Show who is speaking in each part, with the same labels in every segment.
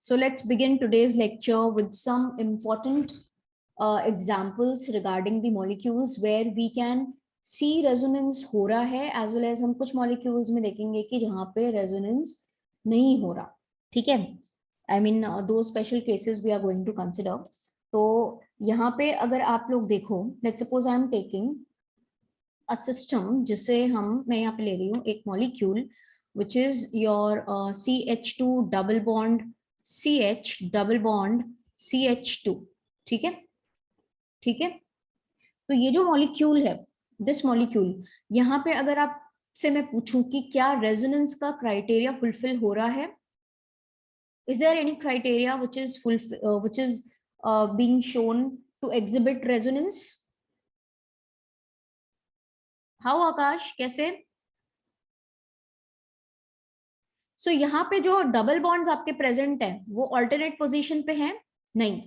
Speaker 1: So let's begin today's lecture with some important examples regarding the molecules where we can see resonance हो रहा है, as well as हम कुछ molecules में देखेंगे कि जहाँ पे resonance नहीं हो रहा. ठीक है? I mean those special cases we are going to consider. तो यहाँ पे अगर आप लोग देखो, let's suppose I am taking a system जिसे मैं यहाँ पे ले रही हूँ एक molecule which is your CH2 double bond CH double bond CH2. ठीक है, ठीक है. तो ये जो मॉलिक्यूल है, दिस मॉलिक्यूल, यहाँ पे अगर आप से मैं पूछूं कि क्या रेजोनेंस का क्राइटेरिया फुलफिल हो रहा है, is there any criteria which is being shown to exhibit resonance? How Akash, कैसे? सो यहाँ पे जो डबल बॉन्ड्स आपके प्रेजेंट है वो ऑल्टरनेट पोजीशन पे हैं? नहीं,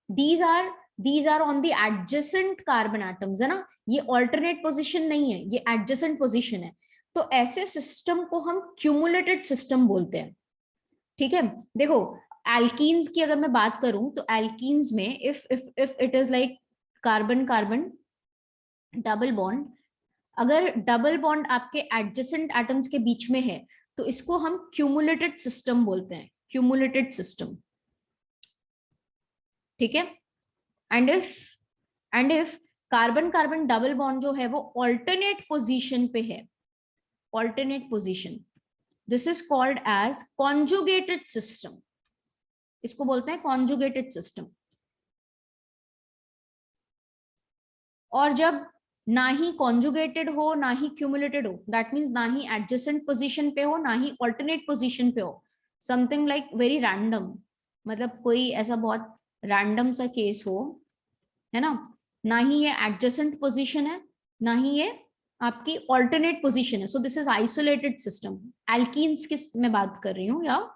Speaker 1: these are on the adjacent carbon atoms, है ना. ये ऑल्टरनेट पोजीशन नहीं है, ये एडजेसेंट पोजीशन है. तो ऐसे सिस्टम को हम क्यूमुलेटेड सिस्टम बोलते हैं. ठीक है, देखो एल्कीन्स की अगर मैं बात करूं तो एल्कीन्स में if it is like carbon carbon double bond, अगर डबल बॉन्ड आपके एडजेसेंट एटम्स के बीच में है तो इसको हम क्यूमुलेटेड सिस्टम बोलते हैं, क्यूमुलेटेड सिस्टम. ठीक है. And if carbon carbon double bond जो है वो ऑल्टरनेट पोजीशन पे है, alternate position, this is called as conjugated system. इसको बोलते हैं कॉन्जुगेटेड सिस्टम. और जब ना ही कॉन्जुगेटेड हो ना ही क्यूमुलेटेड हो, दैट मीन्स ना ही एडजेसेंट पोजीशन पे हो ना ही ऑल्टरनेट पोजीशन पे हो, समथिंग लाइक वेरी रैंडम, मतलब कोई ऐसा बहुत रैंडम सा केस हो, है ना, ना ही ये एडजेसेंट पोजीशन है ना ही ये आपकी ऑल्टरनेट पोजीशन है. So this is isolated system. Alkenes की मैं बात कर रही हूँ, या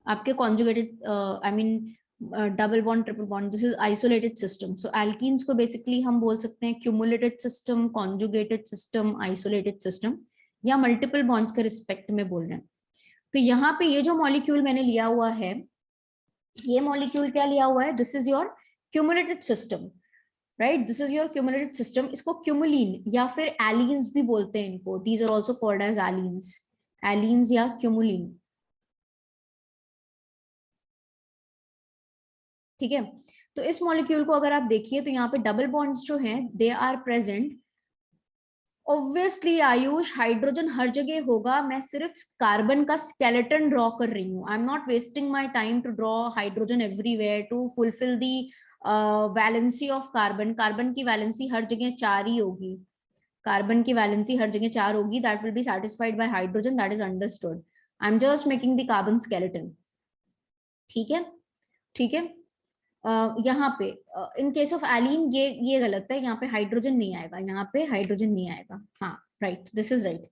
Speaker 1: आपके conjugated I mean double bond triple bond, this is isolated system. So alkenes को बेसिकली हम बोल सकते हैं cumulated system, conjugated system, isolated system, या मल्टीपल बॉन्ड्स के रिस्पेक्ट में बोल रहे हैं. तो यहाँ पे ये जो मॉलिक्यूल मैंने लिया हुआ है, ये मॉलिक्यूल क्या लिया हुआ है, this is your cumulated system, right. This is your cumulated system. इसको क्यूमुलिन या फिर एलीन्स भी बोलते हैं इनको. These are also called as allenes, allenes या क्यूमुलिन. ठीक है. तो इस मॉलिक्यूल को अगर आप देखिए तो यहाँ पे डबल बॉन्ड्स जो हैं they are present. Obviously Ayush, hydrogen हर जगह होगा, मैं सिर्फ कार्बन का स्केलेटन ड्रॉ कर रही हूँ. I am not wasting my time to draw hydrogen everywhere to fulfil the valency of carbon. Carbon की वैलेंसी हर जगह 4 ही होगी, कार्बन की वैलेंसी हर जगह 4 होगी. That will be satisfied bye hydrogen, that is understood. I am just making the carbon skeleton. ठीक है, ठीक है. यहाँ पे इन केस ऑफ एलीन ये गलत है, यहाँ पे हाइड्रोजन नहीं आएगा, यहाँ पे हाइड्रोजन नहीं आएगा. हाँ, right, this is right.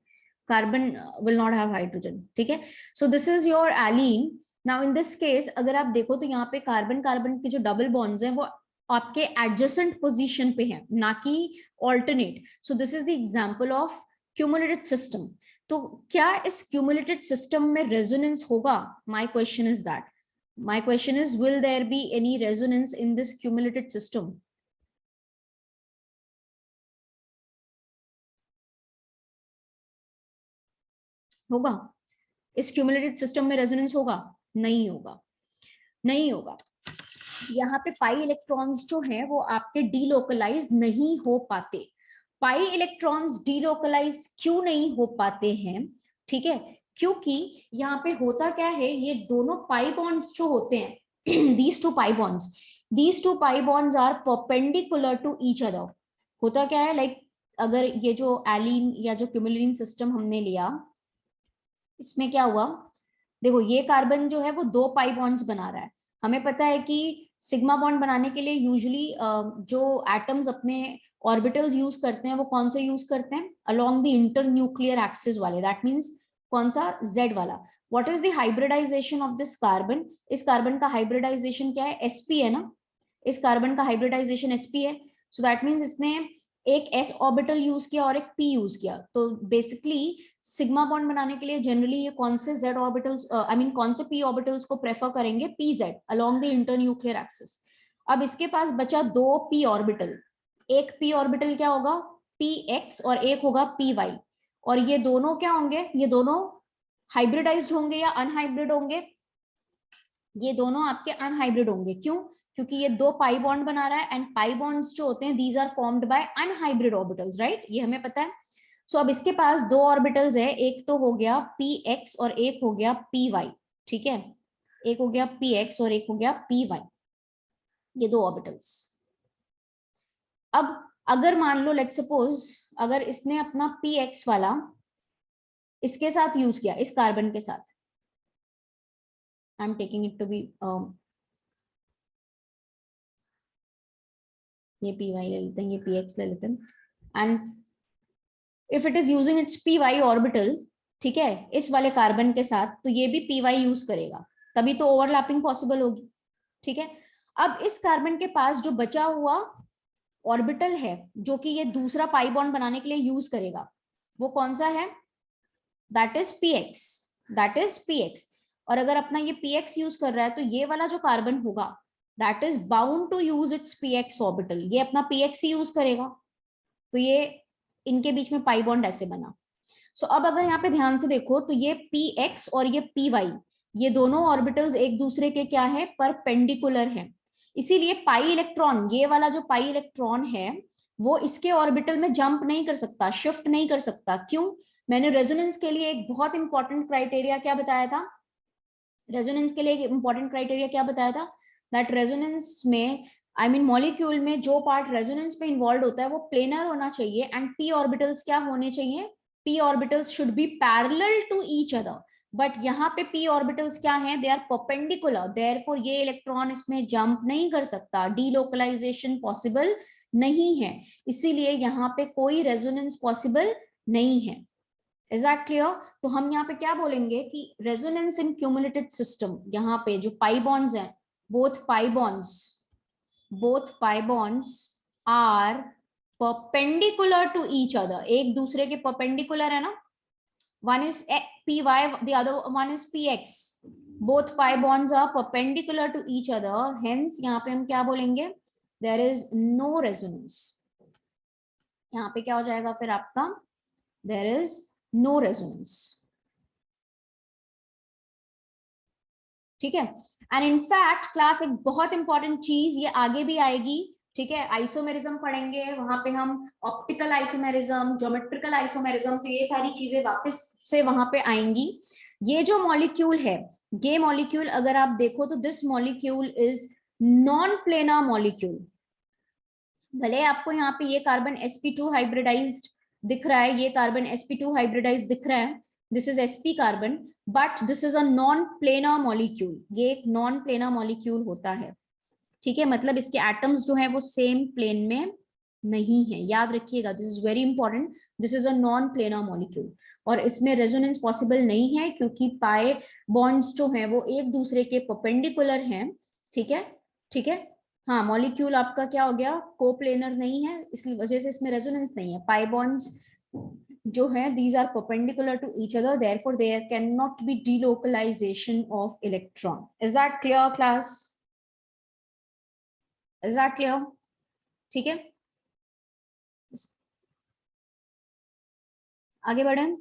Speaker 1: Carbon will not have hydrogen. ठीक है. So this is your allene. Now in this case अगर आप देखो तो यहाँ पे कार्बन कार्बन के जो डबल बॉन्ड्स हैं वो आपके एडजेसेंट पोजीशन पे हैं, ना कि alternate. So this is the example of cumulated system. तो क्या इस क्यूमुलेटेड सिस्टम में रेजोनेंस होगा? My question is that. My question is, will there be any resonance in this cumulated system? होगा? इस cumulated system में resonance होगा? नहीं होगा, नहीं होगा. यहाँ पे पाई इलेक्ट्रॉन्स जो हैं वो आपके डीलोकलाइज नहीं हो पाते. पाई इलेक्ट्रॉन्स डीलोकलाइज क्यों नहीं हो पाते हैं? ठीक है, क्योंकि यहाँ पे होता क्या है, ये दोनों पाई बॉन्ड्स जो होते हैं, these two pi bonds are perpendicular to each other. होता क्या है, लाइक अगर ये जो एलीन या जो क्यूमुलिन सिस्टम हमने लिया, इसमें क्या हुआ, देखो ये कार्बन जो है वो 2 पाई बॉन्ड्स बना रहा है. हमें पता है कि सिग्मा बॉन्ड बनाने के लिए यूजुअली जो एटम्स अपने ऑर्बिटल्स यूज करते हैं वो कौन से यूज करते हैं, along the internuclear axis वाले. दैट मीन्स कौन सा, Z वाला. What is the hybridization of this carbon? इस कार्बन का हाइब्रिडाइजेशन क्या है, sp है ना. इस कार्बन का हाइब्रिडाइजेशन sp है. सो दैट मीन्स इसने एक s ऑर्बिटल यूज किया और एक p यूज किया। तो बेसिकली सिग्मा बॉन्ड बनाने के लिए जनरली ये कौन से z ऑर्बिटल्स आई मीन कौन से p ऑर्बिटल्स को प्रेफर करेंगे, pz along the internuclear axis. अब इसके पास बचा दो p ऑर्बिटल, एक p ऑर्बिटल क्या होगा px और एक होगा py, और ये दोनों क्या होंगे, ये दोनों हाइब्रिडाइज्ड होंगे या अनहाइब्रिड होंगे, ये दोनों आपके अनहाइब्रिड होंगे। क्यों? क्योंकि ये दो पाई बॉन्ड बना रहा है, एंड पाई बॉन्ड्स जो होते हैं these are formed by unhybrid orbitals, right, ये हमें पता है। सो अब इसके पास दो ऑर्बिटल्स है, एक तो हो गया px और एक हो गया py, ठीक है, एक हो गया px और एक हो गया py, ये दो ऑर्बिटल्स। अब अगर मान लो लेट्स सपोज अगर इसने अपना px वाला इसके साथ यूज किया, इस कार्बन के साथ, I am taking it to be ये py ले लेते हैं, ये px ले लेते हैं, and if it is using its py orbital, ठीक है, इस वाले कार्बन के साथ, तो ये भी py यूज करेगा, तभी तो ओवरलैपिंग पॉसिबल होगी, ठीक है। अब इस कार्बन के पास जो बचा हुआ ऑर्बिटल है जो कि ये दूसरा पाई बॉन्ड बनाने के लिए यूज करेगा, वो कौन सा है, that is px, that is px। और अगर अपना ये px यूज कर रहा है तो ये वाला जो कार्बन होगा that is bound to use its px orbital, ये अपना px ही यूज करेगा, तो ये इनके बीच में पाई बॉन्ड ऐसे बना। सो अब अगर यहाँ पे ध्यान से देखो तो ये px और ये py, ये दोनों ऑर्बिटल्स एक दूसरे के क्या है, परपेंडिकुलर है, इसीलिए पाई इलेक्ट्रॉन, ये वाला जो पाई इलेक्ट्रॉन है वो इसके ऑर्बिटल में जंप नहीं कर सकता, शिफ्ट नहीं कर सकता। क्यों? मैंने रेजोनेंस के लिए एक बहुत इंपॉर्टेंट क्राइटेरिया क्या बताया था, रेजोनेंस के लिए एक इंपॉर्टेंट क्राइटेरिया क्या बताया था, दैट रेजोनेंस में आई मीन मॉलिक्यूल में जो पार्ट रेजोनेंस में इन्वॉल्व होता है वो प्लेनर होना चाहिए, एंड p ऑर्बिटल्स क्या होने चाहिए, p orbitals should be parallel to each other, but यहाँ पे p ऑर्बिटल्स क्या हैं, दे आर परपेंडिकुलर, देयरफॉर ये इलेक्ट्रॉन इसमें जंप नहीं कर सकता, डीलोकलाइजेशन पॉसिबल नहीं है, इसीलिए यहाँ पे कोई रेजोनेंस पॉसिबल नहीं है। Is that clear? तो हम यहाँ पे क्या बोलेंगे कि रेजोनेंस इन क्यूमुलेटेड सिस्टम, यहाँ पे जो पाई बॉन्ड्स हैं, both pi bonds are perpendicular to each other, एक दूसरे के perpendicular है ना, one is py, the other one is px, both pi bonds are perpendicular to each other, hence यहाँ पे हम क्या बोलेंगे, there is no resonance, यहाँ पे क्या हो जाएगा फिर आपका, there is no resonance, ठीक है। एंड इनफैक्ट क्लास एक बहुत इंपॉर्टेंट चीज ये आगे भी आएगी, ठीक है, आइसोमेरिज्म पढ़ेंगे, वहां पे हम ऑप्टिकल आइसोमेरिज्म, ज्योमेट्रिकल आइसोमेरिज्म, तो ये सारी चीजें वापस से वहां पे आएंगी। ये जो मॉलिक्यूल है, ये मॉलिक्यूल अगर आप देखो तो this molecule is non planar molecule, भले आपको यहाँ पे ये कार्बन sp2 हाइब्रिडाइज्ड दिख रहा है, ये कार्बन sp2 हाइब्रिडाइज्ड दिख रहा है, this is sp carbon, but this is a non planar molecule, ये एक नॉन प्लेनर मॉलिक्यूल होता है, ठीक है, मतलब इसके एटम्स जो है वो सेम प्लेन में नहीं है, याद रखिएगा, this is very important, this is a non planar molecule, और इसमें रेजोनेंस पॉसिबल नहीं है क्योंकि पाई बॉन्ड्स जो हैं वो एक दूसरे के परपेंडिकुलर हैं, ठीक है, ठीक है, हाँ, मॉलिक्यूल आपका क्या हो गया, कोप्लेनर नहीं है, इसलिए वजह से इसमें रेजोनेंस नहीं है, पाई बॉन्ड्स जो है these are perpendicular to each other, therefore there cannot be delocalization of electron. Is that clear class? Is that clear? ठीक है, आगे बढ़े।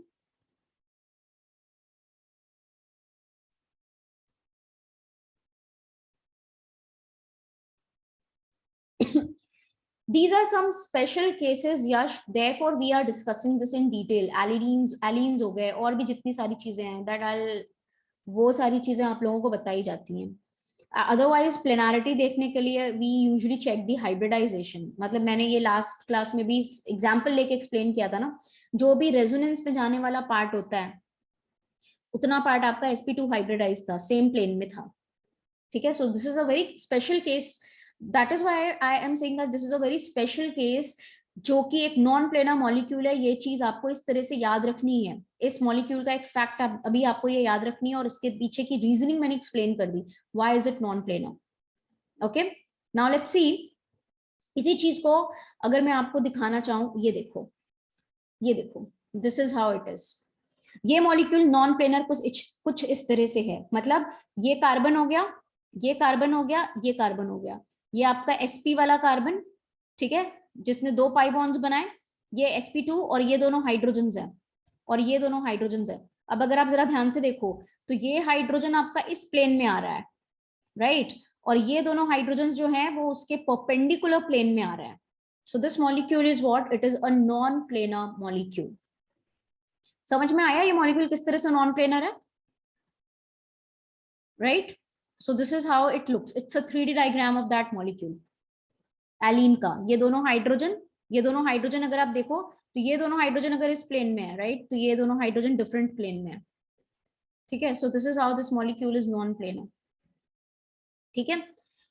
Speaker 1: These are some special cases, Yash, therefore we are discussing this in detail. Allenes हो गए, और भी जितनी सारी चीजें हैं, that I'll, वो सारी चीजें आप लोगों को बताई जाती हैं। अदरवाइज प्लेनारिटी देखने के लिए we usually check the hybridization, मतलब मैंने ये लास्ट क्लास में भी एग्जांपल लेके एक्सप्लेन किया था ना, जो भी रेजोनेंस में जाने वाला पार्ट होता है उतना पार्ट आपका sp2 हाइब्रिडाइज था, सेम प्लेन में था, ठीक है। So this is a very special case, that is why I am saying that this is a very special case, जो कि एक नॉन प्लेनर मॉलिक्यूल है, ये चीज आपको इस तरह से याद रखनी है, इस मॉलिक्यूल का एक फैक्ट अभी आपको ये याद रखनी है, और इसके पीछे की रीजनिंग मैंने एक्सप्लेन कर दी, why is it non planar. Okay, now let's see इसी चीज को अगर मैं आपको दिखाना चाहूँ, ये देखो, ये देखो, this is how it is. ये मॉलिक्यूल नॉन प्लेनर कुछ इस तरह से है, मतलब ये कार्बन हो गया, ये कार्बन हो गया, ये कार्बन हो गया, ये आपका sp वाला कार्बन, ठीक है, जिसने 2 पाई बॉन्ड्स बनाए, ये sp2 और ये दोनों हाइड्रोजन है, और ये दोनों हाइड्रोजन है। अब अगर आप जरा ध्यान से देखो तो ये हाइड्रोजन आपका इस प्लेन में आ रहा है, राइट, और ये दोनों हाइड्रोजन जो हैं वो उसके परपेंडिकुलर प्लेन में आ रहा है। So this molecule is what, it is a non planar molecule. समझ में आया ये मॉलिक्यूल किस तरह से नॉन प्लेनर है, right? So this is how it looks, it's a 3D diagram of that molecule, allene का। ये दोनों हाइड्रोजन, ये दोनों हाइड्रोजन अगर आप देखो तो ये दोनों हाइड्रोजन अगर इस प्लेन में है, राइट, तो ये दोनों हाइड्रोजन डिफरेंट प्लेन में है, ठीक है। So this is how this molecule is non planar, ठीक है।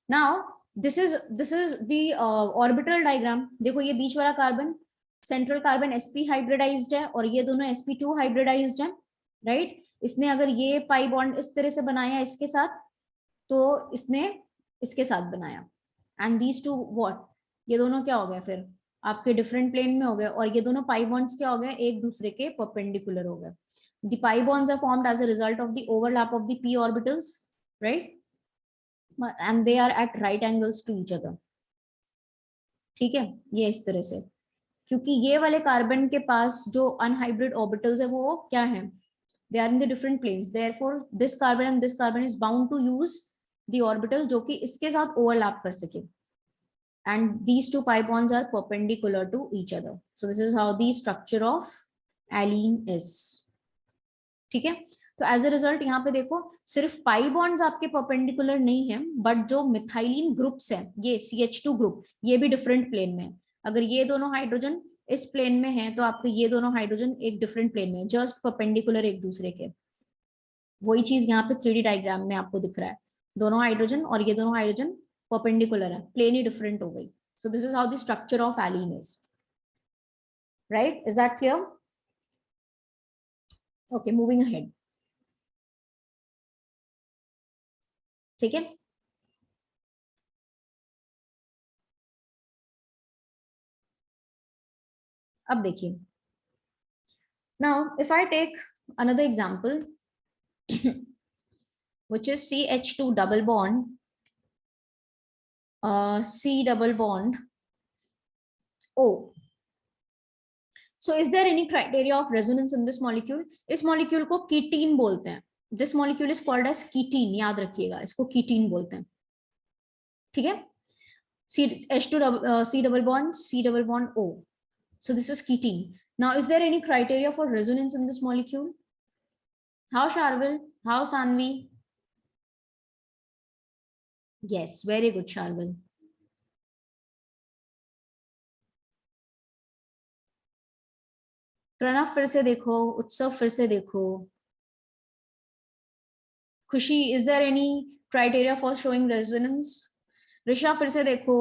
Speaker 1: Now this is the orbital diagram. देखो ये बीच वाला कार्बन, सेंट्रल कार्बन sp हाइब्रिडाइज्ड है और ये दोनों sp2 हाइब्रिडाइज्ड है, राइट। इसने अगर ये पाई बॉन्ड इस तरह से बनाया इसके साथ, तो इसने इसके साथ बनाया, एंड दीज टू व्हाट, ये दोनों क्या हो गए फिर आपके डिफरेंट प्लेन में हो गए, और ये दोनों पाई बॉन्ड्स क्या हो गए, एक दूसरे के परपेंडिकुलर हो गए। The pi bonds are formed as a result of the overlap of the p orbitals, right, and they are at right angles to each other, ठीक है। ये इस तरह से, क्योंकि ये वाले कार्बन के पास जो अनहाइब्रिड ऑर्बिटल्स है वो क्या है, they are in the different planes, therefore this carbon and this carbon is bound to use the orbital जो कि इसके साथ overlap कर सके, and these two pi bonds are perpendicular to each other. So this is how the structure of allene is, ठीक है। तो as a result यहाँ पे देखो सिर्फ पाई बॉन्ड्स आपके परपेंडिकुलर नहीं है, बट जो मिथाइलिन ग्रुप्स है, ये CH2 ग्रुप, ये भी डिफरेंट प्लेन में है। अगर ये दोनों हाइड्रोजन इस प्लेन में है तो आपके ये दोनों हाइड्रोजन एक डिफरेंट प्लेन में, जस्ट परपेंडिकुलर एक दूसरे के। वही चीज यहाँ पे 3D डायग्राम में आपको दिख रहा है, दोनों हाइड्रोजन और ये दोनों हाइड्रोजन परपेंडिकुलर है, प्लेन ही डिफरेंट हो गई। So this is how the structure of allene is, right, is that clear? Okay, moving ahead, ठीक है। अब देखिए, now if I take another example which is CH2 double bond, C double bond O. So is there any criteria of resonance in this molecule? इस molecule को ketene बोलते हैं, this molecule is called as ketene, याद रखिएगा इसको ketene बोलते हैं, ठीक है। C double bond O. So this is ketene. Now is there any criteria for resonance in this molecule? How Sharvil? How Sanvi? Yes, very good Sharvil. Pranav फिर से देखो, उत्सव फिर से देखो, Khushi, is there any criteria for showing resonance? Risha फिर से देखो।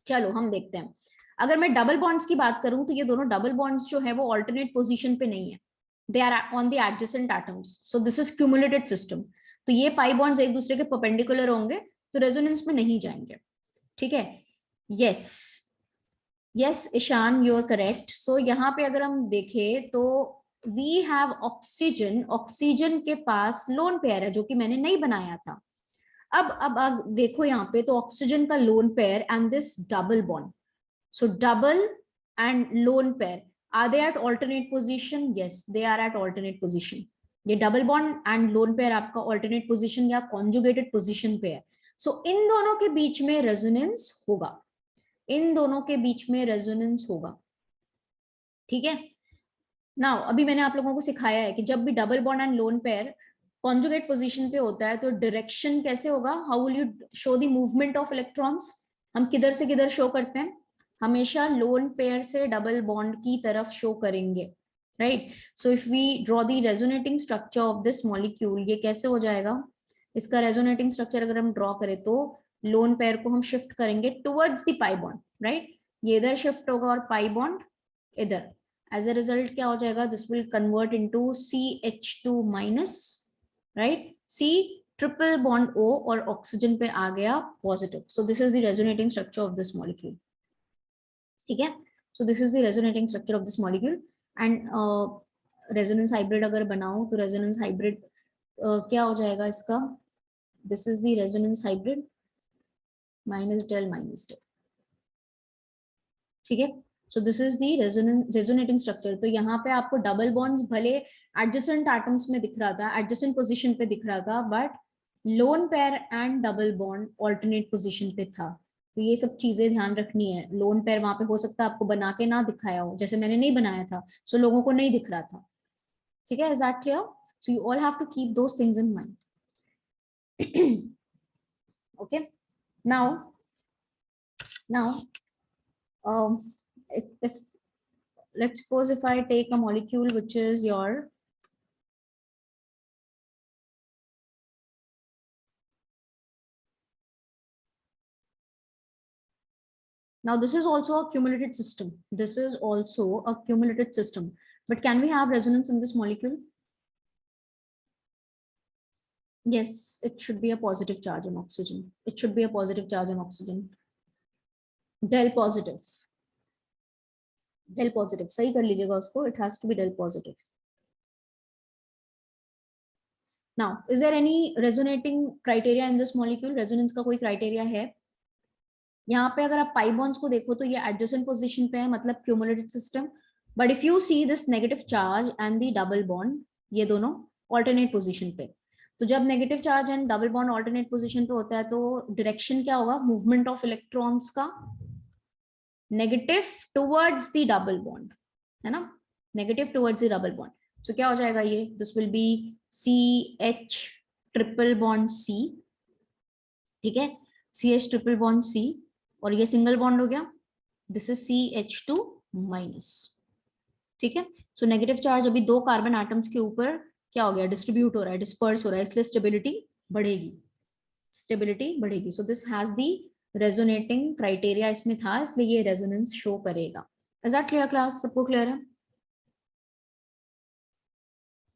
Speaker 1: चलो हम देखते हैं। अगर मैं डबल बॉन्ड्स की बात करूं तो ये दोनों डबल बॉन्ड्स जो है वो ऑल्टरनेट पोजीशन पे नहीं है, they are on the adjacent atoms, so this is cumulated system. तो ये पाई बॉन्ड्स एक दूसरे के परपेंडिकुलर होंगे तो रेजोनेंस में नहीं जाएंगे, ठीक है। Yes yes Ishaan, you are correct. So यहाँ पे अगर हम देखें तो वी हैव ऑक्सीजन, ऑक्सीजन के पास लोन पेयर है जो कि मैंने नहीं बनाया था। अब देखो यहाँ पे तो ऑक्सीजन का lone pair and this double bond, so double and lone pair, are they at alternate position? Yes, they are at alternate position. ये double bond and lone pair आपका ऑल्टरनेट पोजीशन या कॉन्जुगेटेड पोजीशन पे है। सो इन दोनों के बीच में resonance होगा, इन दोनों के बीच में रेजोनेंस होगा, ठीक है। नाउ अभी मैंने आप लोगों को सिखाया है कि जब भी double bond and lone pair conjugate position पे होता है तो डायरेक्शन कैसे होगा, how will you show the movement of electrons? हम किधर से किधर शो करते हैं, हमेशा लोन पेयर से डबल बॉन्ड की तरफ शो करेंगे, right. So if we draw the resonating structure of this molecule, ये कैसे हो जाएगा, इसका रेजोनेटिंग स्ट्रक्चर अगर हम ड्रॉ करें तो लोन पेयर को हम शिफ्ट करेंगे towards the pi bond, right, ये इधर शिफ्ट होगा और पाई बॉन्ड इधर। एज अ रिजल्ट क्या हो जाएगा, this will convert into CH2 minus, right, C triple bond O और ऑक्सीजन पे आ गया positive. So this is the resonating structure of this molecule. ठीक है, so this is the resonating structure of this molecule. And resonance hybrid अगर बनाऊं तो resonance hybrid क्या हो जाएगा इसका? This is the resonance hybrid minus del minus del. ठीक है, so this is the resonating structure. तो यहाँ पे आपको डबल बॉन्ड्स भले एडजेसेंट एटम्स में दिख रहा था, एडजेसेंट पोजीशन पे दिख रहा था, but loan pair and double bond alternate position पे था. तो ये सब चीजें ध्यान रखनी है. लोन पेयर वहां पे हो सकता है आपको बना के ना दिखाया हो, जैसे मैंने नहीं बनाया था, सो लोगों को नहीं दिख रहा था. ठीक है, is that clear? So you all have to keep those things in mind. Okay, now if let's suppose if I take a molecule which is your now this is also a cumulative system. This is also a cumulative system. But can we have resonance in this molecule? Yes, it should be a positive charge on oxygen. It should be a positive charge on oxygen. Del positive. Del positive. सही कर लीजिएगा उसको. It has to be del positive. Now, is there any resonating criteria in this molecule? Resonance का कोई criteria है? यहाँ पे अगर आप पाई बॉन्ड्स को देखो तो ये एडजेसेंट पोजीशन पे है, मतलब cumulative system. But if you see this negative charge and the double bond, ये दोनों ऑल्टरनेट पोजीशन पे. तो जब negative charge and double bond alternate position पे होता है तो डायरेक्शन क्या होगा? मूवमेंट ऑफ इलेक्ट्रॉन्स का negative towards the double bond, है ना? Negative towards the double bond. So क्या हो जाएगा ये? This will be CH triple bond C. ठीक है, CH ट्रिपल बॉन्ड C, और ये सिंगल बॉन्ड हो गया. This is CH2 minus. ठीक है, सो नेगेटिव चार्ज अभी दो कार्बन एटम्स के ऊपर क्या हो गया? डिस्ट्रीब्यूट हो रहा है, डिस्पर्स हो रहा है, इसलिए स्टेबिलिटी बढ़ेगी. स्टेबिलिटी बढ़ेगी. So this has the resonating criteria इसमें था, इसलिए ये रेजोनेंस शो करेगा. Is that clear class? सबको क्लियर है?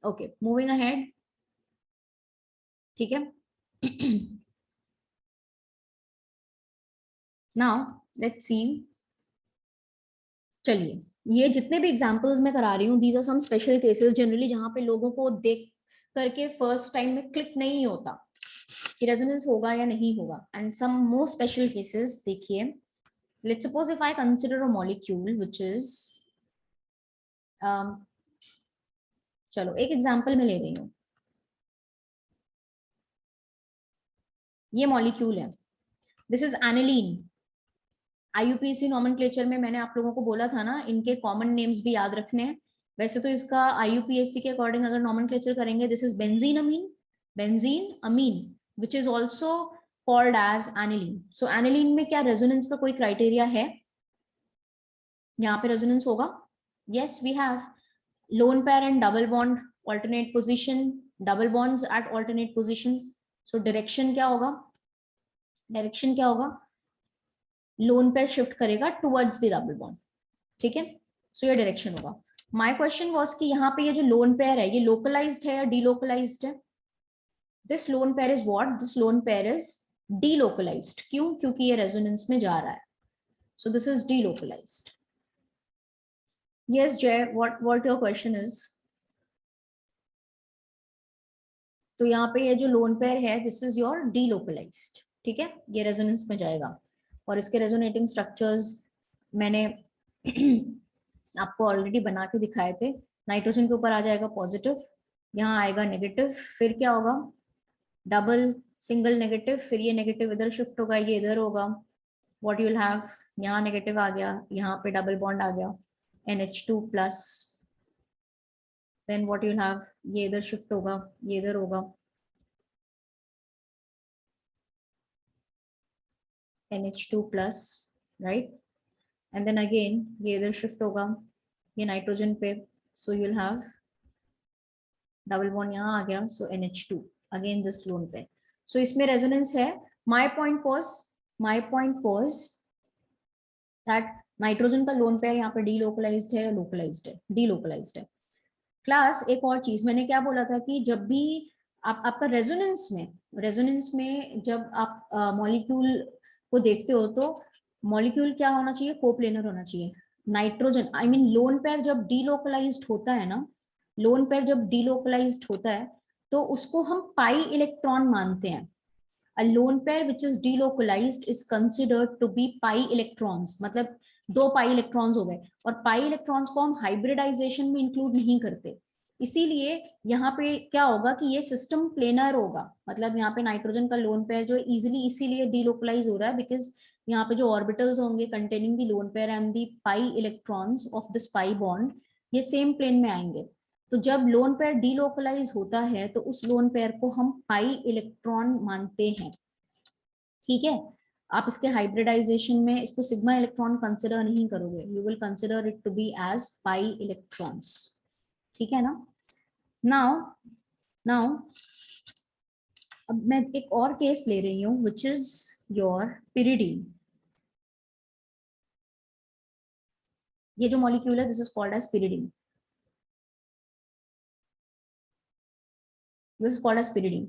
Speaker 1: Okay, moving ahead. ठीक है. Now let's see. चलिए, ये जितने भी एग्जांपल्स मैं करा रही हूँ, these are some special cases generally जहां पे लोगों को देख करके फर्स्ट टाइम में क्लिक नहीं होता कि रेजोनेंस होगा या नहीं होगा. And some more special cases देखिए. Let's suppose if I consider a molecule which is चलो एक एग्जांपल में ले रही हूँ. ये मॉलिक्यूल है, this is aniline. IUPAC nomenclature में मैंने आप लोगों को बोला था ना, इनके कॉमन नेम्स भी याद रखने हैं. वैसे तो इसका IUPAC के अकॉर्डिंग अगर नॉमेनक्लेचर करेंगे, this is benzene amine which is also called as aniline. सो एनिलीन में क्या रेजोनेंस का कोई क्राइटेरिया है? यहाँ पे रेजोनेंस होगा. Yes, we have lone pair and double bond alternate position, double bonds at alternate position. So direction क्या होगा? डायरेक्शन क्या होगा? लोन पेयर शिफ्ट करेगा टुवर्ड्स द डबल बॉन्ड. ठीक है, सो ये डायरेक्शन होगा. माय क्वेश्चन वाज कि यहाँ पे ये जो लोन पेयर है, ये लोकलाइज्ड है या डीलोकलाइज्ड है? This loan pair is what? This loan pair is delocalised. क्यों? क्योंकि ये रेजोनेंस में जा रहा है. So this is delocalised. Yes जय, व्हाट योर क्वेश्चन इज? तो यहाँ पे ये जो लोन पेयर है, दिस इज योर डीलोकलाइज्ड. ठीक है, ये रेजोनेंस में जाएगा. और इसके रेजोनेटिंग स्ट्रक्चर्स मैंने आपको ऑलरेडी बना के दिखाए थे. नाइट्रोजन के ऊपर आ जाएगा पॉजिटिव, यहाँ आएगा नेगेटिव, फिर क्या होगा? डबल, सिंगल नेगेटिव, फिर ये नेगेटिव इधर शिफ्ट होगा, ये इधर होगा. What you will have? यहाँ नेगेटिव आ गया, यहाँ पे डबल बॉन्ड आ गया, NH2 plus. Then what you will have? ये इधर शिफ्ट होगा, ये इधर होगा, NH2 plus, right. And then again ये इधर शिफ्ट होगा, ये नाइट्रोजन पे. So you will have double bond यहाँ आ गया, सो NH2 अगेन दिस लोन पे. सो इसमें रेजोनेंस है. My point was that nitrogen का लोन पेयर यहाँ पे डीलोकलाइज्ड है या लोकलाइज्ड है? डीलोकलाइज्ड है. क्लास एक और चीज मैंने क्या बोला था कि जब भी आपका रेजोनेंस में जब आप मॉलिक्यूल को देखते हो तो मॉलिक्यूल क्या होना चाहिए, कोप्लेनर होना चाहिए। नाइट्रोजन आई मीन लोन पेयर जब डीलोकलाइज्ड होता है ना, लोन पेयर जब डीलोकलाइज्ड होता है तो उसको हम पाई इलेक्ट्रॉन मानते हैं। A lone pair which is delocalized is considered to be pi electrons, मतलब 2 पाई इलेक्ट्रॉन्स हो गए, और पाई इलेक्ट्रॉन्स को हम हाइब्रिडाइजेशन में इंक्लूड नहीं करते। इसीलिए यहाँ पे क्या होगा कि ये सिस्टम प्लेनर होगा, मतलब यहाँ पे नाइट्रोजन का लोन पेयर जो इजीली इसीलिए डीलोकलाइज हो रहा है बिकॉज यहाँ पे जो ऑर्बिटल्स होंगे containing the loan pair and the pi electrons of this pi bond ये सेम प्लेन में आएंगे। तो जब लोन पेयर डीलोकलाइज होता है तो उस लोन पेयर को हम पाई इलेक्ट्रॉन मानते हैं। ठीक है, आप इसके हाइब्रिडाइजेशन में इसको सिग्मा इलेक्ट्रॉन कंसिडर नहीं करोगे, you will consider it to be as pi electrons. ठीक है ना। नाउ नाउ अब मैं एक और केस ले रही हूं विच इज योर पिरिडीन। ये जो मॉलिक्यूल है this is called as pyridine, this is called as pyridine.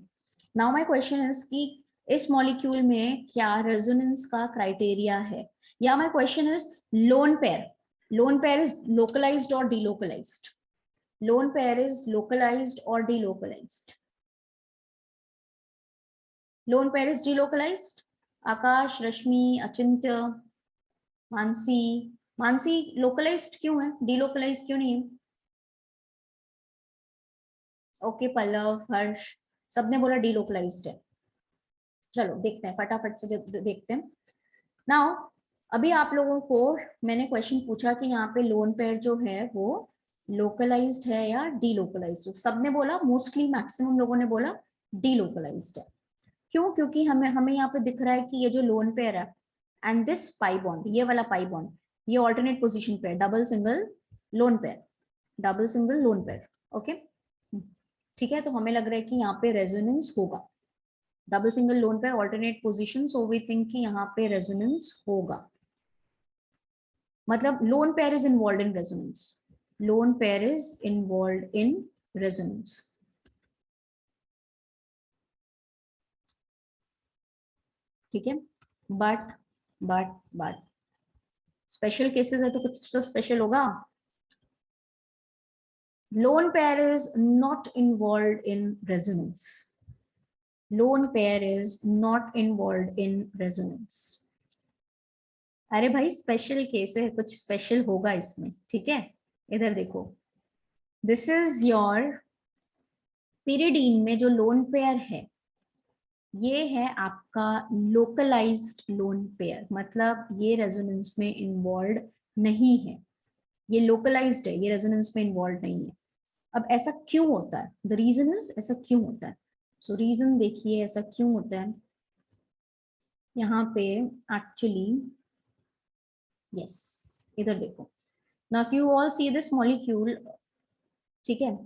Speaker 1: Now my question is कि इस मॉलिक्यूल में क्या रेजोनेंस का क्राइटेरिया है, या my question is lone pair is localised और delocalised, lone pair is localised और delocalised, lone pair is delocalised. Akash, Rashmi, Achintya, Mansi, Mansi localised क्यों है, डीलोकलाइज्ड क्यों नहीं है? ओके पल्लव, हर्ष, सबने बोला डीलोकलाइज्ड है। चलो देखते हैं फटाफट से देखते हैं। नाउ अभी आप लोगों को मैंने क्वेश्चन पूछा कि यहाँ पे लोन पेयर जो है वो लोकलाइज्ड है या डीलोकलाइज्ड, सबने बोला, मोस्टली मैक्सिमम लोगों ने बोला डीलोकलाइज्ड है। क्यों? क्योंकि हमें यहाँ पे दिख रहा है कि ये जो लोन पेयर है एंड दिस पाई बॉन्ड, ये वाला पाई बॉन्ड, ये ऑल्टरनेट पोजीशन पे है, double single lone pair, double single lone pair. Okay ठीक है, तो हमें लग रहा है कि यहाँ पे रेजोनेंस होगा, double single lone pair alternate position, so we think कि यहाँ पे रेजोनेंस होगा, मतलब lone pair is involve in resonance, lone pair is involve in resonance. ठीक है, बट स्पेशल केसेस है तो कुछ तो स्पेशल होगा। Lone pair is not involve in resonance, lone pair is not involve in resonance. अरे भाई स्पेशल केस है, कुछ स्पेशल होगा इसमें। ठीक है, इधर देखो, दिस इज योर पिरिडीन में जो लोन पेयर है ये है आपका लोकलाइज्ड लोन पेयर, मतलब ये रेजोनेंस में इन्वॉल्व नहीं है, ये लोकलाइज्ड है, ये रेजोनेंस में इन्वॉल्व नहीं है। अब ऐसा क्यों होता है, द रीजन इज ऐसा क्यों होता है, सो रीजन देखिए ऐसा क्यों होता है यहाँ पे एक्चुअली। यस, इधर देखो, now if you all see this molecule, ठीक है,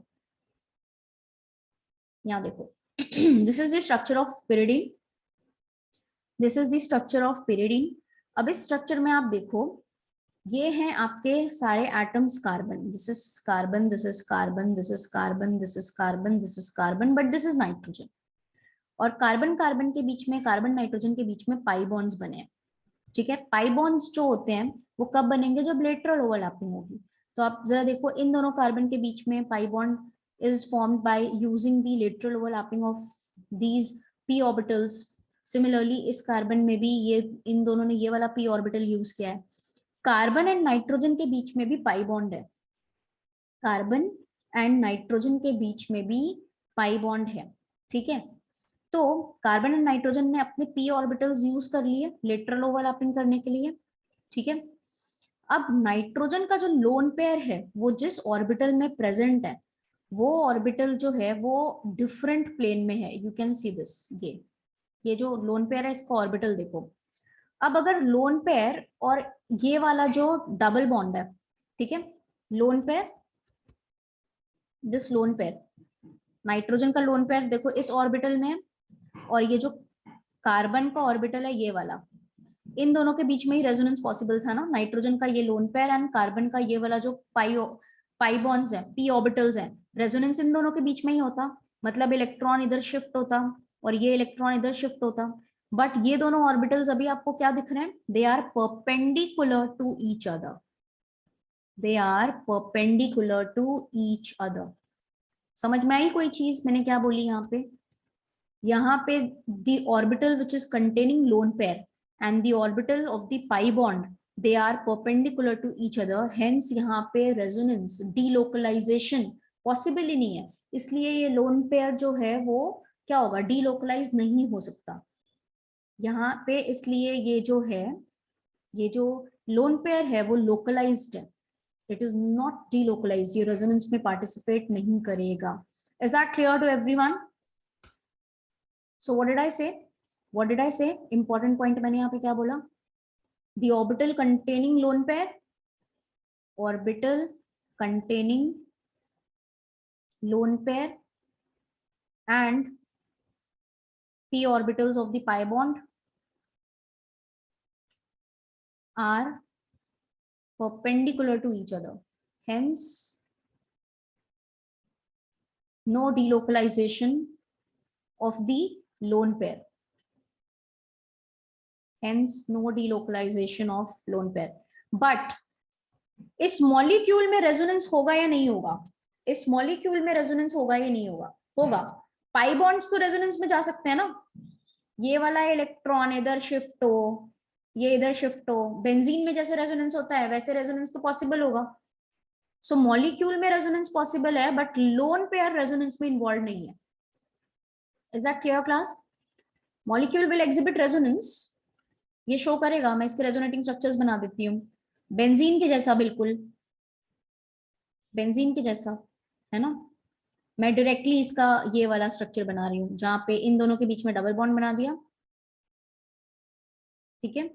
Speaker 1: यहाँ देखो this is the structure of pyridine, this is the structure of pyridine. अब इस स्ट्रक्चर में आप देखो ये हैं आपके सारे atoms carbon, this is carbon, this is carbon, this is carbon, this is carbon, this is carbon, but this is nitrogen. और कार्बन कार्बन के बीच में, कार्बन नाइट्रोजन के बीच में पाई बॉन्ड्स बने हैं। ठीक है, पाई बॉन्ड्स जो होते हैं वो कब बनेंगे, जब लेटरल ओवरलैपिंग होगी। तो आप जरा देखो इन दोनों कार्बन के बीच में pi bond is formed by using the lateral overlapping of these p orbitals. Similarly इस कार्बन में भी ये इन दोनों ने ये वाला p ऑर्बिटल यूज किया है। कार्बन एंड नाइट्रोजन के बीच में भी पाई बॉन्ड है, कार्बन एंड नाइट्रोजन के बीच में भी पाई बॉन्ड है। ठीक है, तो कार्बन एंड नाइट्रोजन ने अपने p ऑर्बिटल्स यूज कर लिए लेटरल ओवरलैपिंग करने के लिए। ठीक है, अब नाइट्रोजन का जो लोन पेयर है वो जिस ऑर्बिटल में प्रेजेंट है वो ऑर्बिटल जो है वो डिफरेंट प्लेन में है, यू कैन सी दिस, ये जो लोन पेयर है इसका ऑर्बिटल देखो। अब अगर लोन पेयर और ये वाला जो डबल बॉन्ड है, ठीक है, lone pair, this lone pair, nitrogen का लोन पेयर देखो इस ऑर्बिटल में है, और ये जो कार्बन का ऑर्बिटल है ये वाला, इन दोनों के बीच में ही रेजोनेंस पॉसिबल था ना, नाइट्रोजन का ये लोन पेयर एंड कार्बन का ये वाला जो पाई बॉन्ड्स है, p ऑर्बिटल्स हैं, रेजोनेंस इन दोनों के बीच में ही होता। मतलब इलेक्ट्रॉन इधर शिफ्ट होता और ये इलेक्ट्रॉन इधर शिफ्ट होता, बट ये दोनों ऑर्बिटल्स अभी आपको क्या दिख रहे हैं, they are perpendicular to each other, they are perpendicular to each other. समझ में आई कोई चीज मैंने क्या बोली यहाँ पे the orbital which is containing lone pair and the orbital of the pi bond, they are perpendicular to each other, hence यहाँ पे resonance delocalization possible ही नहीं है, इसलिए ये lone pair जो है वो क्या होगा, delocalize नहीं हो सकता यहाँ पे, इसलिए ये जो है, ये जो lone pair है वो localized है, it is not delocalized, ये resonance में participate नहीं करेगा। Is that clear to everyone? So what did I say? What did I say? Important point मैंने यहाँ पे क्या बोला? The orbital containing lone pair, orbital containing lone pair and p orbitals of the pi bond are perpendicular to each other. Hence, no delocalization of the lone pair. Hence, no delocalization of lone pair. But इस molecule में resonance होगा या नहीं होगा, इस molecule में resonance होगा या नहीं होगा, होगा। पाई बॉन्ड्स तो रेजोनेंस में जा सकते हैं ना, ये वाला इलेक्ट्रॉन इधर शिफ्ट हो, ये इधर शिफ्ट हो, बेंजीन में जैसे रेजोनेंस होता है वैसे रेजोनेंस तो पॉसिबल होगा। सो मॉलिक्यूल में रेजोनेंस पॉसिबल है, बट लोन पेयर रेजोनेंस में इन्वॉल्व नहीं है। Is that clear class? Molecule will exhibit resonance, ये शो करेगा, मैं इसके रेजोनेटिंग स्ट्रक्चर्स बना देती हूँ, बेंजीन के जैसा, बिल्कुल बेंजीन के जैसा है ना। मैं डायरेक्टली इसका ये वाला स्ट्रक्चर बना रही हूँ जहां पे इन दोनों के बीच में डबल बॉन्ड बना दिया, ठीक है,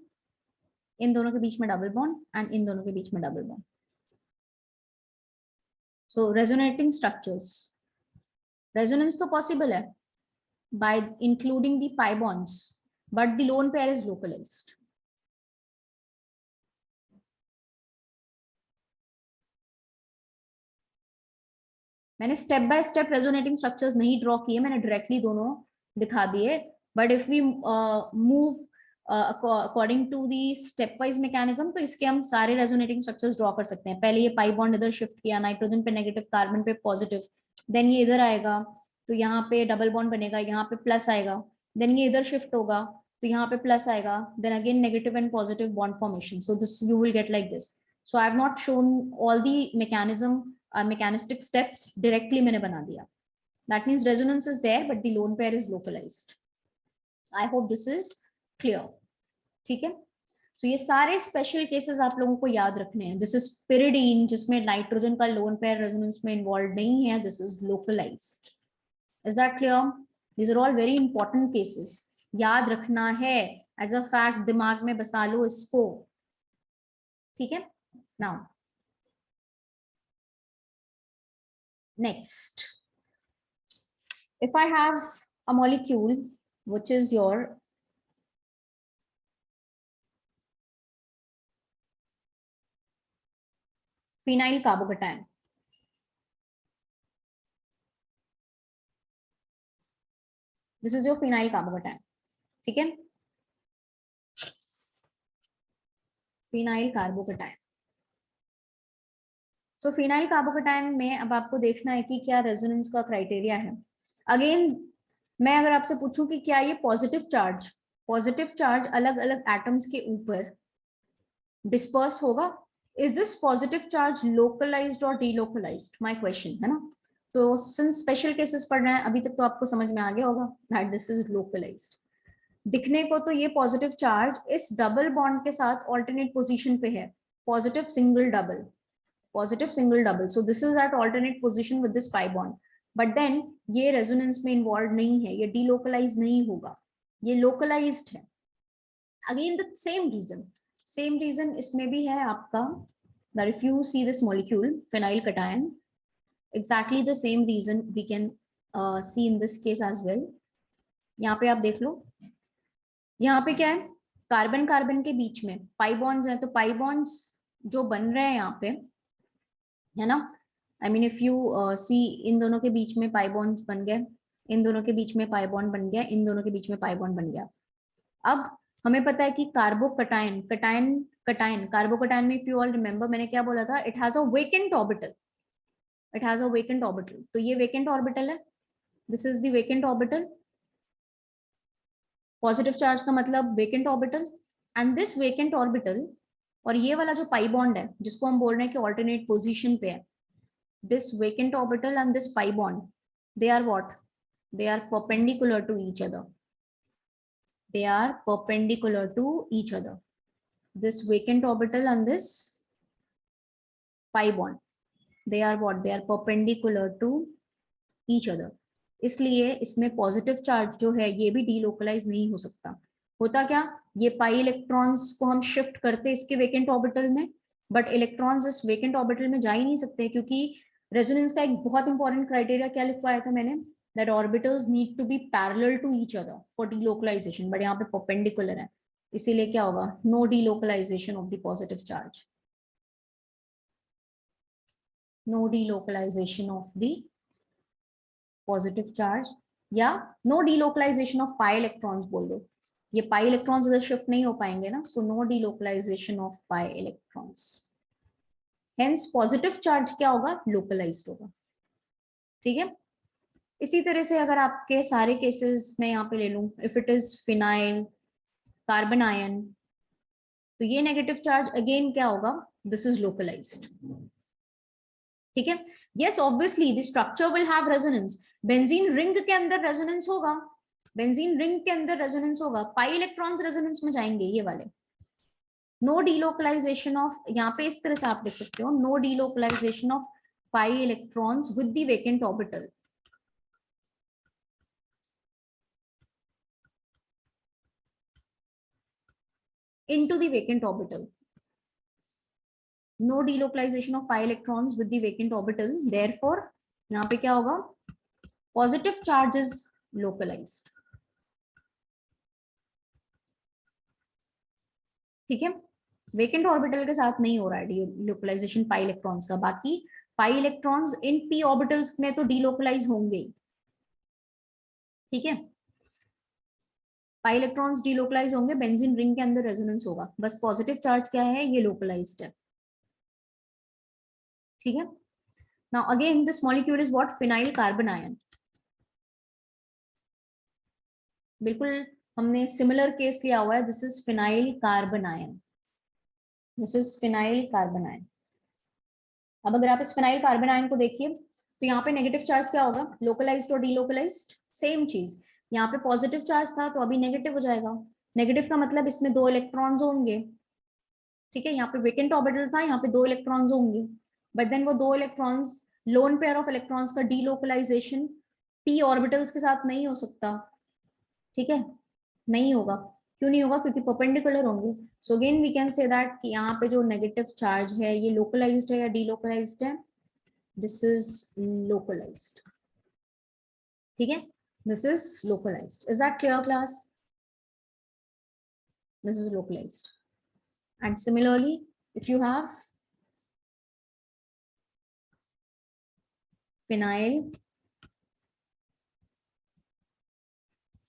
Speaker 1: इन दोनों के बीच में डबल बॉन्ड एंड इन दोनों के बीच में double bond. So resonating structures, resonance तो पॉसिबल है by including the pi bonds, but the lone pair is localised. मैंने step by step resonating structures नहीं ड्रॉ किए, मैंने डायरेक्टली दोनों दिखा दिए, but if we move according to the step wise mechanism तो इसके हम सारे रेजोनेटिंग स्ट्रक्चर्स ड्रॉ कर सकते हैं। पहले ये पाई बॉन्ड इधर शिफ्ट किया, नाइट्रोजन पे नेगेटिव, कार्बन पे पॉजिटिव, देन ये इधर आएगा तो यहाँ पे डबल बॉन्ड बनेगा, यहाँ पे प्लस आएगा, देन ये इधर शिफ्ट होगा तो यहाँ पे प्लस आएगा, then again negative and positive bond formation. So this you will get like this. So I have not shown all the mechanism, mechanistic steps, directly मैंने बना दिया। That means resonance is there but the lone pair is localized. I hope this is clear. ठीक है, so ये सारे special cases आप लोगों को याद रखने हैं। दिस इज pyridine जिसमें नाइट्रोजन का लोन पेयर रेजोनेंस में इन्वॉल्व नहीं है, this is localized. Is that clear? These are all very important cases, याद रखना है एज अ फैक्ट, दिमाग में बसा लो इसको, ठीक है। Now next, if I have a molecule which is your phenyl carbocation, this is your phenyl carbocation, ठीक है, phenyl carbocation। सो फिनाइल कार्बोकेटायन में अब आपको देखना है कि क्या रेजोनेंस का क्राइटेरिया है। अगेन मैं अगर आपसे पूछूं कि क्या ये पॉजिटिव चार्ज अलग अलग एटम्स के ऊपर डिस्पर्स होगा, is this positive charge localized और डीलोकलाइज्ड, माय क्वेश्चन है ना। तो सिंस स्पेशल केसेस पढ़ रहे हैं अभी तक तो आपको समझ में आ गया होगा दैट दिस इज लोकलाइज्ड। दिखने को तो ये पॉजिटिव चार्ज इस डबल बॉन्ड के साथ ऑल्टरनेट पोजीशन पे है, positive single double, positive single double, so this is at alternate position with this pi bond, but then ये resonance में involved नहीं है, ये delocalized नहीं होगा, ये localized है। again the same reason इसमें भी है आपका, that if you see this molecule phenyl cation, exactly the same reason we can see in this case as well। यहाँ पे आप देख लो, यहाँ पे क्या है, कार्बन कार्बन के बीच में पाई बॉन्ड्स हैं, तो पाई बॉन्ड्स जो बन रहे हैं यहाँ पे है ना, आई मीन इफ यू सी, इन दोनों के बीच में पाई बॉन्ड बन गए, इन दोनों के बीच में पाई बॉन्ड बन गया, इन दोनों के बीच में पाई बॉन्ड बन गया। अब हमें पता है कि कार्बोकटायन, कटायन कटायन, कार्बोकटायन में इफ यू ऑल रिमेंबर मैंने क्या बोला था, it has a vacant orbital, it has a vacant orbital, तो ये वेकेंट ऑर्बिटल है, this is the vacant orbital, positive charge का मतलब vacant orbital, and this vacant orbital और ये वाला जो पाई बॉन्ड है जिसको हम बोल रहे हैं कि ऑल्टरनेट पोजीशन पे है, this vacant orbital and this pi bond, they are what, they are perpendicular to each other, they are perpendicular to each other, this vacant orbital and this pi bond, they are what, they are perpendicular to each other, इसलिए इसमें positive charge जो है ये भी delocalise नहीं हो सकता। होता क्या, ये पाई इलेक्ट्रॉन्स को हम शिफ्ट करते इसके वेकेंट ऑर्बिटल में, बट इलेक्ट्रॉन्स इस वेकेंट ऑर्बिटल में जा ही नहीं सकते, क्योंकि रेजोनेंस का एक बहुत इंपॉर्टेंट क्राइटेरिया क्या लिखवाया था मैंने, that orbitals need to be parallel to each other for delocalisation, but यहाँ पे परपेंडिकुलर है, इसीलिए क्या होगा, no delocalisation of the positive charge, no delocalisation of the positive charge, या no delocalisation of pi electrons बोल दो, ये पाई इलेक्ट्रॉन्स इधर शिफ्ट नहीं हो पाएंगे ना, so no delocalisation of pi electrons, hence positive charge क्या होगा, लोकलाइज्ड होगा। ठीक है, इसी तरह से अगर आपके सारे केसेस मैं यहाँ पे ले लूं, if it is phenyl carbon ion, तो ये नेगेटिव चार्ज अगेन क्या होगा, दिस इज लोकलाइज्ड। ठीक है, yes obviously the structure will have resonance, benzene ring के अंदर रेजोनेंस होगा, बेंजीन रिंग के अंदर रेजोनेंस होगा, पाई इलेक्ट्रॉन्स रेजोनेंस में जाएंगे ये वाले, नो डीलोकलाइजेशन ऑफ, यहाँ पे इस तरह से आप लिख सकते हो, no delocalisation of pi electrons with the vacant orbital, into the vacant orbital, no delocalization of pi electrons with the vacant orbital, therefore यहाँ पे क्या होगा, positive charge is localized। ठीक है, वेकेंट ऑर्बिटल के साथ नहीं हो रहा है डीलोकलाइजेशन पाई इलेक्ट्रॉन्स का, बाकी pi electrons in P orbitals में तो डीलोकलाइज होंगे। ठीक है, पाई इलेक्ट्रॉन्स डीलोकलाइज होंगे, बेंजीन रिंग के अंदर रेजोनेंस होगा, बस पॉजिटिव चार्ज क्या है, ये लोकलाइज्ड है। ठीक है, now again this molecule is what, phenyl carbon ion, बिल्कुल हमने सिमिलर केस लिया हुआ है, this is phenyl carbon ion, this is phenyl carbon ion. अब अगर आप इस फिनाइल कार्बन आयन को देखिए तो यहाँ पे नेगेटिव चार्ज क्या होगा, लोकलाइज्ड और डीलोकलाइज्ड, सेम चीज, यहाँ पे पॉजिटिव चार्ज था तो अभी नेगेटिव हो जाएगा, नेगेटिव का मतलब इसमें 2 इलेक्ट्रॉन्स होंगे। ठीक है, यहाँ पे वेकेंट ऑर्बिटल था, यहाँ पे 2 इलेक्ट्रॉन्स होंगे, बट देन वो 2 electrons, lone pair of electrons का डीलोकलाइजेशन पी ऑर्बिटल्स के साथ नहीं हो सकता। ठीक है, नहीं होगा, क्यों नहीं होगा, क्योंकि परपेंडिकुलर होंगे। So again we can say that कि यहाँ पे जो नेगेटिव चार्ज है ये लोकलाइज्ड है या डीलोकलाइज्ड है, दिस इज लोकलाइज्ड। ठीक है, this is localized, is that clear class, this is localized. And similarly if you have phenyl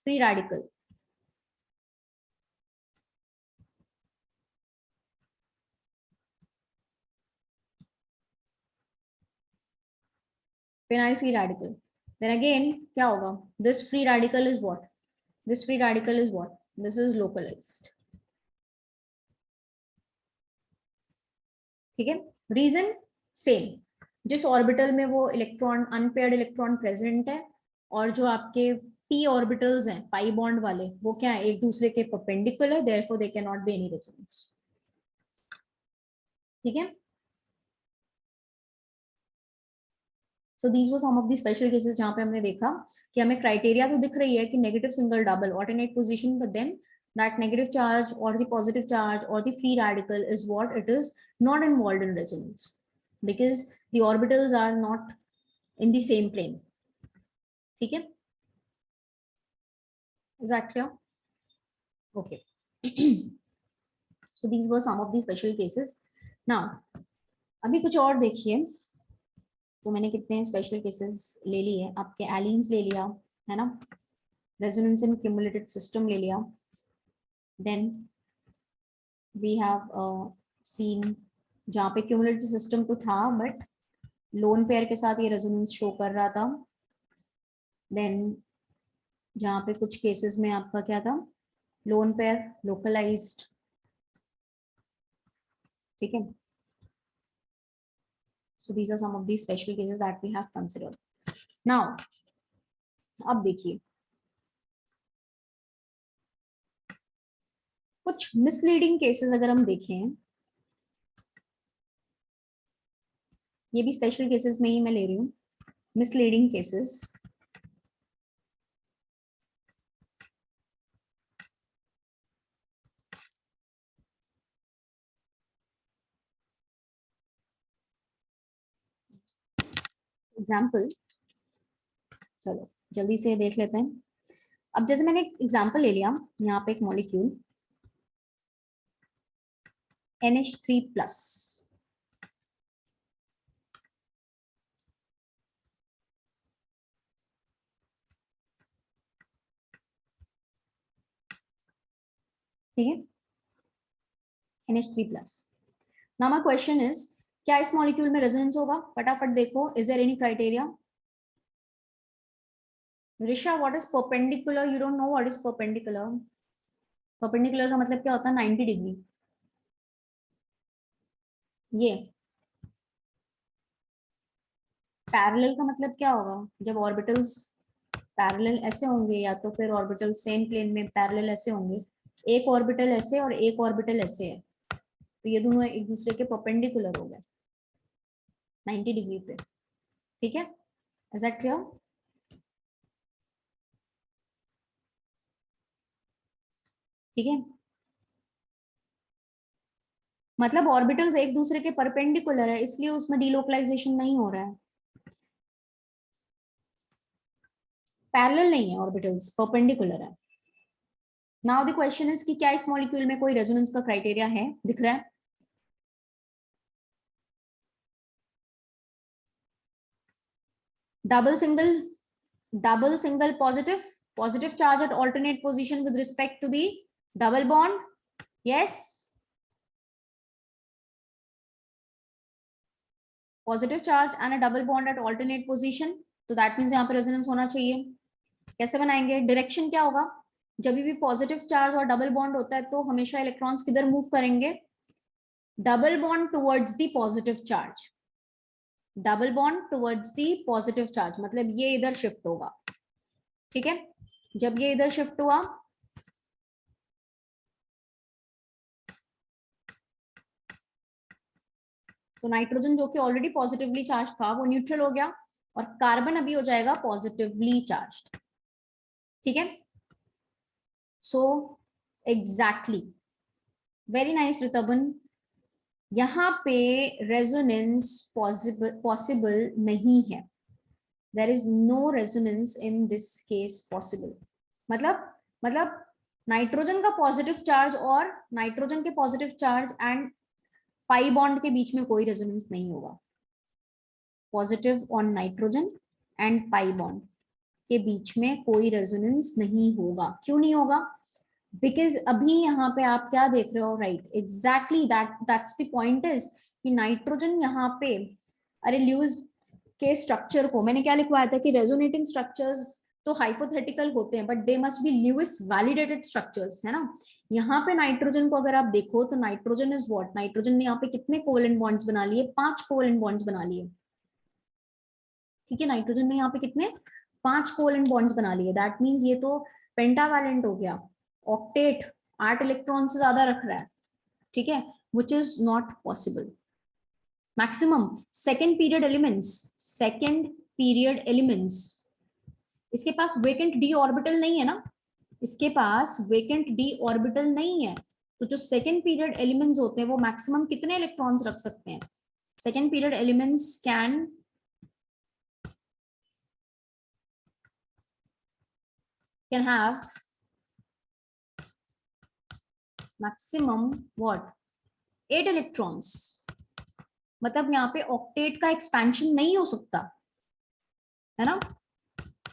Speaker 1: free radical, phenyl free radical, then again क्या होगा, this free radical is what, this free radical is what, this is localized। ठीक है, reason same, जिस orbital में वो electron unpaired electron present है और जो आपके p ऑर्बिटल्स हैं पाई बॉन्ड वाले, वो क्या है, एक दूसरे के perpendicular, therefore they can not be any resonance. ठीक है, so these were some of the special cases जहां पे हमने देखा कि हमें क्राइटेरिया तो दिख रही है कि negative single double alternate position, but then that negative charge or the positive charge or the free radical is what, it is not involved in resonance because the orbitals are not in the same plane। ठीक है, is that clear? Okay। so these were some of the special cases। now अभी कुछ और देखिए तो मैंने कितने special cases ले लिए, आपके एलिन्स ले लिया है ना, रेजोनेंस इन क्यूमुलेटेड सिस्टम ले लिया, देन वी हैव सीन जहाँ पे क्यूमुलेटेड सिस्टम तो था बट लोन पेयर के साथ ये रेजोनेंस शो कर रहा था, देन जहाँ पे कुछ केसेस में आपका क्या था, लोन पेयर लोकलाइज्ड, ठीक है। So these are some of these special cases that we have considered. Now, अब देखिए कुछ मिसलीडिंग केसेस अगर हम देखें, ये भी स्पेशल केसेस में ही मैं ले रही हूँ, मिसलीडिंग केसेस। एग्जाम्पल, चलो जल्दी से देख लेते हैं। अब जैसे मैंने एक एग्जाम्पल ले लिया, यहाँ पे एक मॉलिक्यूल NH3+, ठीक है, NH3+। Now my question is, क्या इस मॉलिक्यूल में रेजोनेंस होगा? फटाफट देखो, is there any criteria? Risha, what is perpendicular? You don't know what is perpendicular? Perpendicular का मतलब क्या होता है? 90 डिग्री। ये पैरेलल का मतलब क्या होगा? जब ऑर्बिटल्स पैरेलल ऐसे होंगे, या तो फिर ऑर्बिटल सेम प्लेन में पैरेलल ऐसे होंगे, एक ऑर्बिटल ऐसे और एक ऑर्बिटल ऐसे है, तो ये दोनों एक दूसरे के परपेंडिकुलर हो गए 90 डिग्री पे, ठीक है। Is that clear? ठीक है, मतलब ऑर्बिटल्स एक दूसरे के परपेंडिकुलर है, इसलिए उसमें डीलोकलाइजेशन नहीं हो रहा है। पैरेलल नहीं है, ऑर्बिटल्स परपेंडिकुलर है। नाउ द क्वेश्चन इज कि क्या इस मॉलिक्यूल में कोई रेजोनेंस का क्राइटेरिया है? दिख रहा है? Double single positive charge at alternate position with respect to the double bond. Yes, positive charge and a double bond at alternate position, तो that means यहाँ पे रेजोनेंस होना चाहिए। कैसे बनाएंगे? डायरेक्शन क्या होगा? जब भी पॉजिटिव चार्ज और डबल बॉन्ड होता है तो हमेशा इलेक्ट्रॉन्स किधर मूव करेंगे? Double bond towards the positive charge, double bond towards the positive charge, मतलब ये इधर शिफ्ट होगा, ठीक है। जब ये इधर शिफ्ट हुआ तो नाइट्रोजन जो कि ऑलरेडी पॉजिटिवली चार्ज था वो न्यूट्रल हो गया, और कार्बन अभी हो जाएगा पॉजिटिवली चार्ज, ठीक है। So exactly, very nice Ritaban, यहाँ पे रेजोनेंस पॉसिबल नहीं है, there is no resonance in this case possible. मतलब नाइट्रोजन का पॉजिटिव चार्ज और नाइट्रोजन के positive charge and pi bond के बीच में कोई रेजोनेंस नहीं होगा। Positive on nitrogen and pi bond के बीच में कोई रेजोनेंस नहीं होगा। क्यों नहीं होगा? बिकॉज अभी यहाँ पे आप क्या देख रहे हो? Right, exactly that's the point is कि नाइट्रोजन यहाँ पे, अरे ल्यूइस के स्ट्रक्चर को मैंने क्या लिखवाया था कि रेजोनेटिंग स्ट्रक्चर्स तो हाइपोथेटिकल होते हैं but they must be Lewis validated structures, है ना। यहाँ पे नाइट्रोजन को अगर आप देखो तो नाइट्रोजन इज व्हाट? नाइट्रोजन ने यहाँ पे कितने कोवेलेंट बॉन्ड्स बना लिए? 5 कोवेलेंट बॉन्ड्स बना लिए, ठीक है। नाइट्रोजन ने यहाँ पे कितने? 5 कोवेलेंट बॉन्ड्स बना लिए, दैट मींस ये तो पेंटावैलेंट हो गया, ऑक्टेट 8 इलेक्ट्रॉन से ज्यादा रख रहा है, ठीक है, which is not possible. Maximum second period elements, इसके पास वेकेंट डी ऑर्बिटल नहीं है ना, इसके पास वेकेंट डी ऑर्बिटल नहीं है, तो जो सेकेंड पीरियड एलिमेंट्स होते हैं वो मैक्सिमम कितने इलेक्ट्रॉन्स रख सकते हैं? Second period elements can have maximum what? 8 electrons, मतलब यहाँ पे ऑक्टेट का एक्सपेंशन नहीं हो सकता है ना,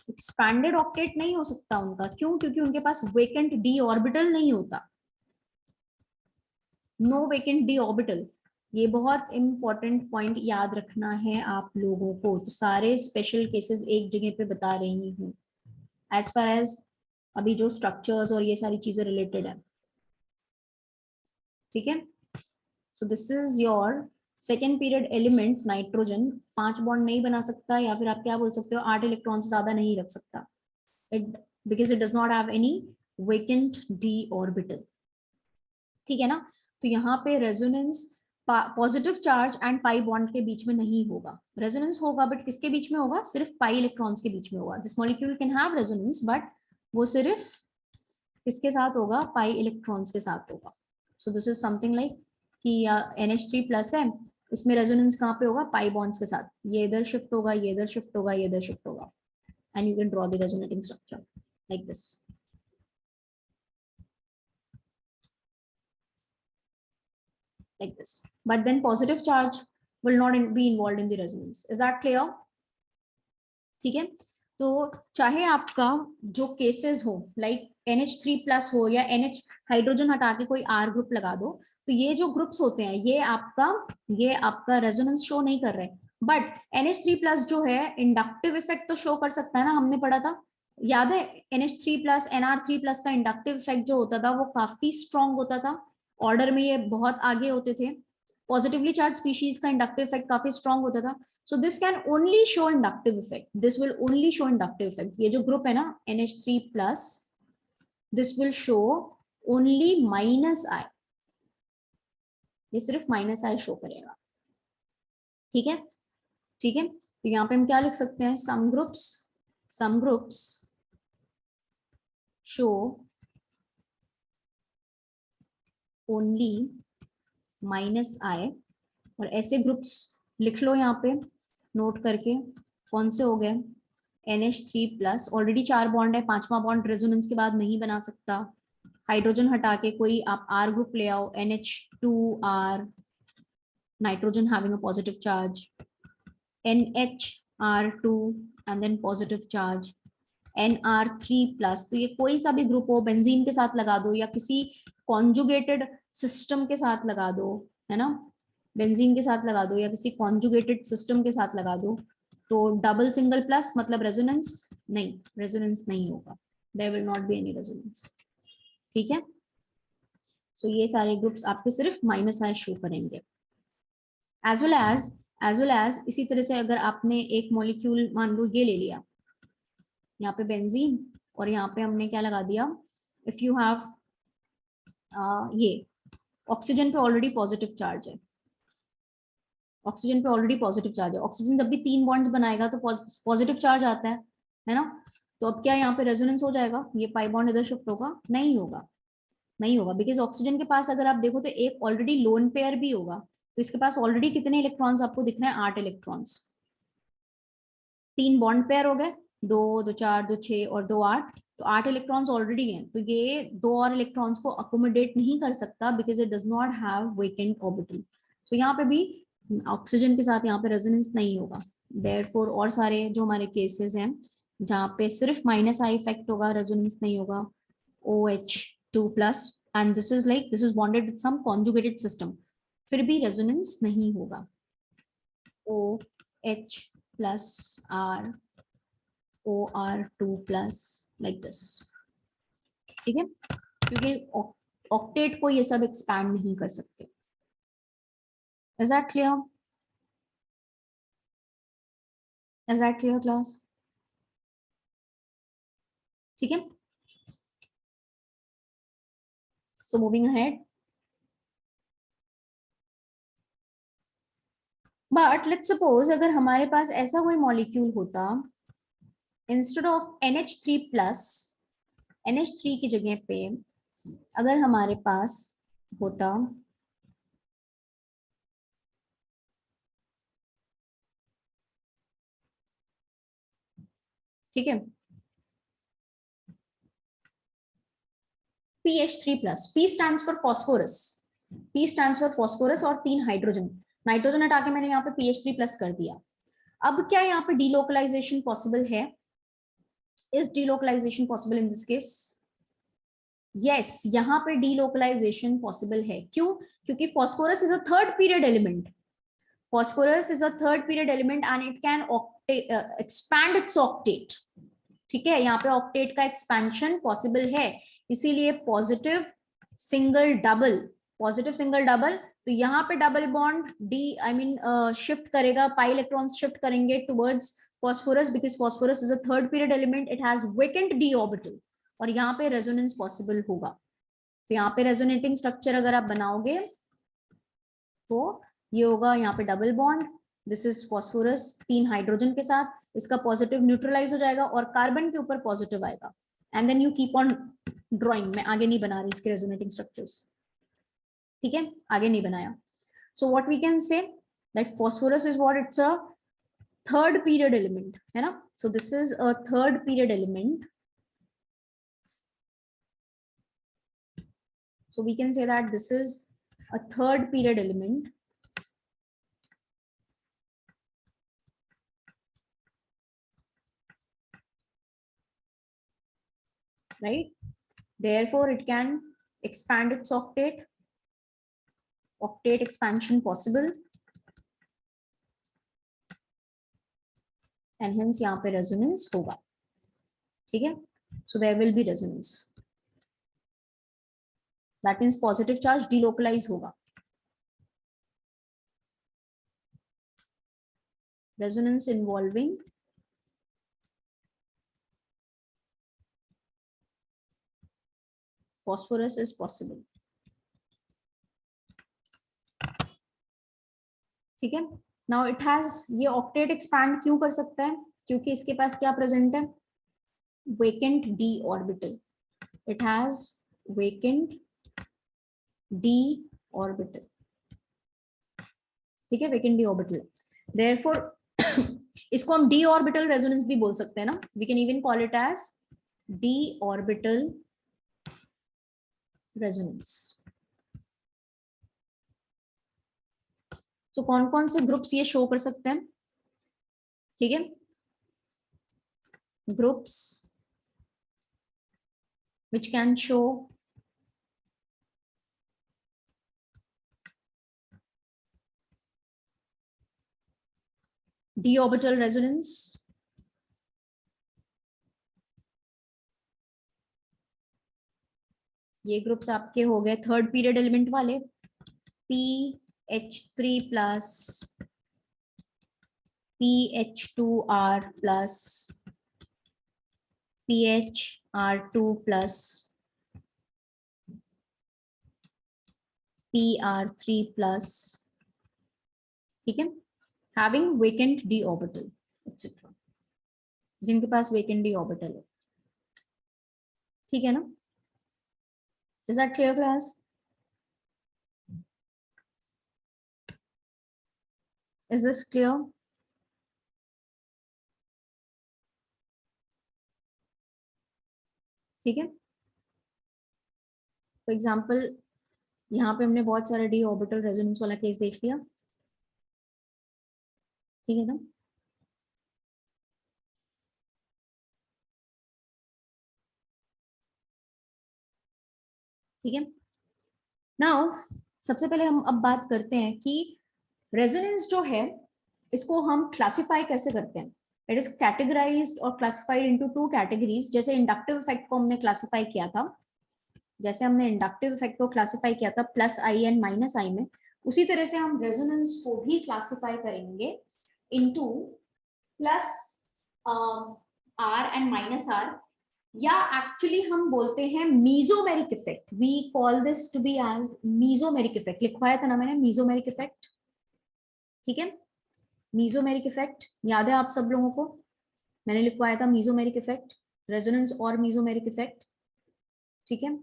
Speaker 1: एक्सपैंडेड ऑक्टेट नहीं हो सकता उनका। क्यों? क्योंकि उनके पास वेकेंट डी ऑर्बिटल नहीं होता, नो वेकेंट डी ऑर्बिटल। ये बहुत इंपॉर्टेंट पॉइंट याद रखना है आप लोगों को। तो सारे स्पेशल केसेस एक जगह पे बता रही हूँ एज फार एज अभी जो स्ट्रक्चर्स और ये सारी चीजें रिलेटेड है, ठीक है। So this is your second period element nitrogen. 5 bond नहीं बना सकता, या फिर आप क्या बोल सकते हो, 8 इलेक्ट्रॉन से ज्यादा नहीं रख सकता, it because it does not have any vacant D orbital, ठीक है ना। तो यहाँ पे resonance positive charge and pi bond के बीच में नहीं होगा, रेजोनेंस होगा बट किसके बीच में होगा, सिर्फ पाई इलेक्ट्रॉन्स के बीच में होगा। This molecule can have resonance but वो सिर्फ किसके साथ होगा, पाई इलेक्ट्रॉन्स के साथ होगा। सो दिस इज समथिंग लाइक कि NH3 प्लस है, इसमें रेजोनेंस कहाँ पे होगा, पाई बॉन्ड्स के साथ। ये इधर शिफ्ट होगा, ये इधर शिफ्ट होगा, ये इधर शिफ्ट होगा, and you can draw the resonating structure like this. Like this, but then positive charge will not be involved in the resonance. Is that clear? ठीक है। तो चाहे आपका जो केसेस हो लाइक NH3 प्लस हो या NH हाइड्रोजन हटा के कोई R ग्रुप लगा दो, तो ये जो ग्रुप्स होते हैं ये आपका रेजोनेंस शो नहीं कर रहे, बट NH3 प्लस जो है इंडक्टिव इफेक्ट तो शो कर सकता है ना, हमने पढ़ा था, याद है। NH3 प्लस NR3 प्लस का इंडक्टिव इफेक्ट जो होता था वो काफी स्ट्रॉन्ग होता था, ऑर्डर में ये बहुत आगे होते थे। पॉजिटिवली चार्ज स्पीशीज का इंडक्टिव इफेक्ट काफी स्ट्रॉन्ग होता था। So this can only show inductive effect. This will only show inductive effect. ये जो ग्रुप है ना NH3 plus, this will show only minus I. ये सिर्फ माइनस I शो करेगा, ठीक है, ठीक है। तो यहाँ पे हम क्या लिख सकते हैं, some groups show only minus I, और ऐसे ग्रुप्स लिख लो यहाँ पे नोट करके, कौन से हो गए, NH3 प्लस, ऑलरेडी 4 बॉन्ड है, 5वां बॉन्ड रेजोनेंस के बाद नहीं बना सकता। हाइड्रोजन हटा के कोई आप R ग्रुप ले आओ, NH2R, nitrogen having a positive charge, NHR2 and then positive charge, NR3 plus. तो ये कोई सा भी ग्रुप हो, बेंजीन के साथ लगा दो या किसी कॉन्जुगेटेड सिस्टम के साथ लगा दो, है ना, बेंजीन के साथ लगा दो या किसी कॉन्जुगेटेड सिस्टम के साथ लगा दो, तो डबल सिंगल प्लस मतलब रेजोनेंस नहीं, रेजोनेंस नहीं होगा, there will not be any resonance, ठीक है। सो ये सारे ग्रुप्स आपके सिर्फ माइनस I शो करेंगे। एज वेल एज इसी तरह से अगर आपने एक मॉलिक्यूल मान लो ये ले लिया, यहाँ पे बेंजीन और यहाँ पे हमने क्या लगा दिया, इफ यू हैव ये ऑक्सीजन पे ऑलरेडी पॉजिटिव चार्ज है, ऑक्सीजन पे ऑलरेडी पॉजिटिव चार्ज है, ऑक्सीजन जब भी 3 बॉन्ड्स बनाएगा तो पॉजिटिव चार्ज आता है ना। तो अब क्या यहाँ पे रेजोनेंस हो जाएगा, ये पाई बॉन्ड इधर शिफ्ट होगा, नहीं होगा, नहीं होगा, बिकॉज ऑक्सीजन के पास अगर आप देखो तो एक ऑलरेडी लोन पेयर भी होगा, तो इसके पास ऑलरेडी कितने इलेक्ट्रॉन्स आपको दिख रहे हैं, 8 इलेक्ट्रॉन्स, 3 बॉन्ड पेयर हो गए, 2 2 4 2 6 और 2 8, तो 8 इलेक्ट्रॉन्स ऑलरेडी हैं, तो ये 2 और इलेक्ट्रॉन्स को अकोमोडेट नहीं कर सकता because it does not have vacant orbital. तो यहाँ पे भी ऑक्सीजन के साथ यहाँ पे रेजोनेंस नहीं होगा, देयरफॉर और सारे जो हमारे केसेस हैं जहाँ पे सिर्फ माइनस I इफेक्ट होगा, रेजोनेंस नहीं होगा, OH2 plus and this is bonded with some conjugated system, फिर भी रेजोनेंस नहीं होगा, OH plus R OR2 plus like this, ठीक है, क्योंकि ऑक्टेट को ये सब एक्सपैंड नहीं कर सकते। Is that clear? Is that clear class? ठीक है, so moving ahead, but let's suppose अगर हमारे पास ऐसा कोई मॉलिक्यूल होता, instead of NH3 plus, NH3 की जगह पे अगर हमारे पास होता ठीक है PH3 plus, P stands for phosphorus, P stands for phosphorus और 3 हाइड्रोजन, नाइट्रोजन हटा के मैंने यहाँ पे PH3 प्लस कर दिया। अब क्या यहाँ पे डीलोकलाइजेशन पॉसिबल है? Is delocalization possible in this case? Yes, यहाँ पे डीलोकलाइजेशन पॉसिबल है। क्यों? क्योंकि phosphorus is a third period element. Phosphorus is a third period element and it can expand its octet. ठीक है, यहाँ पे ऑक्टेट का एक्सपेंशन पॉसिबल है, इसीलिए positive single double, positive single double. तो यहाँ पे double bond D I mean shift करेगा, पाई इलेक्ट्रॉन्स शिफ्ट करेंगे towards phosphorus, because phosphorus is a third period element, it has vacant D orbital, और यहाँ पे रेजोनेंस पॉसिबल होगा। तो यहाँ पे रेजोनेटिंग स्ट्रक्चर अगर आप बनाओगे तो ये होगा यहाँ पे double bond, this is phosphorus 3 hydrogen के साथ, इसका पॉजिटिव न्यूट्रलाइज हो जाएगा और कार्बन के ऊपर पॉजिटिव आएगा, and then you keep on drawing. मैं आगे नहीं बना रही इसके रेजोनेटिंग स्ट्रक्चर्स, ठीक है, आगे नहीं बनाया। So what we can say that phosphorus is what, it's a third period element, है ना। So this is a third period element, so we can say that this is a third period element, right? Therefore it can expand its octet, octet expansion possible, and hence यहाँ पे resonance होगा, ठीक है। So there will be resonance, that means positive charge delocalize होगा, resonance involving phosphorus is possible, ठीक है। Now it has, ये octet expand क्यों कर सकता है? क्योंकि इसके पास क्या प्रेजेंट है? Vacant D orbital, it has vacant D orbital, ठीक है, वेकेंट डी ऑर्बिटल। देयरफॉर इसको हम डी ऑर्बिटल रेजोनेंस भी बोल सकते हैं ना, we can even call it as d orbital resonance. तो कौन कौन से ग्रुप्स ये शो कर सकते हैं? ठीक है, groups which can show d orbital resonance, ये ग्रुप्स आपके हो गए थर्ड पीरियड एलिमेंट वाले, PH3 plus, PH2R plus, PHR2 plus, PR3 plus, ठीक है, having vacant d orbital etc, जिनके पास vacant d orbital है, ठीक है ना। Is that clear class? Is this clear? ठीक है, फॉर एग्जाम्पल यहाँ पे हमने बहुत सारा डी ऑर्बिटल रेजोनेंस वाला केस देख लिया, ठीक है ना। ठीक है, नाउ सबसे पहले हम अब बात करते हैं कि रेजोनेंस जो है इसको हम क्लासिफाई कैसे करते हैं। इट इज कैटेगराइज्ड और क्लासिफाइड इनटू 2 कैटेगरीज। जैसे इंडक्टिव इफेक्ट को हमने क्लासिफाई किया था, जैसे हमने इंडक्टिव इफेक्ट को क्लासिफाई किया था प्लस आई एंड माइनस आई में, उसी तरह से हम रेजोनेंस को भी क्लासिफाई करेंगे into plus R and minus R, या एक्चुअली हम बोलते हैं mesomeric effect. We call this to be as mesomeric effect. लिखवाया था ना मैंने मीजोमेरिक इफेक्ट, ठीक है, मीजोमेरिक इफेक्ट याद है आप सब लोगों को, मैंने लिखवाया था मीजोमेरिक इफेक्ट, रेजोनेंस और मीजोमेरिक इफेक्ट, ठीक है।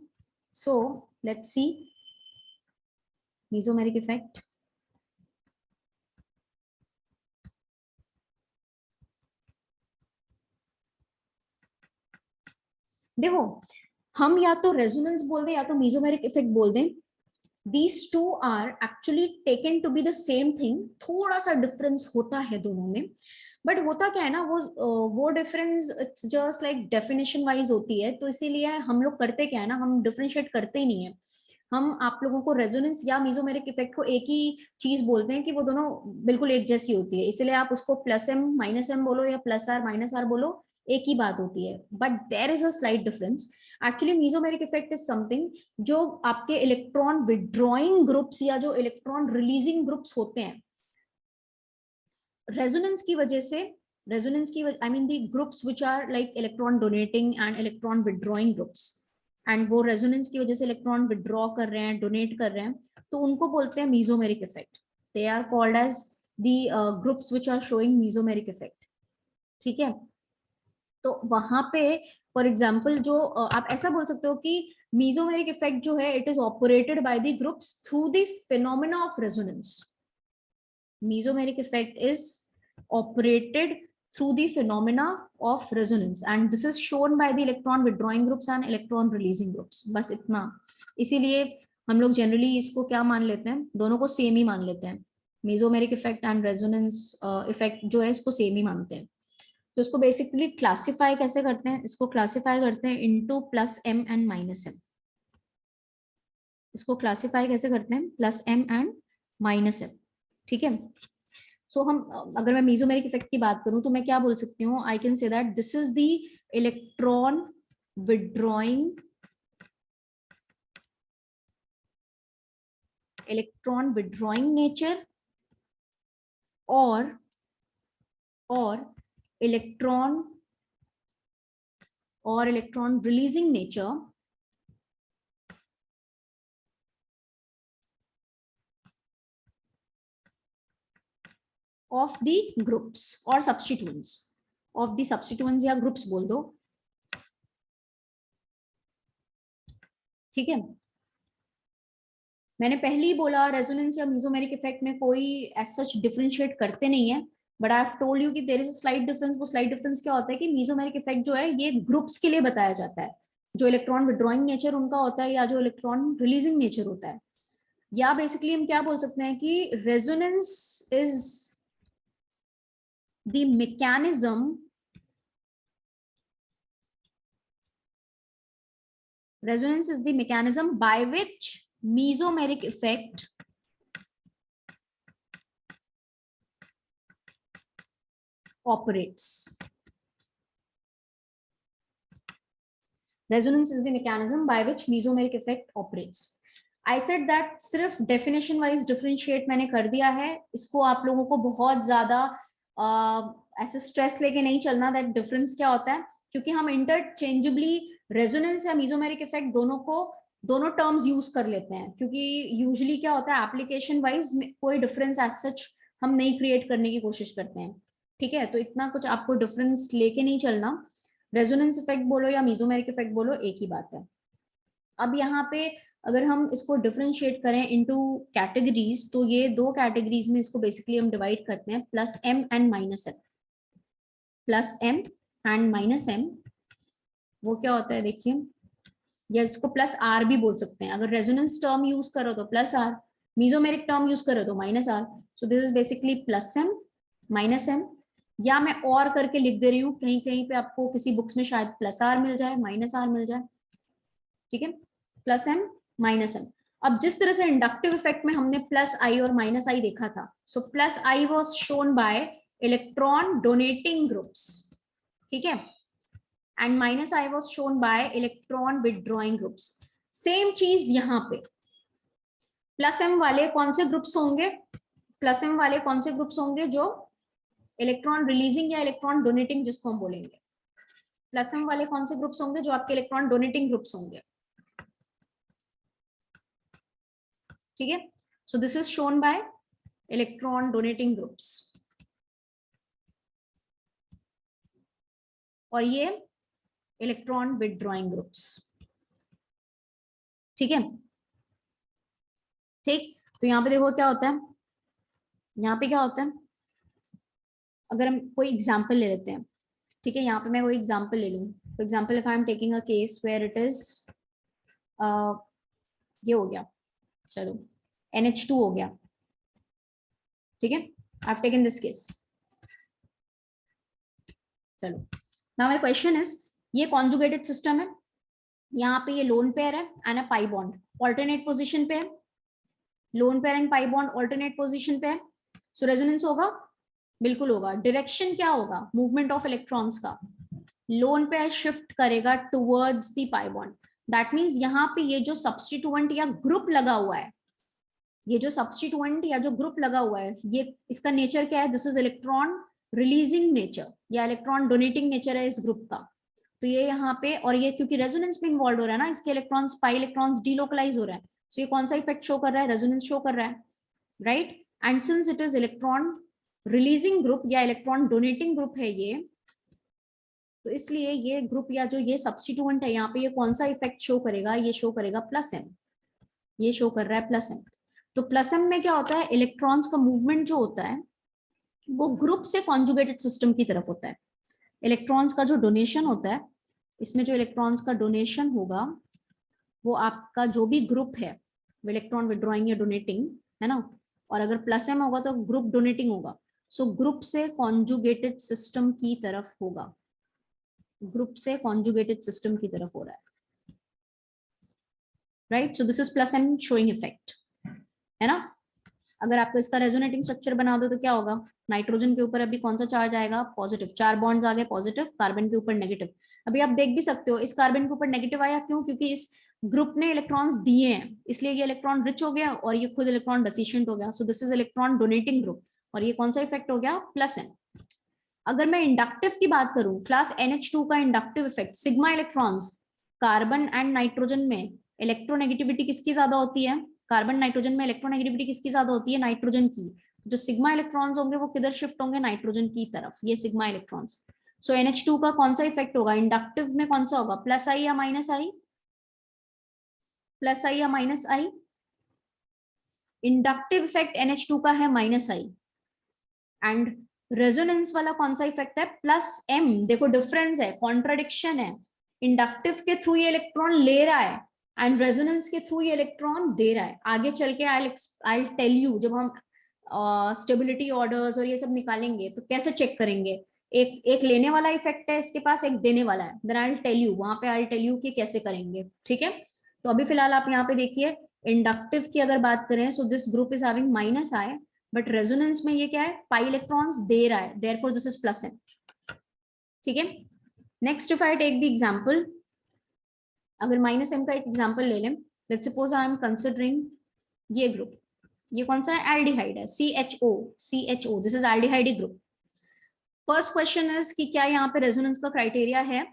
Speaker 1: So let's see mesomeric effect. देखो हम या तो रेजोनेंस बोल दें या तो मीजोमेरिक इफेक्ट बोल दें, these two are actually taken to be the same thing. थोड़ा सा डिफरेंस होता है दोनों में, बट होता क्या है ना, वो difference it's just like definition wise होती है, तो इसीलिए हम लोग करते क्या है ना, हम डिफरेंशिएट करते ही नहीं है। हम आप लोगों को रेजोनेंस या मीजोमेरिक इफेक्ट को एक ही चीज बोलते हैं कि वो दोनों बिल्कुल एक जैसी होती है, इसलिए आप उसको प्लस एम माइनस एम बोलो या प्लस आर माइनस आर बोलो, एक ही बात होती है, but there is a slight difference. Actually mesomeric effect is something जो आपके इलेक्ट्रॉन विड्रॉइंग ग्रुप्स या जो इलेक्ट्रॉन रिलीजिंग ग्रुप्स होते हैं, रेजोनेंस की वजह से, रेजोनेंस की I mean the groups which are like electron donating and electron withdrawing groups, and वो रेजोनेंस की वजह से इलेक्ट्रॉन विड्रॉ कर रहे हैं, डोनेट कर रहे हैं, तो उनको बोलते हैं mesomeric effect. They are called as the groups which are showing mesomeric effect. ठीक है, तो वहां पे फॉर एग्जाम्पल जो आप ऐसा बोल सकते हो कि मीजोमेरिक इफेक्ट जो है it is operated by the groups through the phenomena of resonance. Mesomeric effect is operated through the phenomena of resonance, and this is shown by the electron withdrawing groups and electron releasing groups. बस इतना, इसीलिए हम लोग generally इसको क्या मान लेते हैं, दोनों को सेम ही मान लेते हैं, mesomeric effect and resonance effect जो है इसको सेम ही मानते हैं। तो इसको बेसिकली क्लासिफाई कैसे करते हैं, इसको क्लासिफाई करते हैं into plus M and minus M. इसको क्लासिफाई कैसे करते हैं, plus M and minus M. ठीक है, सो हम अगर मैं मेसोमेरिक इफेक्ट की बात करूं तो मैं क्या बोल सकती हूँ, I can say that this is the electron withdrawing nature और electron releasing nature of the groups or substituents of the substituents या groups बोल दो। ठीक है, मैंने पहले ही बोला रेजोनेंस या मेसोमेरिक इफेक्ट में कोई एज सच डिफरेंशिएट करते नहीं है, but I have told you कि there is a slight difference. वो स्लाइट डिफरेंस क्या होता है कि मेसोमेरिक इफेक्ट जो है ये ग्रुप्स के लिए बताया जाता है, जो इलेक्ट्रॉन विड्रॉइंग नेचर उनका होता है या जो इलेक्ट्रॉन रिलीजिंग नेचर होता है, या बेसिकली हम क्या बोल सकते हैं कि resonance is the mechanism resonance is the mechanism by which mesomeric effect operates. Resonance is the mechanism by which mesomeric effect operates. I said that सिर्फ definition wise differentiate मैंने कर दिया है, इसको आप लोगों को बहुत ज्यादा ऐसे स्ट्रेस लेके नहीं चलना दैट डिफरेंस क्या होता है, क्योंकि हम इंटरचेंजेबली रेजोनेंस या मेसोमेरिक इफेक्ट दोनों टर्म्स यूज कर लेते हैं, क्योंकि यूजुअली क्या होता है एप्लीकेशन वाइज कोई डिफरेंस एज सच हम नहीं क्रिएट करने की कोशिश करते हैं। ठीक है, तो इतना कुछ आपको डिफरेंस लेके नहीं चलना, रेजोनेंस इफेक्ट बोलो या मेसोमेरिक इफेक्ट बोलो एक ही बात है। अब यहाँ पे अगर हम इसको डिफरेंशिएट करें इनटू कैटेगरीज, तो ये दो कैटेगरीज में इसको बेसिकली हम डिवाइड करते हैं, plus M and minus M. Plus M and minus M वो क्या होता है देखिए, या इसको प्लस आर भी बोल सकते हैं, अगर रेजोनेंस टर्म यूज करो तो plus R, mesomeric term use करो तो minus R. So this is basically plus M minus M, या मैं और करके लिख दे रही हूँ, कहीं कहीं पे आपको किसी बुक्स में शायद प्लस आर मिल जाए माइनस आर मिल जाए। ठीक है, प्लस एम माइनस एम। अब जिस तरह से इंडक्टिव इफेक्ट में हमने प्लस आई और माइनस आई देखा था, so plus I was shown by electron donating groups, ठीक है, and minus I was shown by electron withdrawing groups. Same चीज यहाँ पे प्लस एम वाले कौन से ग्रुप्स होंगे, प्लस एम वाले कौन से ग्रुप्स होंगे, जो इलेक्ट्रॉन रिलीजिंग या इलेक्ट्रॉन डोनेटिंग जिसको हम बोलेंगे, प्लस एम वाले कौन से ग्रुप्स होंगे, जो आपके इलेक्ट्रॉन डोनेटिंग ग्रुप्स होंगे। ठीक है, so this is shown by electron donating groups, और ये इलेक्ट्रॉन विड्रॉइंग ग्रुप्स। ठीक है, ठीक, तो यहाँ पे देखो क्या होता है, यहाँ पे क्या होता है, अगर हम कोई एग्जांपल ले लेते हैं, ठीक है, यहाँ पे मैं कोई एग्जांपल ले लूँ, for example if I am taking a case where it is ये हो गया, चलो NH2 हो गया, ठीक है, I have taken this case. चलो नाउ माय क्वेश्चन इज, ये कॉन्जुगेटेड सिस्टम है, यहाँ पे ये लोन पेयर है and a pi bond alternate position पे है, lone pair and pi bond alternate position पे है, सो रेजोनेंस होगा, बिल्कुल होगा। डायरेक्शन क्या होगा मूवमेंट ऑफ इलेक्ट्रॉन्स का, लोन पेयर शिफ्ट करेगा towards the pi bond, that means यहाँ पे ये जो सब्स्टिट्यूएंट या ग्रुप लगा हुआ है, ये जो सब्स्टिट्यूएंट या जो ग्रुप लगा हुआ है, ये इसका नेचर क्या है, this is electron releasing nature या इलेक्ट्रॉन डोनेटिंग नेचर है इस ग्रुप का। तो ये यहाँ पे, और ये क्योंकि रेजोनेंस में इन्वॉल्व हो रहा है ना, इसके इलेक्ट्रॉन्स पाई इलेक्ट्रॉन्स डीलोकलाइज हो रहा है, सो ये कौन सा इफेक्ट शो कर रहा है, रेजोनेंस शो कर रहा है, right. And since it is electron releasing group या इलेक्ट्रॉन डोनेटिंग ग्रुप है ये, तो इसलिए ये ग्रुप या जो ये सब्स्टिट्यूएंट है यहाँ पे, ये कौन सा इफेक्ट शो करेगा, ये शो करेगा प्लस एम, ये शो कर रहा है प्लस एम। तो प्लस एम में क्या होता है, इलेक्ट्रॉन्स का मूवमेंट जो होता है वो ग्रुप से कॉन्जुगेटेड सिस्टम की तरफ होता है। इलेक्ट्रॉन्स का जो डोनेशन होता है, इसमें जो इलेक्ट्रॉन्स का डोनेशन होगा वो आपका जो भी ग्रुप है, वो इलेक्ट्रॉन विड्रॉइंग या डोनेटिंग है ना, और अगर प्लस एम होगा तो ग्रुप डोनेटिंग होगा, सो ग्रुप से कॉन्जुगेटेड सिस्टम की तरफ होगा, ग्रुप से कॉन्जुगेटेड सिस्टम की तरफ हो रहा है, right. So this is plus M showing effect, है ना। अगर आपको इसका रेजोनेटिंग स्ट्रक्चर बना दो तो क्या होगा, नाइट्रोजन के ऊपर अभी कौन सा चार्ज आएगा, पॉजिटिव, 4 बॉन्ड्स आ गए पॉजिटिव, कार्बन के ऊपर नेगेटिव। अभी आप देख भी सकते हो इस कार्बन के ऊपर नेगेटिव आया, क्यों, क्योंकि इस ग्रुप ने इलेक्ट्रॉन्स दिए हैं, इसलिए ये इलेक्ट्रॉन रिच हो गया और ये खुद इलेक्ट्रॉन डेफिशिएंट हो गया, सो this is electron donating group, और ये कौन सा इफेक्ट हो गया, प्लस एन। अगर मैं इंडक्टिव की बात करूं, क्लास NH2 का inductive effect, sigma electrons, carbon and nitrogen में इलेक्ट्रोनेगेटिविटी किसकी ज्यादा होती है, कार्बन नाइट्रोजन में इलेक्ट्रोनेगेटिविटी किसकी ज्यादा होती है, नाइट्रोजन की। जो सिग्मा इलेक्ट्रॉन्स होंगे वो किधर शिफ्ट होंगे, नाइट्रोजन की तरफ, ये सिग्मा इलेक्ट्रॉन्स। सो NH2 का कौन सा इफेक्ट होगा, इंडक्टिव में कौन सा होगा, प्लस आई या माइनस आई, प्लस आई या माइनस आई। इंडक्टिव इफेक्ट NH2 का है माइनस आई, एंड रेजोनेंस वाला कौन सा इफेक्ट है, प्लस एम। देखो डिफरेंस है, कॉन्ट्राडिक्शन है, इंडक्टिव के थ्रू ये इलेक्ट्रॉन ले रहा है एंड रेजोनेंस के थ्रू ये इलेक्ट्रॉन दे रहा है। आगे चल के आई टेल यू, जब हम स्टेबिलिटी ऑर्डर्स और ये सब निकालेंगे तो कैसे चेक करेंगे, एक लेने वाला इफेक्ट है इसके पास, एक देने वाला है, देन आई टेल यू, वहां पे आई टेल यू कि कैसे करेंगे, ठीक है। तो अभी फिलहाल आप यहाँ पे देखिए, इंडक्टिव की अगर बात करें, so this group is having minus I, but resonance में ये क्या है, पाई इलेक्ट्रॉन्स दे रहा है, therefore this is plus N, ठीक है। Next if I take the example, अगर माइनस एम का एक एग्जांपल ले लें, let's suppose I am considering ये ग्रुप, ये कौन सा है, एल्डिहाइड है, CHO, this is aldehyde group. First question is कि क्या यहाँ पे रेजोनेंस का क्राइटेरिया है,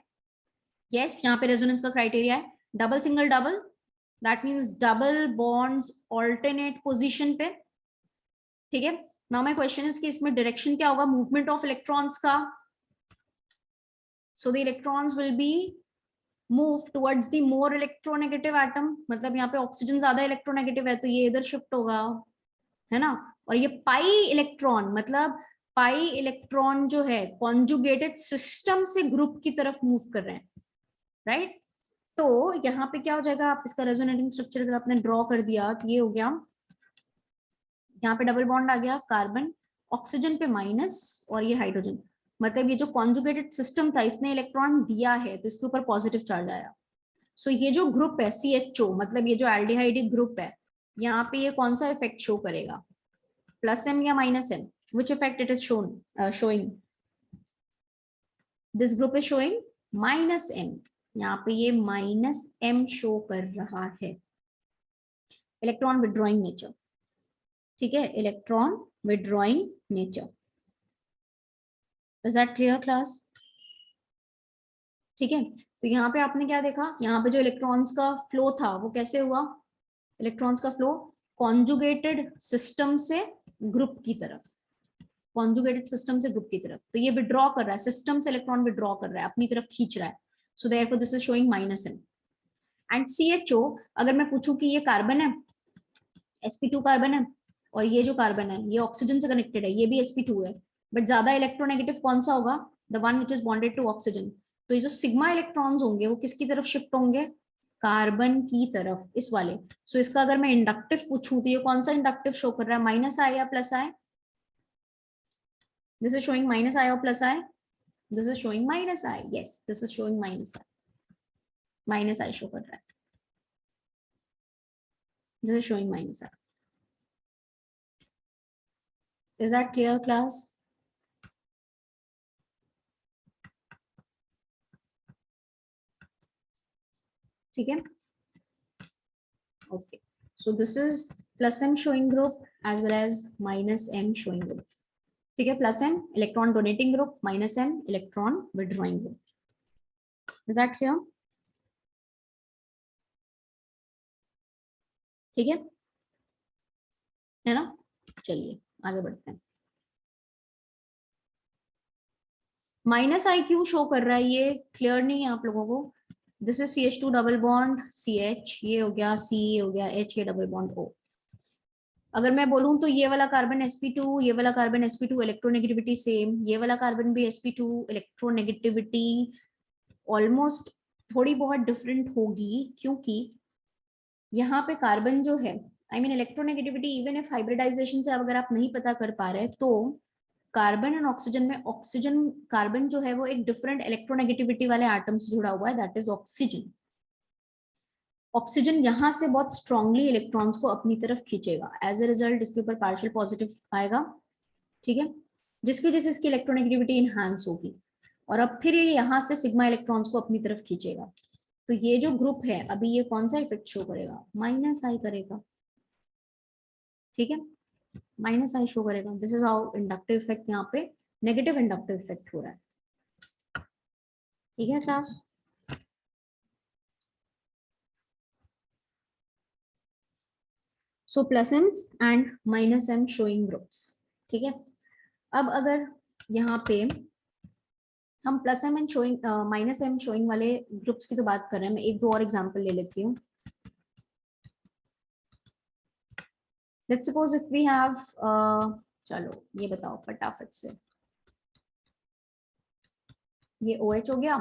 Speaker 1: यस, यहाँ पे रेजोनेंस का क्राइटेरिया है, double single double, that means double bonds alternate position पे, ठीक है। नाउ माय क्वेश्चन इज कि इसमें डायरेक्शन क्या होगा, मूवमेंट ऑफ इलेक्ट्रॉन्स का, so the electrons will be move towards the more electronegative atom, मतलब यहाँ पे ऑक्सीजन ज्यादा इलेक्ट्रोनेगेटिव है तो ये इधर शिफ्ट होगा, है ना। और ये पाई इलेक्ट्रॉन, मतलब पाई इलेक्ट्रॉन जो है कॉन्जुगेटेड सिस्टम से ग्रुप की तरफ मूव कर रहे हैं, राइट। तो यहाँ पे क्या हो जाएगा, आप इसका रेजोनेटिंग स्ट्रक्चर अगर आपने ड्रॉ कर दिया तो ये हो गया, यहाँ पे डबल बॉन्ड आ गया, कार्बन, ऑक्सीजन पे माइनस और ये हाइड्रोजन, मतलब ये जो कॉन्जुगेटेड सिस्टम था इसने इलेक्ट्रॉन दिया है तो इसके ऊपर पॉजिटिव चार्ज आया। सो ये जो ग्रुप है CHO, मतलब ये जो एल्डिहाइड ग्रुप है, यहाँ पे ये कौन सा इफेक्ट शो करेगा, प्लस एम या minus M, which effect it is showing, this group is showing minus M, यहाँ पे ये माइनस एम शो कर रहा है, इलेक्ट्रॉन विड्रॉइंग नेचर, ठीक है, electron withdrawing nature. Is that clear class, ठीक है। तो यहाँ पे आपने क्या देखा, यहाँ पे जो इलेक्ट्रॉन्स का फ्लो था वो कैसे हुआ, इलेक्ट्रॉन्स का फ्लो कॉन्जुगेटेड सिस्टम से ग्रुप की तरफ, कॉन्जुगेटेड सिस्टम से ग्रुप की तरफ, तो ये विड्रॉ कर रहा है, सिस्टम से इलेक्ट्रॉन विड्रॉ कर रहा है, अपनी तरफ खींच रहा है, so therefore this is showing minus M. And CHO, अगर मैं पूछूं कि ये कार्बन है, sp2 कार्बन है, और ये जो कार्बन है ये ऑक्सीजन से कनेक्टेड है, ये भी sp2 है, बट ज्यादा इलेक्ट्रोनेगेटिव कौन सा होगा, the one which is bonded to oxygen, तो ये जो सिग्मा इलेक्ट्रॉन्स होंगे वो किसकी तरफ शिफ्ट होंगे, कार्बन की तरफ, इस वाले। सो इसका अगर मैं इंडक्टिव पूछूं तो ये कौन सा इंडक्टिव शो कर रहा है, माइनस आई या plus I? This is showing minus I और plus I? This is showing minus I, yes this is showing minus I, minus I show कर रहा है, this is showing minus I. Is that clear class? ठीक है, okay, so this is plus m showing group as well as minus m showing group. ठीक है, plus m electron donating group, minus m electron withdrawing group. Is that clear? ठीक है ना? चलिए आगे बढ़ते हैं। माइनस आई क्यों शो कर रहा है, ये क्लियर नहीं है आप लोगों को? This is CH2 double bond CH, ये हो गया C, ये हो गया H, ये डबल बॉन्ड O। अगर मैं बोलूं तो ये वाला कार्बन sp2, ये वाला कार्बन sp2 इलेक्ट्रोनेगेटिविटी सेम, ये वाला कार्बन भी sp2 इलेक्ट्रोनेगेटिविटी ऑलमोस्ट थोड़ी बहुत डिफरेंट होगी, क्योंकि यहाँ पे कार्बन जो है, I mean electronegativity, even if hybridization से अगर आप नहीं पता कर पा रहे तो कार्बन एंड ऑक्सीजन में, ऑक्सीजन कार्बन जो है वो एक डिफरेंट इलेक्ट्रोनेगेटिविटी वाले एटम से जुड़ा हुआ है, दैट इज ऑक्सीजन। ऑक्सीजन यहाँ से बहुत स्ट्रांगली इलेक्ट्रॉन्स को अपनी तरफ खींचेगा, एज ए रिजल्ट इसके ऊपर पार्शियल पॉजिटिव आएगा, ठीक है, जिसकी वजह से इसकी इलेक्ट्रोनेगेटिविटी इनहांस होगी, और अब फिर ये यहाँ से सिग्मा इलेक्ट्रॉन्स को अपनी तरफ खींचेगा। तो ये जो ग्रुप है अभी ये कौन सा इफेक्ट शो करेगा, माइनस आई करेगा, ठीक है, माइनस आई शो करेगा। This is how inductive effect, यहाँ पे नेगेटिव इंडक्टिव इफेक्ट हो रहा है, ठीक है class? So plus m and minus m showing groups, ठीक है। अब अगर यहाँ पे हम plus m and showing minus m showing वाले ग्रुप्स की तो बात कर रहे हैं, मैं एक दो और एग्जांपल ले लेती हूँ। Let's suppose if we have, चलो ये बताओ फटाफट से, ये OH हो गया,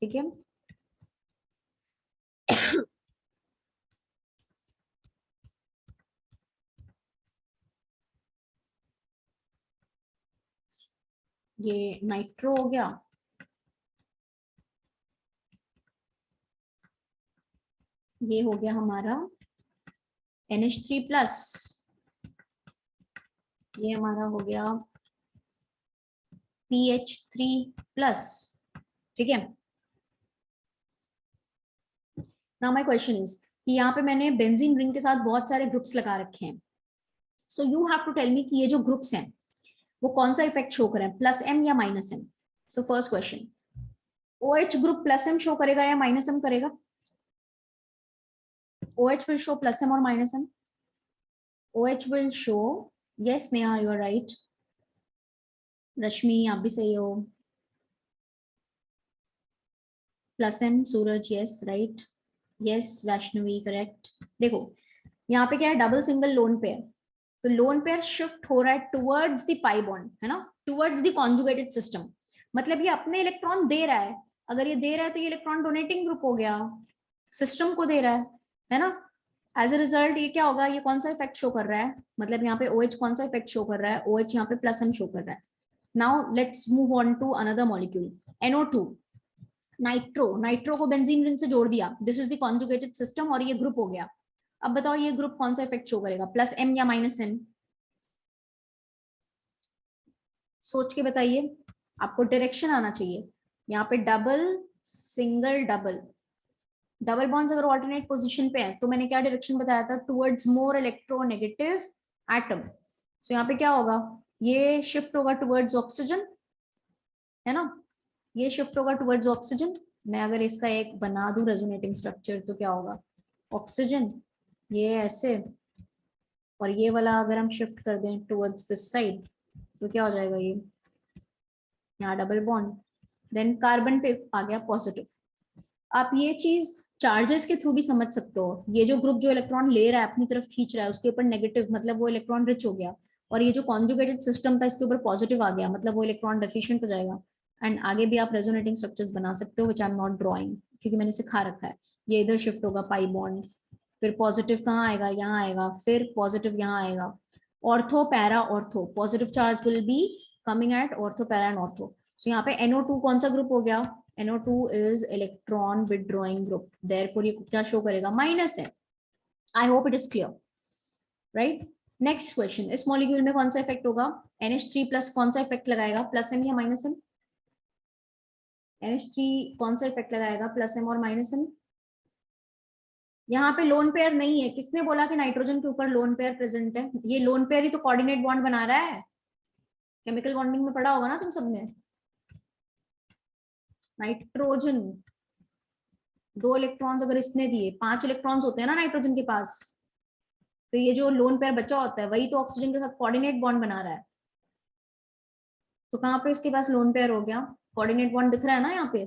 Speaker 1: ठीक है, ये नाइट्रो हो गया, ये हो गया हमारा NH3+, ये हमारा हो गया PH3+, ठीक है। नाउ माय क्वेश्चन इज कि यहाँ पे मैंने बेंजीन रिंग के साथ बहुत सारे ग्रुप्स लगा रखे हैं, so you have to tell me कि ये जो ग्रुप्स हैं वो कौन सा इफेक्ट शो करें, प्लस m या minus m? So first question, OH group plus m show करेगा या माइनस m करेगा? OH will show plus m or minus m? OH will show, yes Neha you are right, Rashmi आप भी सही हो, plus m, Suraj yes right, yes Vaishnavi correct. देखो यहाँ पे क्या है, डबल सिंगल लोन पेयर, तो लोन पेयर शिफ्ट हो रहा है टुवर्ड्स द पाई बॉन्ड, है ना, टुवर्ड्स द कॉन्जुगेटेड सिस्टम, मतलब ये अपने इलेक्ट्रॉन दे रहा है, अगर ये दे रहा है तो ये इलेक्ट्रॉन डोनेटिंग ग्रुप हो गया, सिस्टम को दे रहा है ना। एज ए रिजल्ट ये क्या होगा, ये कौन सा इफेक्ट शो कर रहा है, मतलब यहाँ पे OH कौन सा इफेक्ट शो कर रहा है, OH यहाँ पे प्लस m शो कर रहा है। Now let's move on to another molecule, NO2, nitro, nitro को बेंजीन रिंग से जोड़ दिया, this is the conjugated system और ये ग्रुप हो गया। अब बताओ ये ग्रुप कौन सा इफेक्ट शो करेगा, प्लस m या माइनस m? सोच के बताइए, आपको डायरेक्शन आना चाहिए। यहाँ पे double single double, double bonds अगर ऑल्टरनेट पोजीशन पे है तो मैंने क्या डायरेक्शन बताया था, टुवर्ड्स मोर इलेक्ट्रोनेगेटिव एटम। सो यहाँ पे क्या होगा, ये शिफ्ट होगा टुवर्ड्स ऑक्सीजन, है ना, ये शिफ्ट होगा टुवर्ड्स ऑक्सीजन। मैं अगर इसका एक बना दूं रेजोनेटिंग स्ट्रक्चर तो क्या होगा, ऑक्सीजन ये ऐसे, और ये वाला अगर हम शिफ्ट कर दें टुवर्ड्स दिस साइड तो क्या हो जाएगा, ये यहाँ डबल बॉन्ड, देन कार्बन पे आ गया पॉजिटिव। आप ये चीज चार्जेस के थ्रू भी समझ सकते हो, ये जो ग्रुप जो इलेक्ट्रॉन ले रहा है अपनी तरफ खींच रहा है उसके ऊपर नेगेटिव, मतलब वो इलेक्ट्रॉन रिच हो गया, और ये जो कॉन्जुगेटेड सिस्टम था इसके ऊपर पॉजिटिव आ गया, मतलब वो इलेक्ट्रॉन डेफिशिएंट हो जाएगा। एंड आगे भी आप रेजोनेटिंग स्ट्रक्चर्स बना सकते हो, which I am not drawing क्योंकि मैंने सिखा रखा है। ये इधर शिफ्ट होगा पाई बॉन्ड, फिर पॉजिटिव कहाँ आएगा, यहाँ आएगा, फिर पॉजिटिव यहाँ आएगा। Ortho para ortho, positive charge will be coming at ortho para and ortho. So यहाँ पे NO2 कौन सा ग्रुप हो गया, NO2 is electron withdrawing group, therefore ये क्या शो करेगा, माइनस है। I hope it is clear, right. Next question, इस मॉलिक्यूल में कौन सा इफेक्ट होगा, NH3 प्लस कौन सा इफेक्ट लगाएगा, प्लस एम या माइनस एम, NH3 कौन सा इफेक्ट लगाएगा, प्लस एम और माइनस एम। यहाँ पे लोन पेयर नहीं है, किसने बोला कि नाइट्रोजन के ऊपर लोन पेयर प्रेजेंट है, ये लोन पेयर ही तो कोऑर्डिनेट बॉन्ड बना रहा है, केमिकल बॉन्डिंग में पढ़ा होगा ना तुम सबने। नाइट्रोजन 2 इलेक्ट्रॉन्स अगर इसने दिए, 5 इलेक्ट्रॉन्स होते हैं ना नाइट्रोजन के पास, तो ये जो लोन पेयर बचा होता है वही तो ऑक्सीजन के साथ कोऑर्डिनेट बॉन्ड बना रहा है। तो कहाँ पे इसके पास लोन पेयर हो गया, कोऑर्डिनेट बॉन्ड दिख रहा है ना यहाँ पे,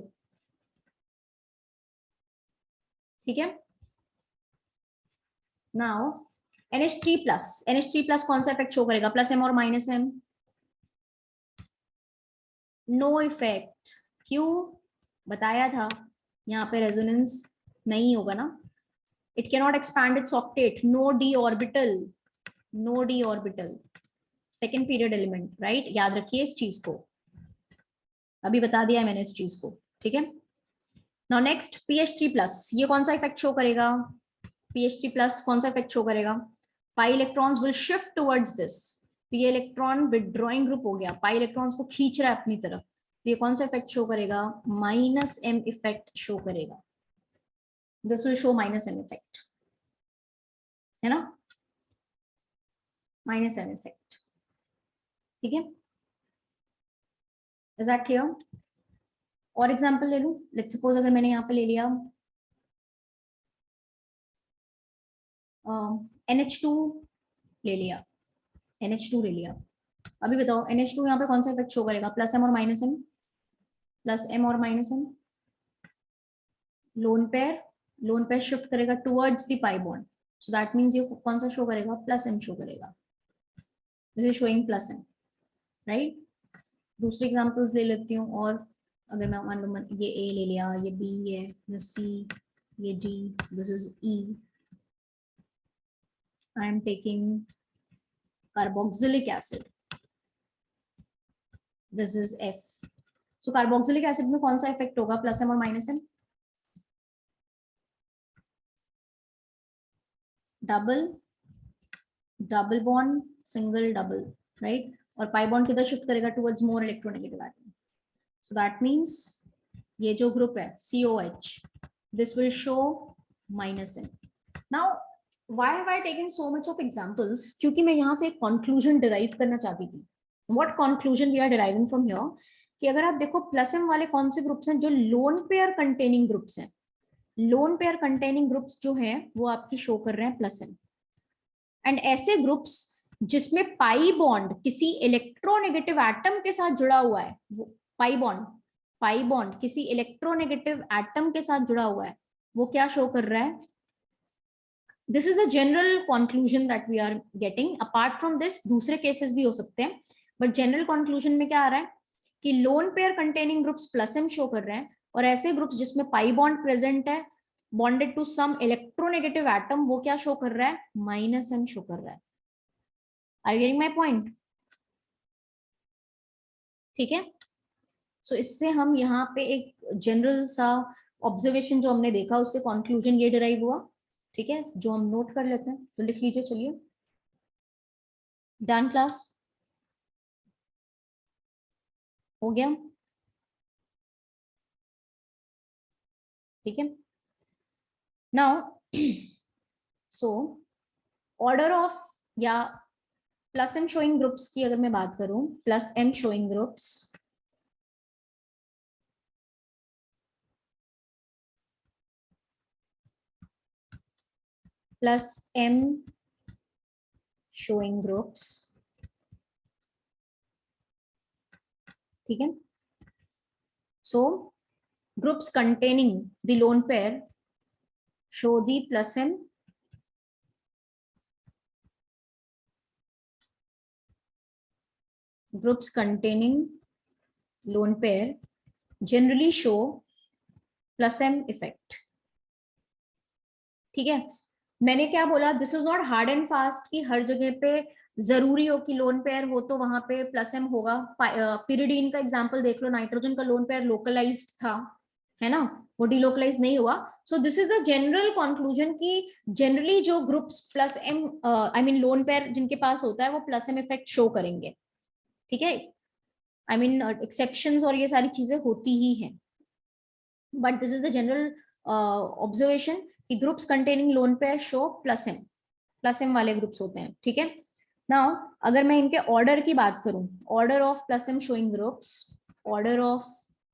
Speaker 1: ठीक है। नाउ NH3 प्लस कौन सा इफेक्ट शो करेगा, प्लस एम और माइनस एम, नो इफेक्ट, क्यों, बताया था यहाँ पे रेजोनेंस नहीं होगा ना, it can not expand its octet, no d orbital, no d orbital, second period element, right, याद रखिए इस चीज को, अभी बता दिया है मैंने इस चीज को, ठीक है। नाउ नेक्स्ट PH3 प्लस, ये कौन सा इफेक्ट शो करेगा, PH3 प्लस कौन सा इफेक्ट शो करेगा, pi electrons will shift towards this, P electron withdrawing group हो गया, पाई इलेक्ट्रॉन्स को खींच रहा है अपनी तरफ, तो ये कौन सा इफेक्ट शो करेगा, माइनस एम इफेक्ट शो करेगा, this will show minus M effect, है ना, माइनस एम इफेक्ट, ठीक है, इज दैट क्लियर। और एग्जांपल ले लूं, लेट्स सपोज अगर मैंने यहाँ पे ले लिया NH2 ले लिया, NH2 ले लिया, अभी बताओ NH2 यहाँ पे कौन सा इफेक्ट शो करेगा, प्लस एम और माइनस एम, प्लस एम और minus M, lone pair shift करेगा towards the pi bond, so that means ये कौन सा शो करेगा, प्लस एम शो करेगा, this is showing plus M, right. दूसरे एग्जांपल्स ले लेती हूँ, और अगर मैं मान लो ये A ले लिया, ये B है, ये C, ये D, this is E, I am taking carboxylic acid, this is F, so carboxylic acid में कौन सा इफेक्ट होगा, प्लस एम और minus M, double bond, single double, right, और पाई बॉन्ड किधर शिफ्ट करेगा, towards more electronegative atom, so that means ये जो ग्रुप है COH, this will show minus m. Now why have I taken so much of examples, क्योंकि मैं यहाँ से एक conclusion derive करना चाहती थी। What conclusion we are deriving from here, कि अगर आप देखो प्लस एम वाले कौन से ग्रुप्स हैं, जो लोन पेयर कंटेनिंग ग्रुप्स हैं, लोन पेयर कंटेनिंग ग्रुप्स जो हैं वो आपकी शो कर रहे हैं प्लस एम, एंड ऐसे ग्रुप्स जिसमें पाई बॉन्ड किसी इलेक्ट्रोनेगेटिव एटम के साथ जुड़ा हुआ है, वो पाई बॉन्ड किसी इलेक्ट्रोनेगेटिव एटम के साथ जुड़ा हुआ है, वो क्या शो कर रहा है, this is the general conclusion that we are getting, apart from this दूसरे केसेस भी हो सकते हैं, बट जनरल कंक्लूजन में क्या आ रहा है कि lone pair containing groups plus M show कर रहे हैं, और ऐसे ग्रुप्स जिसमें पाई बॉन्ड प्रेजेंट है bonded to some electronegative atom, वो क्या शो कर रहा है, माइनस एम शो कर रहा है। Are you getting my point, ठीक है। सो इससे हम यहाँ पे एक जनरल सा ऑब्जर्वेशन जो हमने देखा उससे कंक्लूजन ये डिराइव हुआ, ठीक है, जो हम नोट कर लेते हैं, तो लिख लीजिए, चलिए, डन क्लास, हो गया, ठीक है। नाउ सो ऑर्डर ऑफ या प्लस एम शोइंग ग्रुप्स की अगर मैं बात करूं, plus M showing groups, plus M showing groups, ठीक है। So groups containing the lone pair show the plus m groups containing lone pair generally show plus m effect, ठीक है, मैंने क्या बोला, this is not hard and fast कि हर जगह पे जरूरी हो कि लोन पेयर हो तो वहां पे प्लस एम होगा। पिरिडीन का एग्जांपल देख लो, नाइट्रोजन का लोन पेयर लोकलाइज्ड था, है ना, वो डिलोकलाइज नहीं हुआ। So this is the general conclusion कि जनरली जो groups plus M I mean lone pair जिनके पास होता है वो प्लस एम इफेक्ट शो करेंगे। ठीक है, आई मीन एक्सेप्शंस और ये सारी चीजें होती ही हैं, but this is the general observation कि groups containing lone pair show plus M वाले ग्रुप्स होते हैं। ठीक है, नाउ अगर मैं इनके ऑर्डर की बात करूं, order of plus M showing groups, order of,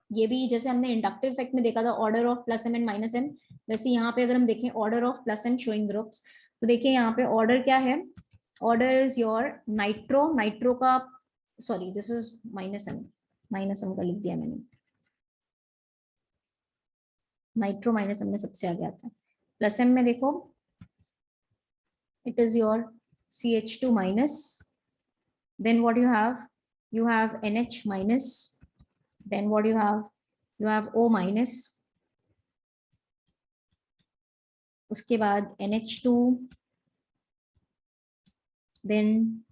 Speaker 1: ये भी जैसे हमने इंडक्टिव इफेक्ट में देखा था order of plus M and minus M, वैसे यहाँ पे अगर हम देखें order of plus M showing groups, तो देखिए यहाँ पे ऑर्डर क्या है, ऑर्डर इज योर नाइट्रो का, sorry this is minus M का लिख दिया मैंने, नाइट्रो माइनस एम में सबसे आगे आता है। प्लस एम में देखो it is your CH2 minus, then what you have NH minus, then what you have O minus, उसके बाद NH2, then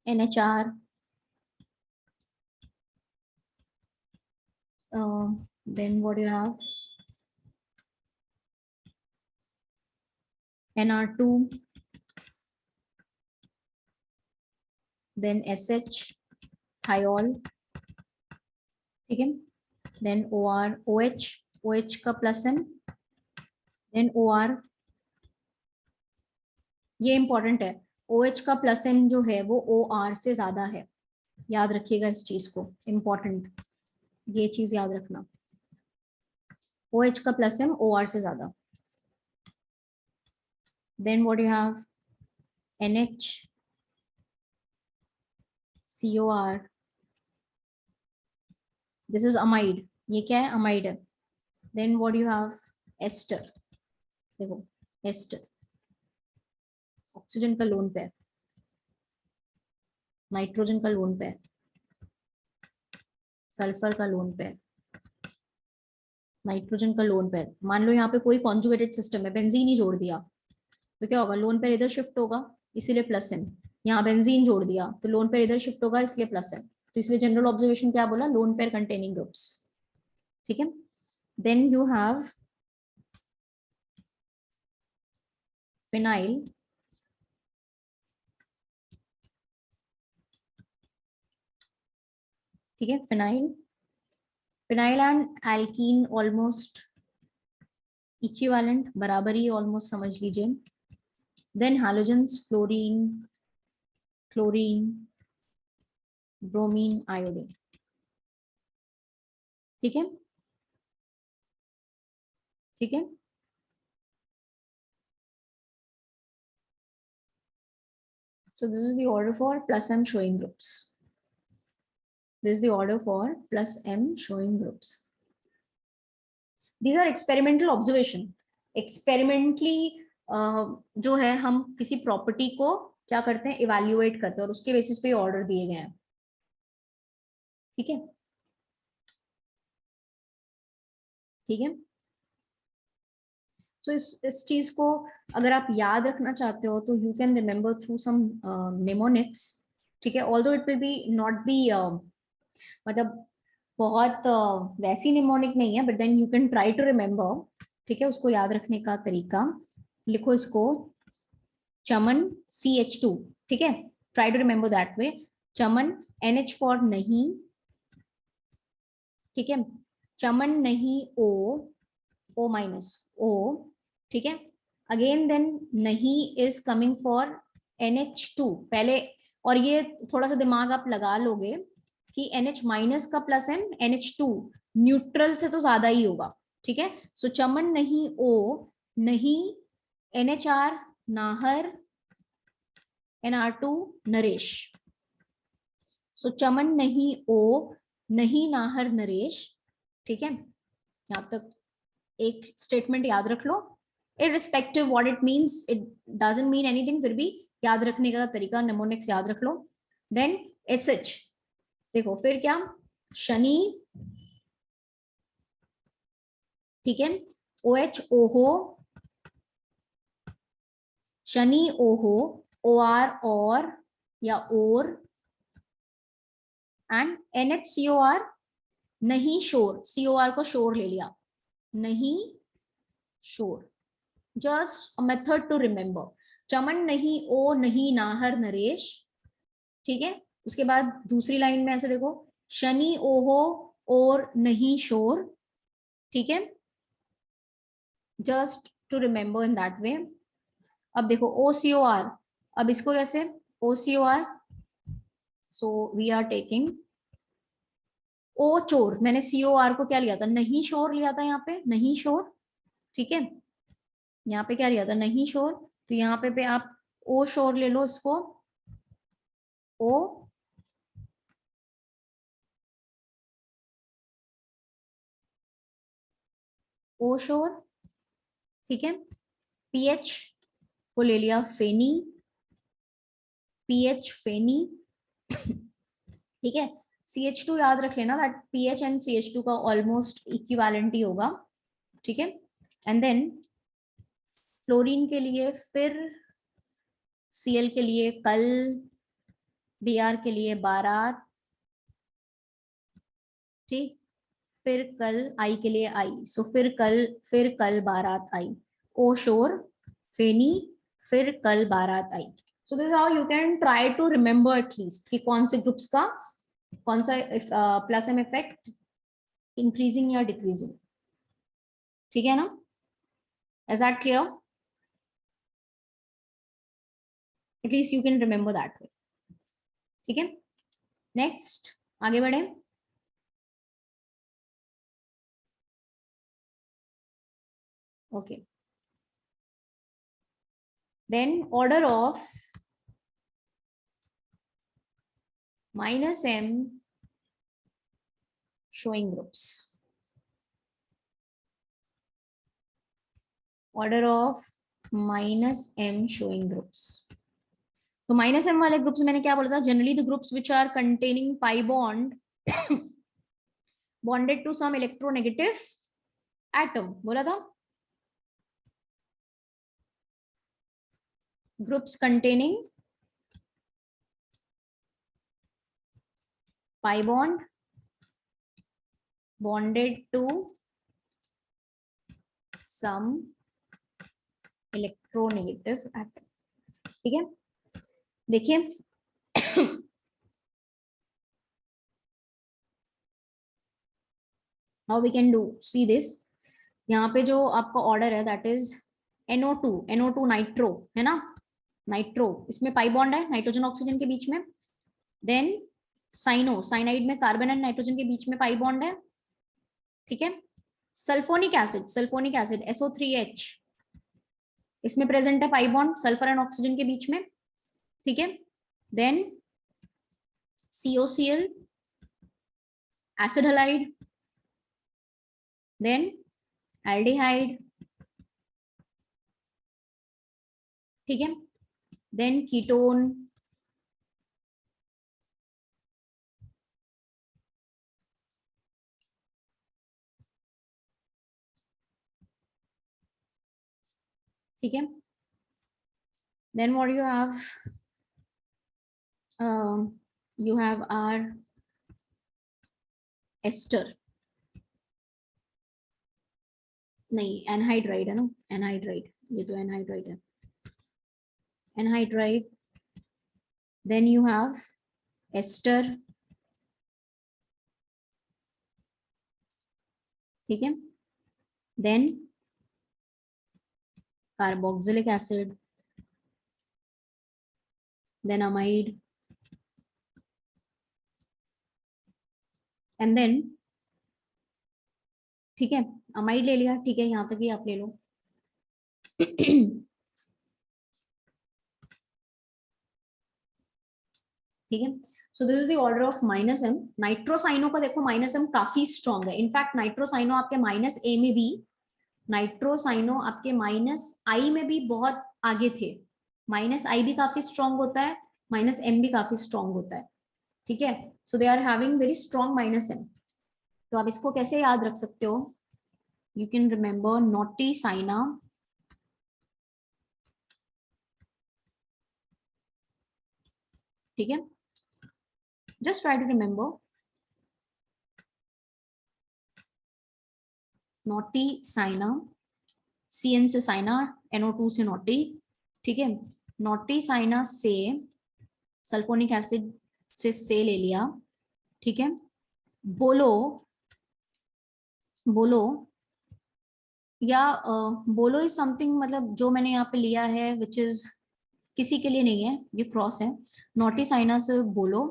Speaker 1: NHR, then what you have NR2, then SH thiol, ठीक है, then OR OH का plus M, then OR, ये important है, OH का plus M जो है वो OR से ज्यादा है, याद रखिएगा इस चीज को, इंपॉर्टेंट, ये चीज याद रखना, OH का प्लस एम OR से ज्यादा। Then what you have NH COR, this is amide, ये क्या है, amide है। Then what you have ester, देखो ester, ऑक्सीजन का लोन पेयर, नाइट्रोजन का लोन पेयर, सल्फर का लोन पेयर, नाइट्रोजन का लोन पेयर। मान लो यहाँ पे कोई कॉन्जुगेटेड सिस्टम है, बेंजीन ही जोड़ दिया तो क्या होगा, लोन पेयर इधर शिफ्ट होगा इसीलिए प्लस एम, यहाँ बेंजीन जोड़ दिया तो लोन पेयर इधर शिफ्ट होगा इसलिए प्लस एम, तो इसलिए जनरल ऑब्जर्वेशन क्या बोला, लोन पेयर कंटेनिंग ग्रुप्स। ठीक है, देन यू हैव फिनाइल, ठीक है, phenyl and alkene almost equivalent, बराबर ही ऑलमोस्ट समझ लीजिए। Then halogens fluorine, chlorine, bromine, iodine. ठीक है, ठीक है, so this is the order for plus m showing groups, this is the order for plus m showing groups, these are experimental observation, experimentally जो है हम किसी प्रॉपर्टी को क्या करते हैं, इवैल्यूएट करते हैं और उसके बेसिस पे ऑर्डर दिए गए हैं। ठीक है, ठीक है, सो इस चीज को अगर आप याद रखना चाहते हो तो you can remember through some mnemonics. ठीक है, although it will be not be मतलब बहुत वैसी निमोनिक नहीं है, but then you can try to remember. ठीक है, उसको याद रखने का तरीका लिखो इसको, चमन CH2, ठीक है, try to remember that way, चमन NH फॉर नहीं, ठीक है, चमन नहीं O माइनस O, ठीक है, अगेन देन नहीं इज कमिंग फॉर NH2 पहले, और ये थोड़ा सा दिमाग आप लगा लोगे कि NH माइनस का प्लस एम NH2 न्यूट्रल से तो ज्यादा ही होगा। ठीक है, सो चमन नहीं O, नहीं NHR नाहर, NR2 नरेश, सो चमन नहीं O, नहीं नाहर नरेश। ठीक है, यहाँ तक एक स्टेटमेंट याद रख लो, irrespective what it means, it doesn't mean anything, फिर भी याद रखने का तरीका निमोनिक्स याद रख लो। देन SH, देखो फिर क्या, शनि, ठीक है, OH ओहो, शनि ओहो, ओ आर और या और, एंड NHCOR नहीं शोर, COR को शोर ले लिया, नहीं शोर। Just a method to remember. चमन नहीं ओ नहीं नाहर नरेश, ठीक है। उसके बाद दूसरी लाइन में ऐसे देखो, शनि ओहो और नहीं शोर, ठीक है, just to remember in that way. अब देखो OCOR, अब इसको कैसे, OCOR, so we are taking O चोर, मैंने COR को क्या लिया था, नहीं शोर लिया था, यहाँ पे नहीं शोर, ठीक है, यहाँ पे क्या लिया था, नहीं शोर, तो यहाँ पे आप ओ शोर ले लो इसको, ओ ओ शोर, ठीक है। PH को ले लिया फेनी, PH फेनी, ठीक है। CH2 याद रख लेना, दैट PH एंड CH2 का ऑलमोस्ट इक्विवेलेंट ही होगा, ठीक है। एंड देन फ्लोरीन के लिए फिर, Cl के लिए कल, Br के लिए बारात, ठीक, फिर कल, I के लिए आई, सो फिर कल बारात आई, ओ शोर फेनी, फिर कल बारात आई। So this how you can try to remember at least कि कौन से ग्रुप्स का कौन सा प्लस एम इफेक्ट इंक्रीजिंग या डिक्रीजिंग, ठीक है ना, is that clear, at least you can remember that way, ठीक है। नेक्स्ट आगे बढ़े, okay, then order of -m showing groups, order of -m showing groups। तो -m वाले ग्रुप्स मैंने क्या बोला था, generally the groups which are containing pi bond bonded to some electronegative atom, बोला था, groups containing pi bond bonded to some electronegative atom, ठीक है। देखिए how we can do, see this, यहाँ पे जो आपका ऑर्डर है दैट इज NO2 नाइट्रो है ना, नाइट्रो, इसमें पाई बॉन्ड है नाइट्रोजन ऑक्सीजन के बीच में, देन साइनाइड में कार्बन एंड नाइट्रोजन के बीच में पाई बॉन्ड है, ठीक है। सल्फोनिक एसिड SO3H, इसमें प्रेजेंट है pi bond sulphur and oxygen के बीच में, ठीक है। Then COCl acid halide, then aldehyde, ठीक है, देन कीटोन, ठीक है। Then what you have our ester, नहीं एनहाइड्राइड है ना, एनहाइड्राइड, ये तो एनहाइड्राइड है, anhydride, then you have ester, ठीक है, then carboxylic acid, then amide, and then, ठीक है, अमाइड ले लिया, ठीक है, यहाँ तक ही आप ले लो ठीक है। So this is the order of -m। नाइट्रोसाइनो का देखो -m काफी स्ट्रॉन्ग है, इनफैक्ट नाइट्रोसाइनो आपके -a में भी, नाइट्रोसाइनो आपके -i में भी बहुत आगे थे, -i भी काफी स्ट्रॉन्ग होता है, -m भी काफी स्ट्रॉन्ग होता है, ठीक है। So they are having very strong -m। तो आप इसको कैसे याद रख सकते हो, you can remember naughty Saina ठीक है, just try to remember. Naughty Saina, CN से साइना, NO2 से नॉटी, ठीक है। नॉटी साइना से सल्फोनिक एसिड से ले लिया, ठीक है। बोलो बोलो या बोलो इज समथिंग, मतलब जो मैंने यहाँ पे लिया है विच इज किसी के लिए नहीं है, ये क्रॉस है। नॉटी साइना से बोलो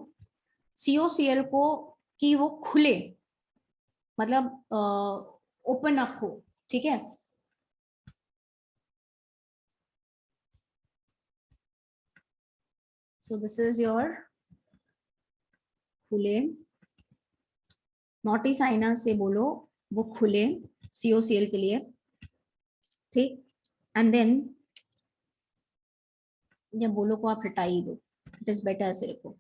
Speaker 1: COCl को कि वो खुले, मतलब ओपन अप हो, ठीक है। सो दिस इज योर खुले। नॉटी साइना से बोलो वो खुले COCl के लिए, ठीक। एंड देन या बोलो को आप हटा ही दो, इट इज बेटर ऐसे रखो।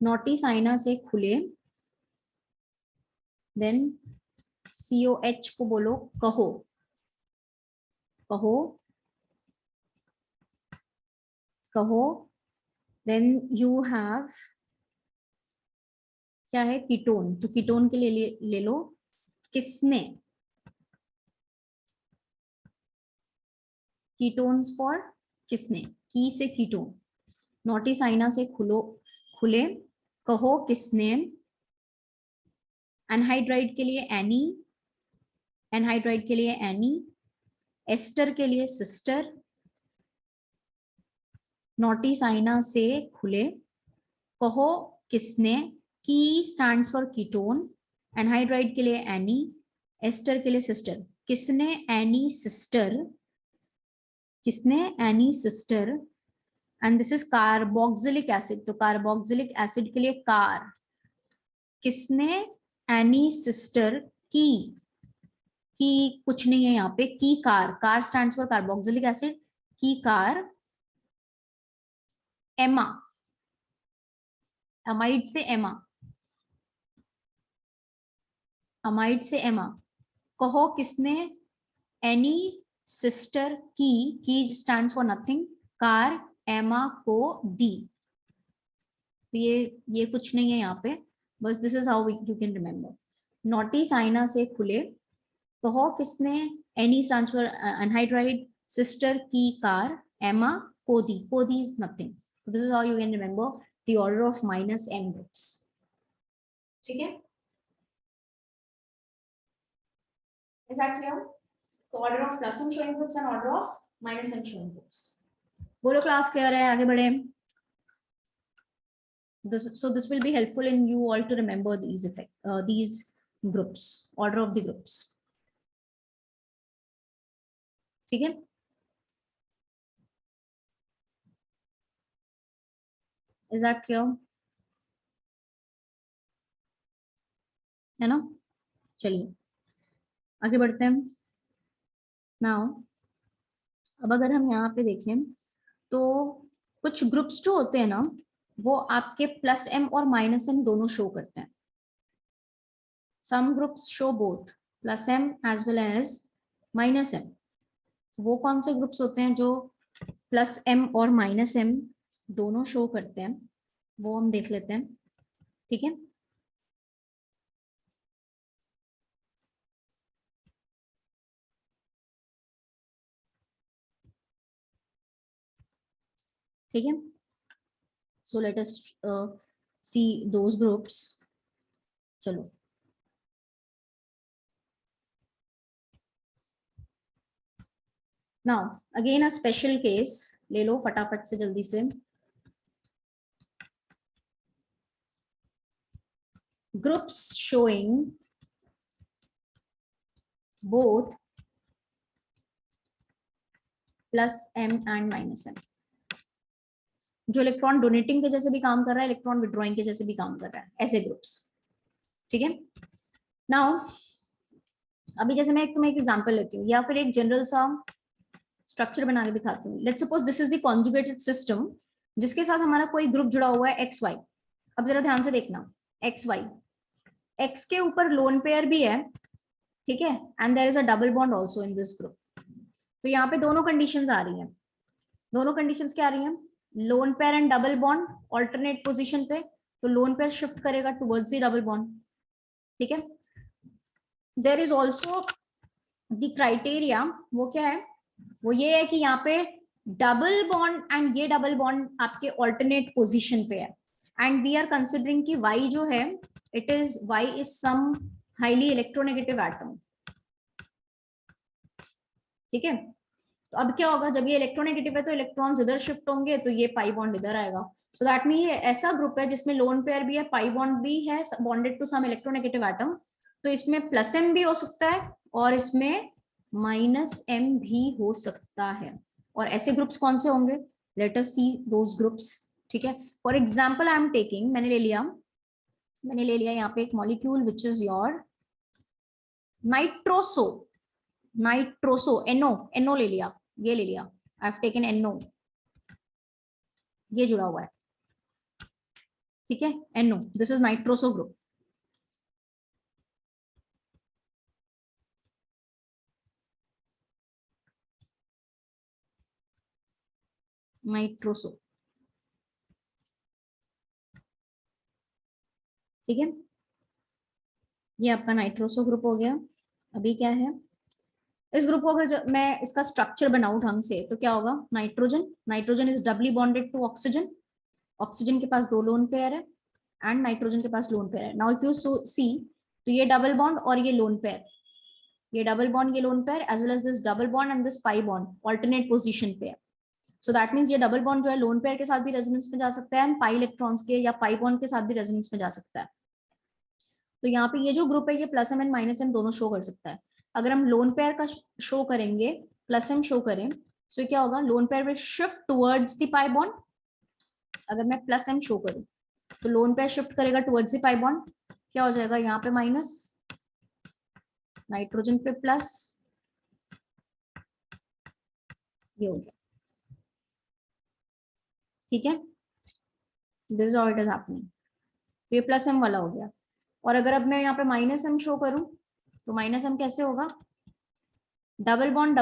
Speaker 1: नॉटी साइना से खुले, देन COH को बोलो कहो, कहो कहो, देन यू हैव क्या है, कीटोन, तो कीटोन के लिए ले लो किसने, कीटोन्स फॉर किसने, की से कीटोन। नॉटी साइना से खुले, कहो किसने। एनहाइड्राइड के लिए एनी, एनहाइड्राइड के लिए एनी, एस्टर के लिए सिस्टर। नॉटी साइना से खुले, कहो किसने, की स्टैंड्स फॉर कीटोन, एनहाइड्राइड के लिए एनी, एस्टर के लिए सिस्टर। किसने एनी सिस्टर, किसने any sister, and this is carboxylic acid, तो कार्बोक्सिलिक एसिड के लिए कार। किसने एनी सिस्टर की कुछ नहीं है यहाँ पे, की car, car stands for carboxylic acid, की कार। एमा, अमाइड से एमा, अमाइड से एमा। कहो किसने एनी सिस्टर की स्टैंड्स फॉर नथिंग, कार एमा को दी। तो ये कुछ नहीं है यहाँ पे, बस this is how you can remember. Naughty Saina से खुले, कहो किसने any stands for anhydride, sister की कार, एमा कोदी is nothing. So this is how you can remember the order of minus m groups. ठीक है, is that clear? The order of plus m showing groups and order of minus m showing groups. बोलो class clear है, आगे बढ़े। So this will be helpful in you all to remember these groups, order of the groups. ठीक है, is that clear? है ना, चलिए आगे बढ़ते हैं। नाउ अब अगर हम यहाँ पे देखें तो कुछ ग्रुप्स जो होते हैं ना, वो आपके प्लस m और माइनस m दोनों शो करते हैं। Some groups show both plus m as well as minus m। वो कौन से ग्रुप्स होते हैं जो प्लस m और माइनस m दोनों शो करते हैं, वो हम देख लेते हैं, ठीक है। ठीक है, सो लेट अस सी दोस ग्रुप्स। चलो now again a special case ले लो फटाफट से जल्दी से। Groups showing both plus m and minus m, जो इलेक्ट्रॉन डोनेटिंग के जैसे भी काम कर रहा है, इलेक्ट्रॉन विड्रॉइंग के जैसे भी काम कर रहा है, ऐसे ग्रुप्स, ठीक है। नाउ अभी जैसे मैं तुम्हें एक एग्जांपल लेती हूँ या फिर एक जनरल सा स्ट्रक्चर बना के दिखाती हूँ। Let's suppose this is the conjugated system जिसके साथ हमारा कोई ग्रुप जुड़ा हुआ है XY। अब जरा ध्यान से देखना, XY, X के ऊपर लोन पेयर भी है, ठीक है, and there is a double bond also in this group. तो यहाँ पे दोनों कंडीशंस आ रही हैं। दोनों कंडीशंस क्या आ रही हैं, lone pair and double bond alternate position पे, तो लोन पेयर शिफ्ट करेगा टुवर्ड्स द डबल बॉन्ड, ठीक है। There is also the criteria, वो क्या है, वो ये है कि यहाँ पे डबल बॉन्ड एंड ये डबल बॉन्ड आपके ऑल्टरनेट पोजीशन पे है, एंड वी आर कंसिडरिंग कि Y जो है it is Y is some highly electronegative atom, ठीक है। तो अब क्या होगा, जब ये इलेक्ट्रोनेगेटिव है तो इलेक्ट्रॉन्स इधर शिफ्ट होंगे, तो ये पाई बॉन्ड इधर आएगा। सो दैट मीन ये ऐसा ग्रुप है जिसमें लोन पेयर भी है, पाई बॉन्ड भी है bonded to some electronegative atom, तो इसमें प्लस एम भी हो सकता है और इसमें माइनस एम भी हो सकता है। और ऐसे ग्रुप्स कौन से होंगे, लेट अस सी दोस ग्रुप्स, ठीक है। For example I am taking, मैंने ले लिया यहाँ पे एक molecule which is your nitroso, NO ले लिया, ये ले लिया, आई हैव टेकन NO, ये जुड़ा हुआ है, ठीक है, NO, this is nitroso group. Nitroso, ठीक है, ये आपका नाइट्रोसो ग्रुप हो गया। अभी क्या है, इस ग्रुप को अगर मैं इसका स्ट्रक्चर बनाऊं ढंग से तो क्या होगा, nitrogen is doubly bonded to oxygen, oxygen के पास 2 लोन पेयर है एंड नाइट्रोजन के पास लोन पेयर है। नाउ इफ यू सी, तो ये डबल बॉन्ड और ये लोन पेयर, ये डबल बॉन्ड ये lone pair as well as this double bond and this pi bond alternate position पे है। सो दैट मींस ये डबल बॉन्ड जो है लोन पेयर के साथ भी रेजोनेंस में जा सकता है एंड पाई इलेक्ट्रॉन्स के या पाई बॉन्ड के साथ भी रेजोनेंस में जा सकता है। तो यहाँ पे ये जो ग्रुप है ये plus M and minus M दोनों शो कर सकता है। अगर हम लोन पेयर का शो करेंगे, प्लस एम शो करें, तो क्या होगा, lone pair will shift towards the pi bond. अगर मैं प्लस एम शो करूं तो लोन पेयर शिफ्ट करेगा टुवर्ड्स द पाई बॉन्ड, क्या हो जाएगा यहाँ पे माइनस, नाइट्रोजन पे प्लस, ये हो गया, ठीक है, this is how it is happening. तो ये प्लस एम वाला हो गया। और अगर अब मैं यहाँ पे माइनस एम शो करूं तो माइनस एम कैसे होगा, double bond,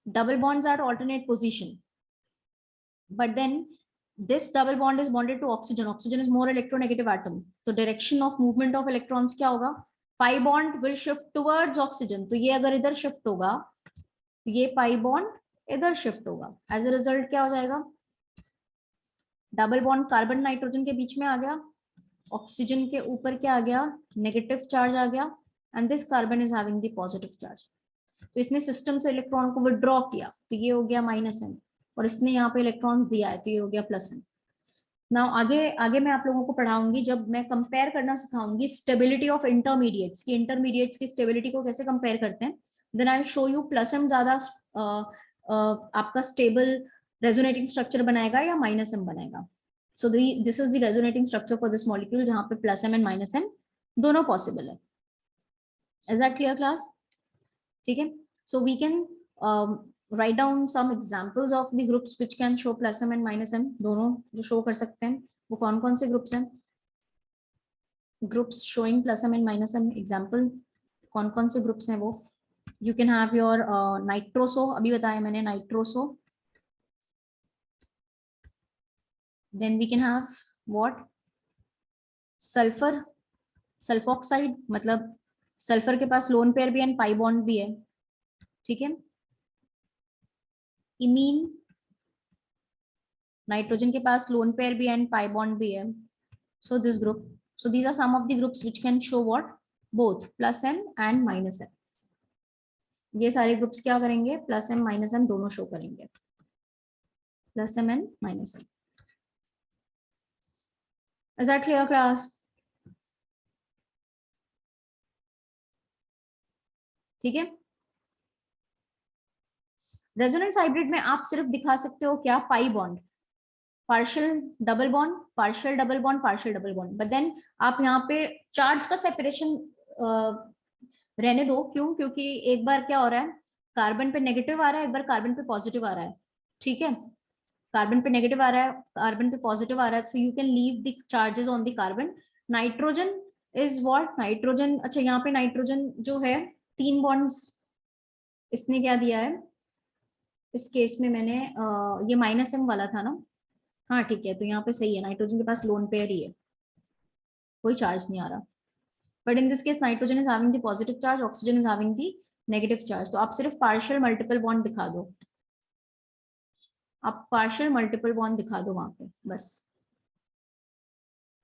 Speaker 1: double bonds are alternate position, but then this double bond is bonded to oxygen is more electronegative atom, so direction of movement of electrons क्या होगा, pi bond will shift towards oxygen, तो ये अगर इधर shift होगा तो ये pi bond इधर शिफ्ट होगा, एज अ रिजल्ट क्या हो जाएगा, डबल बॉन्ड कार्बन नाइट्रोजन के बीच में आ गया, ऑक्सीजन के ऊपर क्या आ गया, नेगेटिव चार्ज आ गया, and this carbon is having the positive charge. तो इसने सिस्टम से इलेक्ट्रॉन को विड्रॉ किया, तो ये हो गया माइनस एम, और इसने यहाँ पे इलेक्ट्रॉन्स दिया है तो ये हो गया प्लस एम। नाउ आगे आगे मैं आप लोगों को पढ़ाऊंगी, जब मैं कंपेयर करना सिखाऊंगी स्टेबिलिटी ऑफ इंटरमीडिएट्स की, इंटरमीडिएट्स की स्टेबिलिटी को कैसे कंपेयर करते हैं, then I show you plus M ज्यादा आपका स्टेबल रेजोनेटिंग स्ट्रक्चर बनाएगा या माइनस एम बनाएगा। So this is the resonating structure for this molecule जहां पे plus M and minus M दोनों पॉसिबल है। इज दैट क्लियर क्लास, ठीक है। So we can write down some examples of the groups which can show plus m and minus m, दोनों जो show कर सकते हैं वो कौन कौन से groups हैं, groups showing plus m and minus m example कौन कौन से groups हैं वो, you can have your nitroso, अभी बताया मैंने nitroso, then we can have what, sulfur, sulfoxide, मतलब सल्फर के पास लोन पेयर भी एंड पाई बॉन्ड भी है, ठीक है। इमीन, नाइट्रोजन के पास लोन पेयर भी एंड पाई बॉन्ड भी है, so this group, so these are some of the groups which can show what, both plus m and minus m, ये सारे ग्रुप्स क्या करेंगे, प्लस एम माइनस एम दोनों शो करेंगे, plus M and minus M. Is that clear class, ठीक है। Resonance hybrid में आप सिर्फ दिखा सकते हो क्या, pi bond, partial double bond, partial double bond, partial double bond, but then आप यहाँ पे चार्ज का सेपरेशन रहने दो, क्यों, क्योंकि एक बार क्या हो रहा है, कार्बन पे नेगेटिव आ रहा है, एक बार कार्बन पे पॉजिटिव आ रहा है, ठीक है, कार्बन पे नेगेटिव आ रहा है, कार्बन पे पॉजिटिव आ रहा है, so you can leave the charges on the carbon. Nitrogen is what, nitrogen, अच्छा यहाँ पे नाइट्रोजन जो है 3 बॉन्ड्स इसने क्या दिया है, इस केस में मैंने ये माइनस एम वाला था ना, हाँ ठीक है, तो यहाँ पे सही है, नाइट्रोजन के पास लोन पेयर ही है, कोई चार्ज नहीं आ रहा। But in this case nitrogen is having the positive charge, oxygen is having the negative charge, तो आप सिर्फ पार्शियल मल्टीपल बॉन्ड दिखा दो, आप पार्शियल मल्टीपल बॉन्ड दिखा दो वहां पे बस,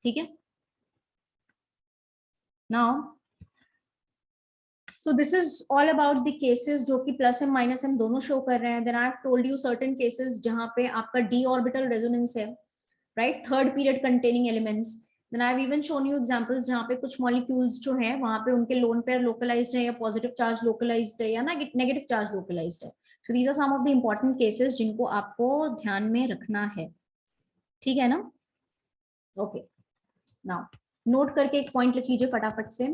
Speaker 1: ठीक है। Now so this is all about the cases जो कि प्लस एम माइनस एम दोनों शो कर रहे हैं। then I have told you certain cases जहां पे आपका d orbital resonance है, right, third period containing elements। then I have even shown you examples जहां पे कुछ molecules जो हैं वहां पे उनके lone pair localized है या positive charge localized है या ना negative charge localized है। so these are some of the important cases जिनको आपको ध्यान में रखना है, ठीक है ना। ओके, नाउ नोट करके एक पॉइंट लिख लीजिए फटाफट से।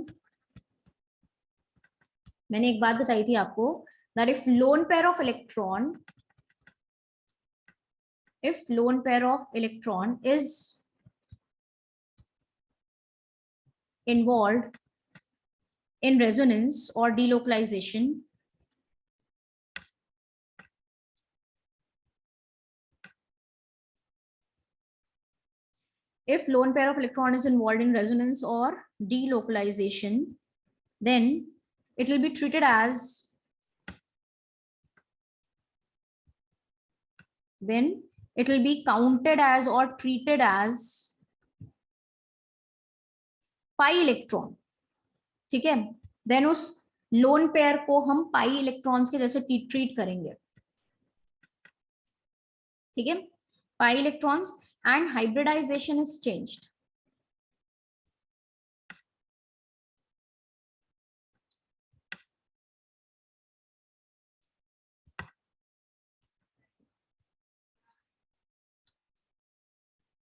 Speaker 1: मैंने एक बात बताई थी आपको, that if lone pair of electron is involved in resonance or delocalization, if lone pair of electron is involved in resonance or delocalization, then it will be treated as it will be counted as or treated as pi electron, ठीक है। Then उस lone pair को हम pi electrons के जैसे treat करेंगे, ठीक है, pi electrons, and hybridization is changed.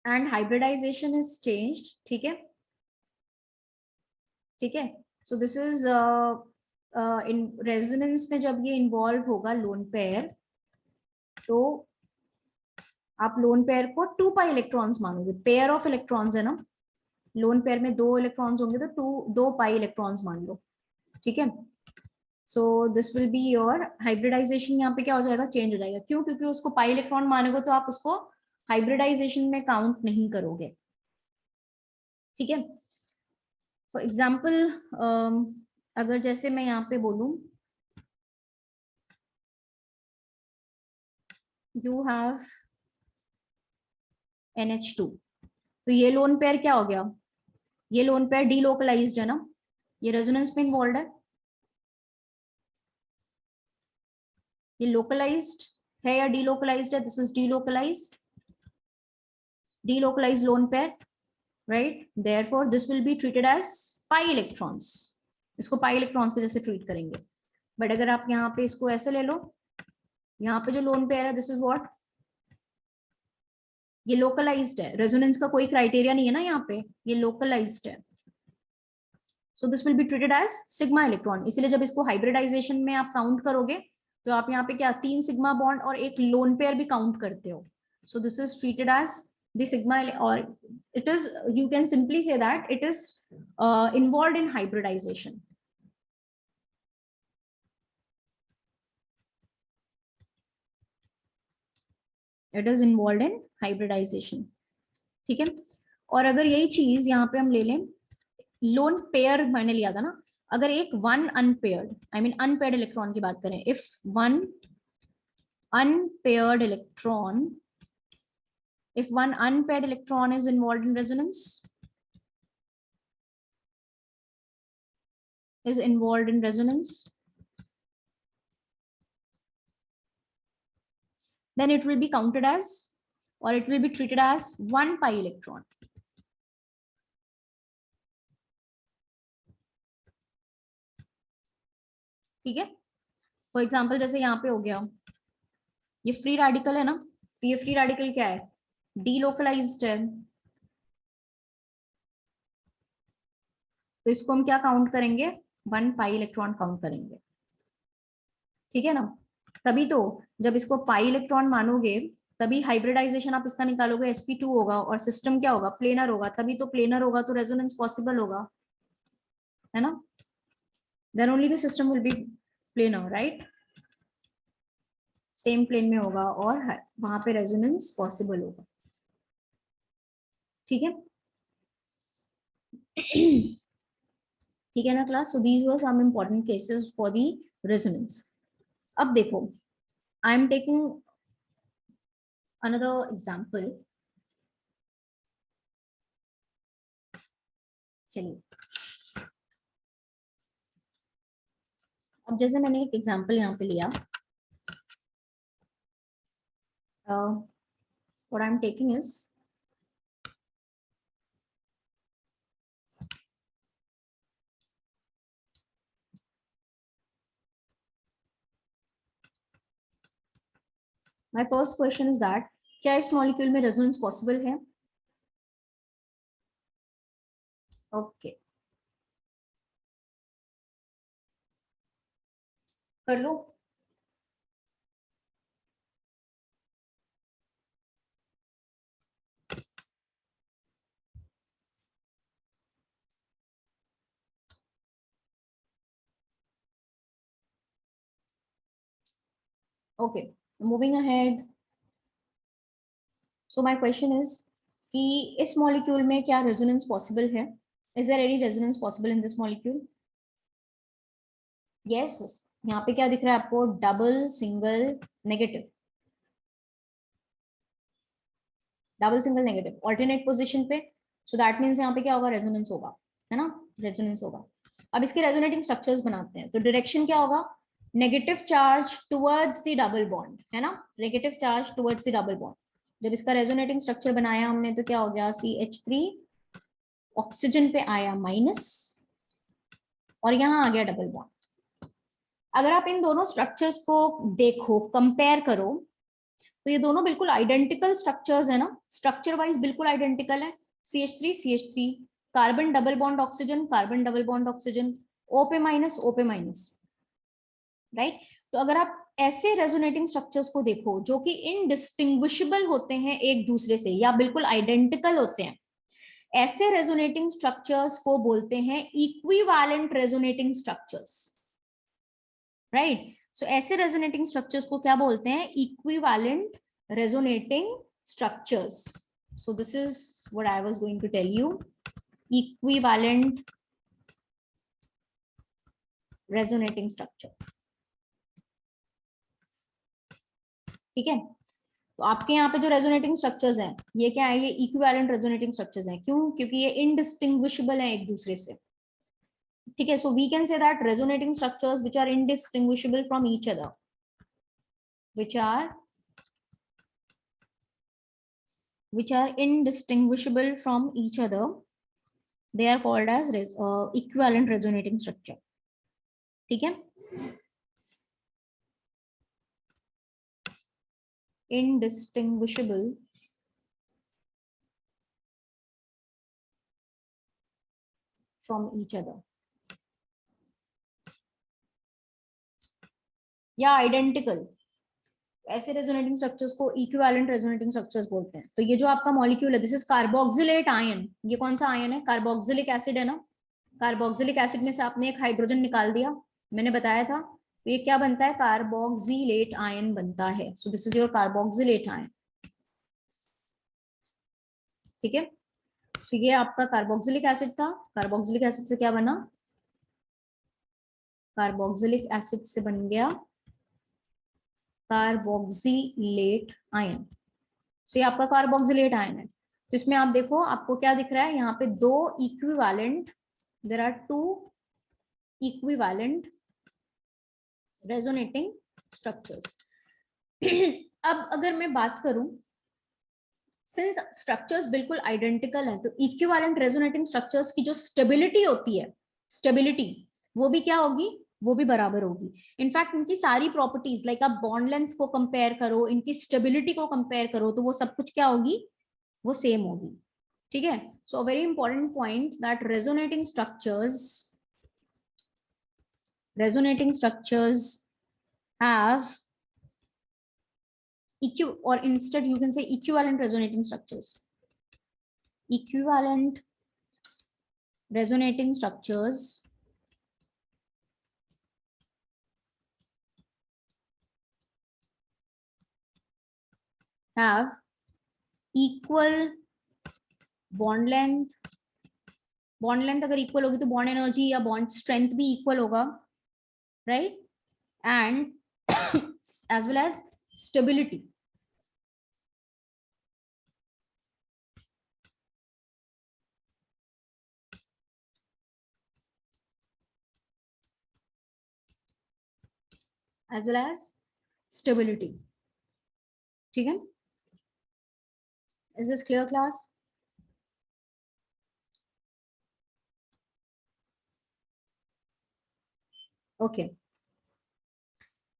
Speaker 1: And hybridization is changed, ठीक है, ठीक है। So this is in resonance में जब ये इन्वॉल्व होगा लोन पेयर, तो आप लोन पेयर को 2 पाई इलेक्ट्रॉन्स मानोगे, पेयर ऑफ इलेक्ट्रॉन्स है ना, लोन पेयर में 2 इलेक्ट्रॉन्स होंगे तो 2 पाई इलेक्ट्रॉन्स मान लो, ठीक है। So this will be your hybridization, यहाँ पे क्या हो जाएगा, चेंज हो जाएगा, क्यों, क्योंकि उसको पाई इलेक्ट्रॉन मानोगे तो आप उसको हाइब्रिडाइजेशन में काउंट नहीं करोगे, ठीक है। फॉर एग्जाम्पल अगर जैसे मैं यहाँ पे बोलूं यू हैव NH2, तो ये लोन पेयर क्या हो गया, ये लोन पेयर डीलोकलाइज्ड है ना, ये रेजोनेंस में इन्वॉल्व है, ये लोकलाइज्ड है या डीलोकलाइज्ड है, this is delocalized lone pair, right. Therefore this will be treated as pi electrons, इसको पाई इलेक्ट्रॉन्स के जैसे ट्रीट करेंगे। बट अगर आप यहाँ पे इसको ऐसे ले लो, यहाँ पे जो लोन पेयर है दिस इज व्हाट, ये लोकलाइज्ड है, रेजोनेंस का कोई क्राइटेरिया नहीं है ना यहाँ पे, ये लोकलाइज्ड है, so this will be treated as sigma electron. इसलिए जब इसको हाइब्रिडाइजेशन में आप काउंट करोगे तो आप यहाँ पे क्या 3 सिग्मा बॉन्ड और एक लोन पेयर भी काउंट करते हो, so this is treated as the sigma, और it is, you can simply say that it is involved in hybridisation. It is involved in hybridisation, ठीक है। और अगर यही चीज यहाँ पे हम ले लें, लोन पेयर मैंने लिया था ना, अगर एक one unpaired, I mean unpaired electron की बात करें, if one unpaired electron, if one unpaired electron is involved in resonance, then it will be counted as, or it will be treated as 1 pi electron, ठीक है। For example जैसे यहाँ पे हो गया, ये फ्री रेडिकल है ना, तो ये फ्री रेडिकल क्या है, डीलोकलाइज्ड है, तो इसको हम क्या काउंट करेंगे, 1 पाई इलेक्ट्रॉन काउंट करेंगे, ठीक है ना। तभी तो जब इसको पाई इलेक्ट्रॉन मानोगे तभी हाइब्रिडाइजेशन आप इसका निकालोगे, sp2 होगा और सिस्टम क्या होगा, प्लेनर होगा, तभी तो प्लेनर होगा तो रेजोनेंस पॉसिबल होगा, है ना, then only the system will be planar, right, same plane में होगा और वहां पे रेजोनेंस पॉसिबल होगा, ठीक है, ठीक है ना class. So these were some important cases for the resonance. अब देखो, I am taking another example. चलिए, अब जैसे मैंने एक एग्जांपल यहाँ पे लिया, what I am taking is my first question is that क्या इस मॉलिक्यूल में रेजोनेंस पॉसिबल है? ओके, कर लो। Okay, moving ahead. So my question is कि इस मॉलिक्यूल में क्या रेजोनेंस पॉसिबल है? Is there any resonance possible in this molecule? Yes, यहाँ पे क्या दिख रहा है आपको? Double single negative, double single negative alternate position पे। सो दैट मींस यहाँ पे क्या होगा? रेजोनेंस होगा, है ना, रेजोनेंस होगा। अब इसके रेजोनेटिंग स्ट्रक्चर्स बनाते हैं, तो डायरेक्शन क्या होगा? Negative charge towards the double bond, है ना, negative charge towards the double bond. जब इसका रेजोनेटिंग स्ट्रक्चर बनाया हमने तो क्या हो गया? CH3 ऑक्सीजन पे आया माइनस, और यहाँ आ गया डबल बॉन्ड। अगर आप इन दोनों स्ट्रक्चर्स को देखो, कंपेयर करो, तो ये दोनों बिल्कुल आइडेंटिकल स्ट्रक्चर्स है ना, स्ट्रक्चर वाइज बिल्कुल आइडेंटिकल है। CH3 CH3, carbon double bond oxygen, carbon double bond oxygen, O पे माइनस, O पे माइनस, राइट। तो अगर आप ऐसे रेजोनेटिंग स्ट्रक्चर्स को देखो जो कि इनडिस्टिंग्विशेबल होते हैं एक दूसरे से या बिल्कुल आइडेंटिकल होते हैं, ऐसे रेजोनेटिंग स्ट्रक्चर्स को बोलते हैं equivalent resonating structures, right. So ऐसे रेजोनेटिंग स्ट्रक्चर्स को क्या बोलते हैं? Equivalent resonating structures. So this is what I was going to tell you, equivalent resonating structure. ठीक है, तो आपके यहाँ पे जो रेजोनेटिंग स्ट्रक्चर्स हैं, ये क्या है? ये इक्विवेलेंट रेजोनेटिंग स्ट्रक्चर्स हैं। क्यों? क्योंकि ये इनडिस्टिंग्विशेबल है एक दूसरे से। ठीक है, so we can say that resonating structures which are indistinguishable from each other, which are indistinguishable from each other, they are called as equivalent resonating structure. ठीक है, indistinguishable from each other या identical, ऐसे resonating structures को equivalent resonating structures बोलते हैं। तो ये जो आपका मॉलिक्यूल है, दिस इज कार्बोक्सिलेट आयन। ये कौन सा आयन है? कार्बोक्सिलिक एसिड है ना। कार्बोक्सिलिक एसिड में से आपने एक हाइड्रोजन निकाल दिया, मैंने बताया था। तो ये क्या बनता है? कार्बोक्सिलेट आयन बनता है। So this is your carboxylate ion. ठीक है, तो ये आपका कार्बोक्सिलिक एसिड था। कार्बोक्सिलिक एसिड से क्या बना? कार्बोक्सिलिक एसिड से बन गया कार्बोक्सिलेट आयन। सो ये आपका कार्बोक्सिलेट आयन है। तो इसमें आप देखो, आपको क्या दिख रहा है? यहाँ पे दो equivalent, there are two equivalent resonating structures. अब अगर मैं बात करूं, सिंस स्ट्रक्चर्स बिल्कुल आइडेंटिकल हैं, तो इक्विवेलेंट रेजोनेटिंग स्ट्रक्चर्स की जो स्टेबिलिटी होती है, स्टेबिलिटी, वो भी क्या होगी? वो भी बराबर होगी। इनफैक्ट इनकी सारी प्रॉपर्टीज, लाइक आप बॉन्ड लेंथ को कंपेयर करो, इनकी स्टेबिलिटी को कंपेयर करो, तो वो सब कुछ क्या होगी? वो सेम होगी। ठीक है, so very important point that resonating structures have or instead you can say equivalent resonating structures. Equivalent resonating structures have equal bond length अगर इक्वल होगी तो बॉन्ड एनर्जी या बॉन्ड स्ट्रेंथ भी इक्वल होगा, right, and as well as stability. as well as stability. ठीक है, is this clear class? Okay.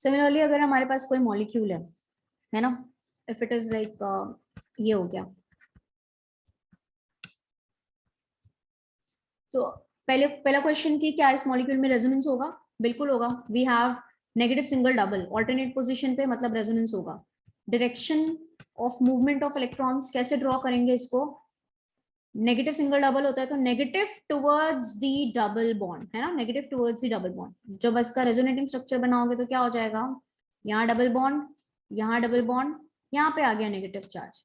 Speaker 1: Similarly अगर हमारे पास कोई मॉलिक्यूल है ना, if it is like ये हो गया, तो पहला क्वेश्चन कि क्या इस मॉलिक्यूल में रेजोनेंस होगा? बिल्कुल होगा. We have negative single double alternate position पे, मतलब रेजोनेंस होगा. Direction of movement of electrons कैसे ड्रॉ करेंगे इसको? नेगेटिव सिंगल डबल होता है तो negative towards the double bond, है ना, negative towards the double bond. जब इसका रेजोनेटिंग स्ट्रक्चर बनाओगे तो क्या हो जाएगा? यहाँ डबल बॉन्ड, यहाँ डबल बॉन्ड, यहाँ पे आ गया नेगेटिव चार्ज.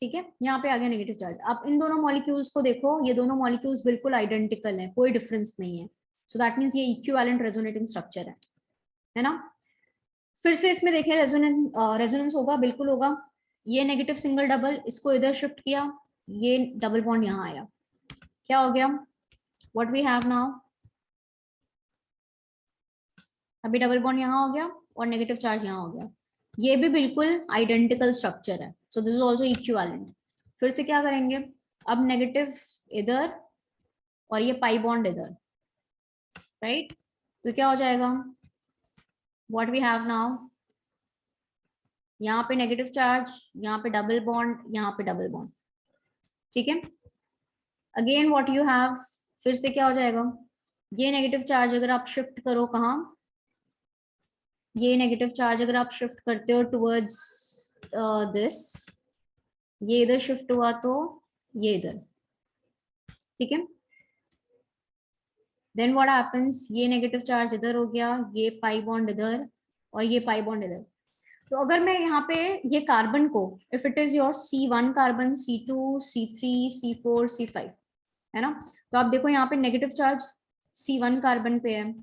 Speaker 1: ठीक है, यहाँ पे आ गया नेगेटिव चार्ज. आप इन दोनों मॉलिक्यूल्स को देखो, ये दोनों मॉलिक्यूल्स बिल्कुल आइडेंटिकल हैं, कोई डिफरेंस नहीं है. सो दैट मींस ये इक्विवेलेंट रेजोनेटिंग स्ट्रक्चर है ना. फिर से इसमें देखें रेजोनेंस होगा, बिल्कुल होगा. ये नेगेटिव सिंगल डबल, इसको इधर शिफ्ट किया, ये डबल बॉन्ड यहाँ आया, क्या हो गया? व्हाट वी हैव नाउ, अभी डबल बॉन्ड यहाँ हो गया और नेगेटिव चार्ज यहाँ हो गया. ये भी बिल्कुल आइडेंटिकल स्ट्रक्चर है. So this is also equivalent. फिर से क्या करेंगे, अब नेगेटिव इधर और ये पाई बॉन्ड इधर, राइट. तो क्या हो जाएगा? व्हाट वी हैव नाउ, यहाँ पे नेगेटिव चार्ज, यहाँ पे डबल बॉन्ड, यहाँ पे डबल बॉन्ड. ठीक है, अगेन व्हाट यू हैव, फिर से क्या हो जाएगा? ये नेगेटिव चार्ज अगर आप शिफ्ट करो कहाँ, ये नेगेटिव चार्ज अगर आप शिफ्ट करते हो टुवर्ड्स दिस, ये इधर शिफ्ट हुआ तो ये इधर. ठीक है, देन व्हाट हैपेंस, ये नेगेटिव चार्ज इधर हो गया, ये पाई बॉन्ड इधर और ये पाई बॉन्ड इधर. तो अगर मैं यहाँ पे ये कार्बन को, if it is your C1 carbon, C2, C3, C4, C5, है ना, तो आप देखो यहाँ पे नेगेटिव चार्ज C1 कार्बन पे है,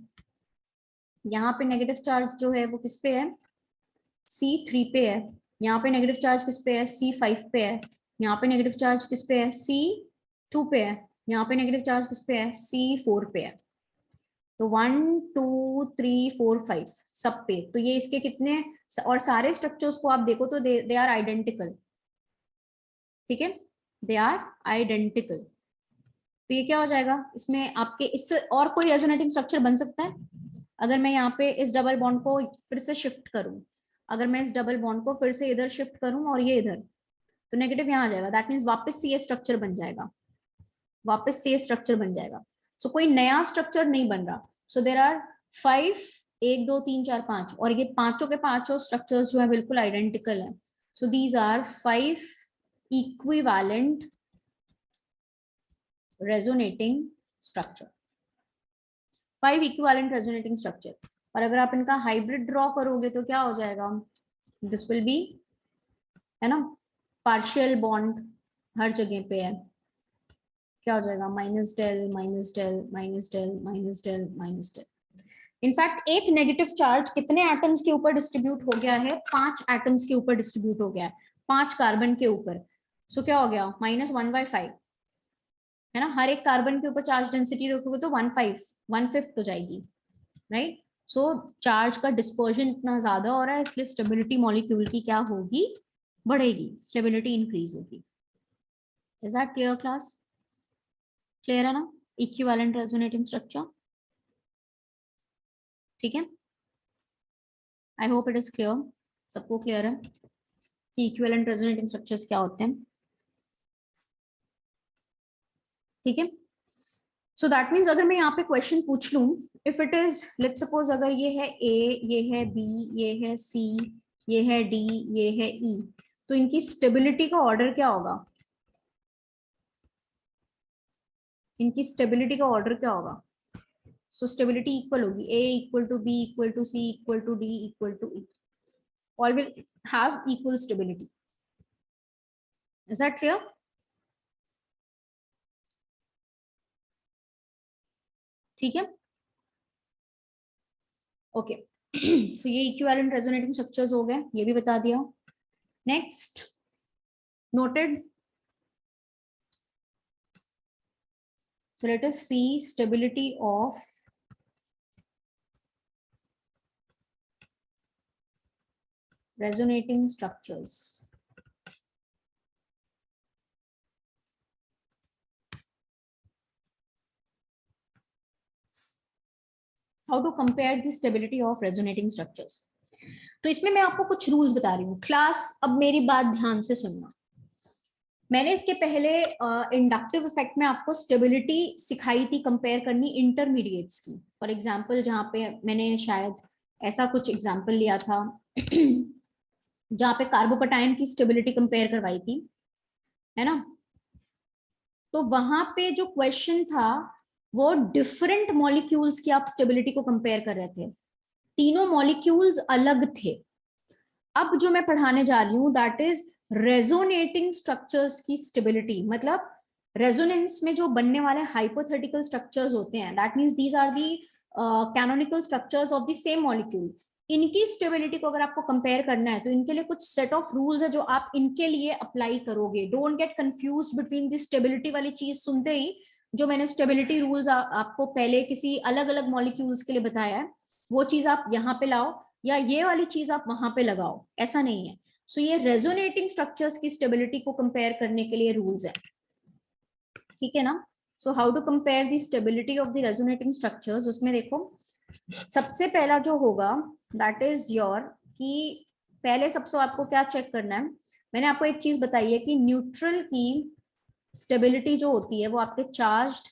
Speaker 1: यहाँ पे नेगेटिव चार्ज जो है वो किस पे है? C3 पे है. यहाँ पे नेगेटिव चार्ज किस पे है? C5 पे है. यहाँ पे नेगेटिव चार्ज किस पे है? C2 पे है. यहाँ पे नेगेटिव चार्ज किस पे है? C4 पे है. तो 1 2 3 4 5 सब पे. तो ये इसके कितने, और सारे स्ट्रक्चर्स को आप देखो तो दे आर आइडेंटिकल. ठीक है, दे आर आइडेंटिकल. तो ये क्या हो जाएगा, इसमें आपके इससे और कोई रेजोनेटिंग स्ट्रक्चर बन सकता है? अगर मैं यहाँ पे इस डबल बॉन्ड को फिर से शिफ्ट करूं, अगर मैं इस डबल बॉन्ड को फिर से इधर शिफ्ट करूं और ये इधर, तो नेगेटिव यहाँ आ जाएगा. दैट मीन्स वापस से ये स्ट्रक्चर बन जाएगा, वापस से ये स्ट्रक्चर बन जाएगा. सो कोई नया स्ट्रक्चर नहीं बन रहा. सो देर आर 5, 1 2 3 4 5, और ये पांचों के पांचों स्ट्रक्चर्स जो है बिल्कुल आइडेंटिकल है. So these are 5 equivalent resonating structure, 5 equivalent resonating structure. और अगर आप इनका हाइब्रिड ड्रॉ करोगे तो क्या हो जाएगा? दिस विल बी, है ना, पार्शियल बॉन्ड हर जगह पे है. क्या हो जाएगा? Minus del minus del minus del minus del minus del. In fact एक नेगेटिव चार्ज कितने एटम्स के ऊपर डिस्ट्रीब्यूट हो गया है? 5 एटम्स के ऊपर डिस्ट्रीब्यूट हो गया है, 5 कार्बन के ऊपर. सो क्या हो गया? -1/5, है ना. हर एक कार्बन के ऊपर चार्ज डेंसिटी देखोगे तो 1/5 हो जाएगी, राइट. सो चार्ज का डिस्पर्जन इतना ज्यादा हो रहा है, इसलिए स्टेबिलिटी मॉलिक्यूल की क्या होगी? बढ़ेगी, स्टेबिलिटी इंक्रीज होगी. Is that clear class? Clear है ना? Equivalent resonating structure. ठीक है, I hope it is clear. सबको क्लियर है कि इक्विवेलेंट रेजोनेटिंग स्ट्रक्चर्स क्या होते हैं? ठीक है, सो दैट मीन्स अगर मैं यहाँ पे क्वेश्चन पूछ लूं, if it is let's suppose अगर ये है A, ये है B, ये है C, ये है D, ये है E, तो इनकी स्टेबिलिटी का ऑर्डर क्या होगा? इनकी स्टेबिलिटी का ऑर्डर क्या होगा? सो स्टेबिलिटी इक्वल होगी A equal to B equal to C equal to D equal to E. All will have equal stability, Is that clear? ठीक है, ओके। सो ये इक्विवेलेंट रेजोनेटिंग स्ट्रक्चर्स हो गए, ये भी बता दिया। Next, noted. So let us see stability of resonating structures. How to compare the stability of resonating structures? तो इसमें मैं आपको कुछ रूल्स बता रही हूँ। क्लास, अब मेरी बात ध्यान से सुनना। मैंने इसके पहले इंडक्टिव इफेक्ट में आपको स्टेबिलिटी सिखाई थी कंपेयर करनी इंटरमीडिएट्स की। फॉर एग्जांपल जहाँ पे मैंने शायद ऐसा कुछ एग्जांपल लिया था जहाँ पे कार्बोकटायन की स्टेबिलिटी कंपेयर करवाई थी, है ना। तो वहां पे जो क्वेश्चन था वो डिफरेंट मॉलिक्यूल्स की आप स्टेबिलिटी को कंपेयर कर रहे थे, तीनों मॉलिक्यूल्स अलग थे। अब जो मैं पढ़ाने जा रही हूँ दैट इज रेजोनेटिंग स्ट्रक्चर्स की स्टेबिलिटी, मतलब रेजोनेंस में जो बनने वाले हाइपोथेटिकल स्ट्रक्चर्स होते हैं, that means these are the canonical structures of the same molecule. इनकी स्टेबिलिटी को अगर आपको कंपेयर करना है तो इनके लिए कुछ सेट ऑफ रूल्स है जो आप इनके लिए अप्लाई करोगे। Don't get confused between the stability वाली चीज सुनते ही जो मैंने स्टेबिलिटी रूल्स आपको पहले किसी अलग अलग मॉलिक्यूल्स के लिए बताया है वो चीज आप यहाँ पे लाओ या ये वाली चीज आप वहां पे लगाओ, ऐसा नहीं है। सो ये रेजोनेटिंग स्ट्रक्चर्स की स्टेबिलिटी को कंपेयर करने के लिए रूल्स है, ठीक है ना। So how to compare the stability of the resonating structures, उसमें देखो सबसे पहला जो होगा दैट इज योर कि पहले सबसे आपको क्या चेक करना है। मैंने आपको एक चीज बताई है कि न्यूट्रल की स्टेबिलिटी जो होती है वो आपके चार्ज्ड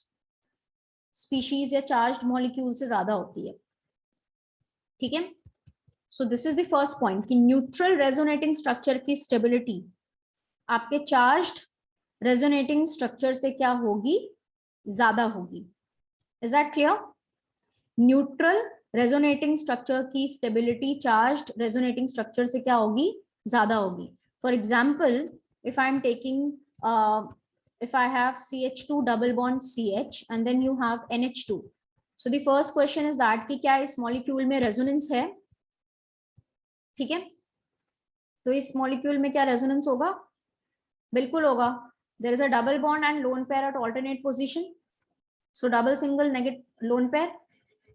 Speaker 1: स्पीशीज या चार्ज्ड मॉलिक्यूल से ज्यादा होती है, ठीक है। So this is the first point कि न्यूट्रल रेजोनेटिंग स्ट्रक्चर की स्टेबिलिटी आपके चार्ज्ड रेजोनेटिंग स्ट्रक्चर से क्या होगी, ज्यादा होगी। Is that clear? Neutral resonating structure की स्टेबिलिटी चार्ज्ड रेजोनेटिंग स्ट्रक्चर से क्या होगी, ज्यादा होगी। For example, if I am taking if I have CH2 double bond CH and then you have NH2, so the first question is that कि क्या इस molecule में रेजोनेंस है, ठीक है। तो इस मॉलिक्यूल में क्या रेजोनेंस होगा, बिल्कुल होगा। There is a double bond and lone pair at alternate position, so double single negative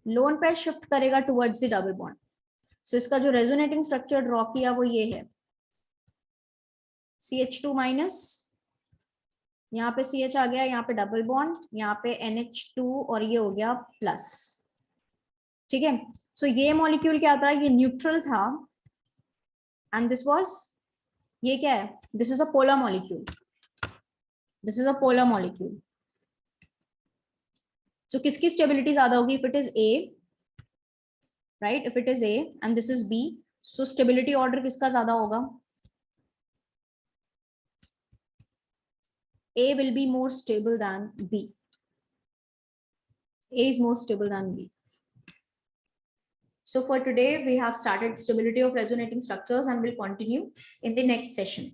Speaker 1: lone pair shift करेगा towards the double bond. So इसका जो रेजोनेटिंग स्ट्रक्चर ड्रॉ किया वो ये है, CH2 माइनस, यहाँ पे CH आ गया, यहाँ पे डबल बॉन्ड, यहाँ पे NH2 और ये हो गया प्लस, ठीक है। सो ये मॉलिक्यूल क्या था, ये न्यूट्रल था एंड दिस वाज, ये क्या है, this is a polar molecule, this is a polar molecule. So किसकी स्टेबिलिटी ज्यादा होगी, if it is A, right, if it is A and this is B, so stability order किसका ज्यादा होगा, A will be more stable than B. A is more stable than B. So for today, we have started stability of resonating structures and will continue in the next session.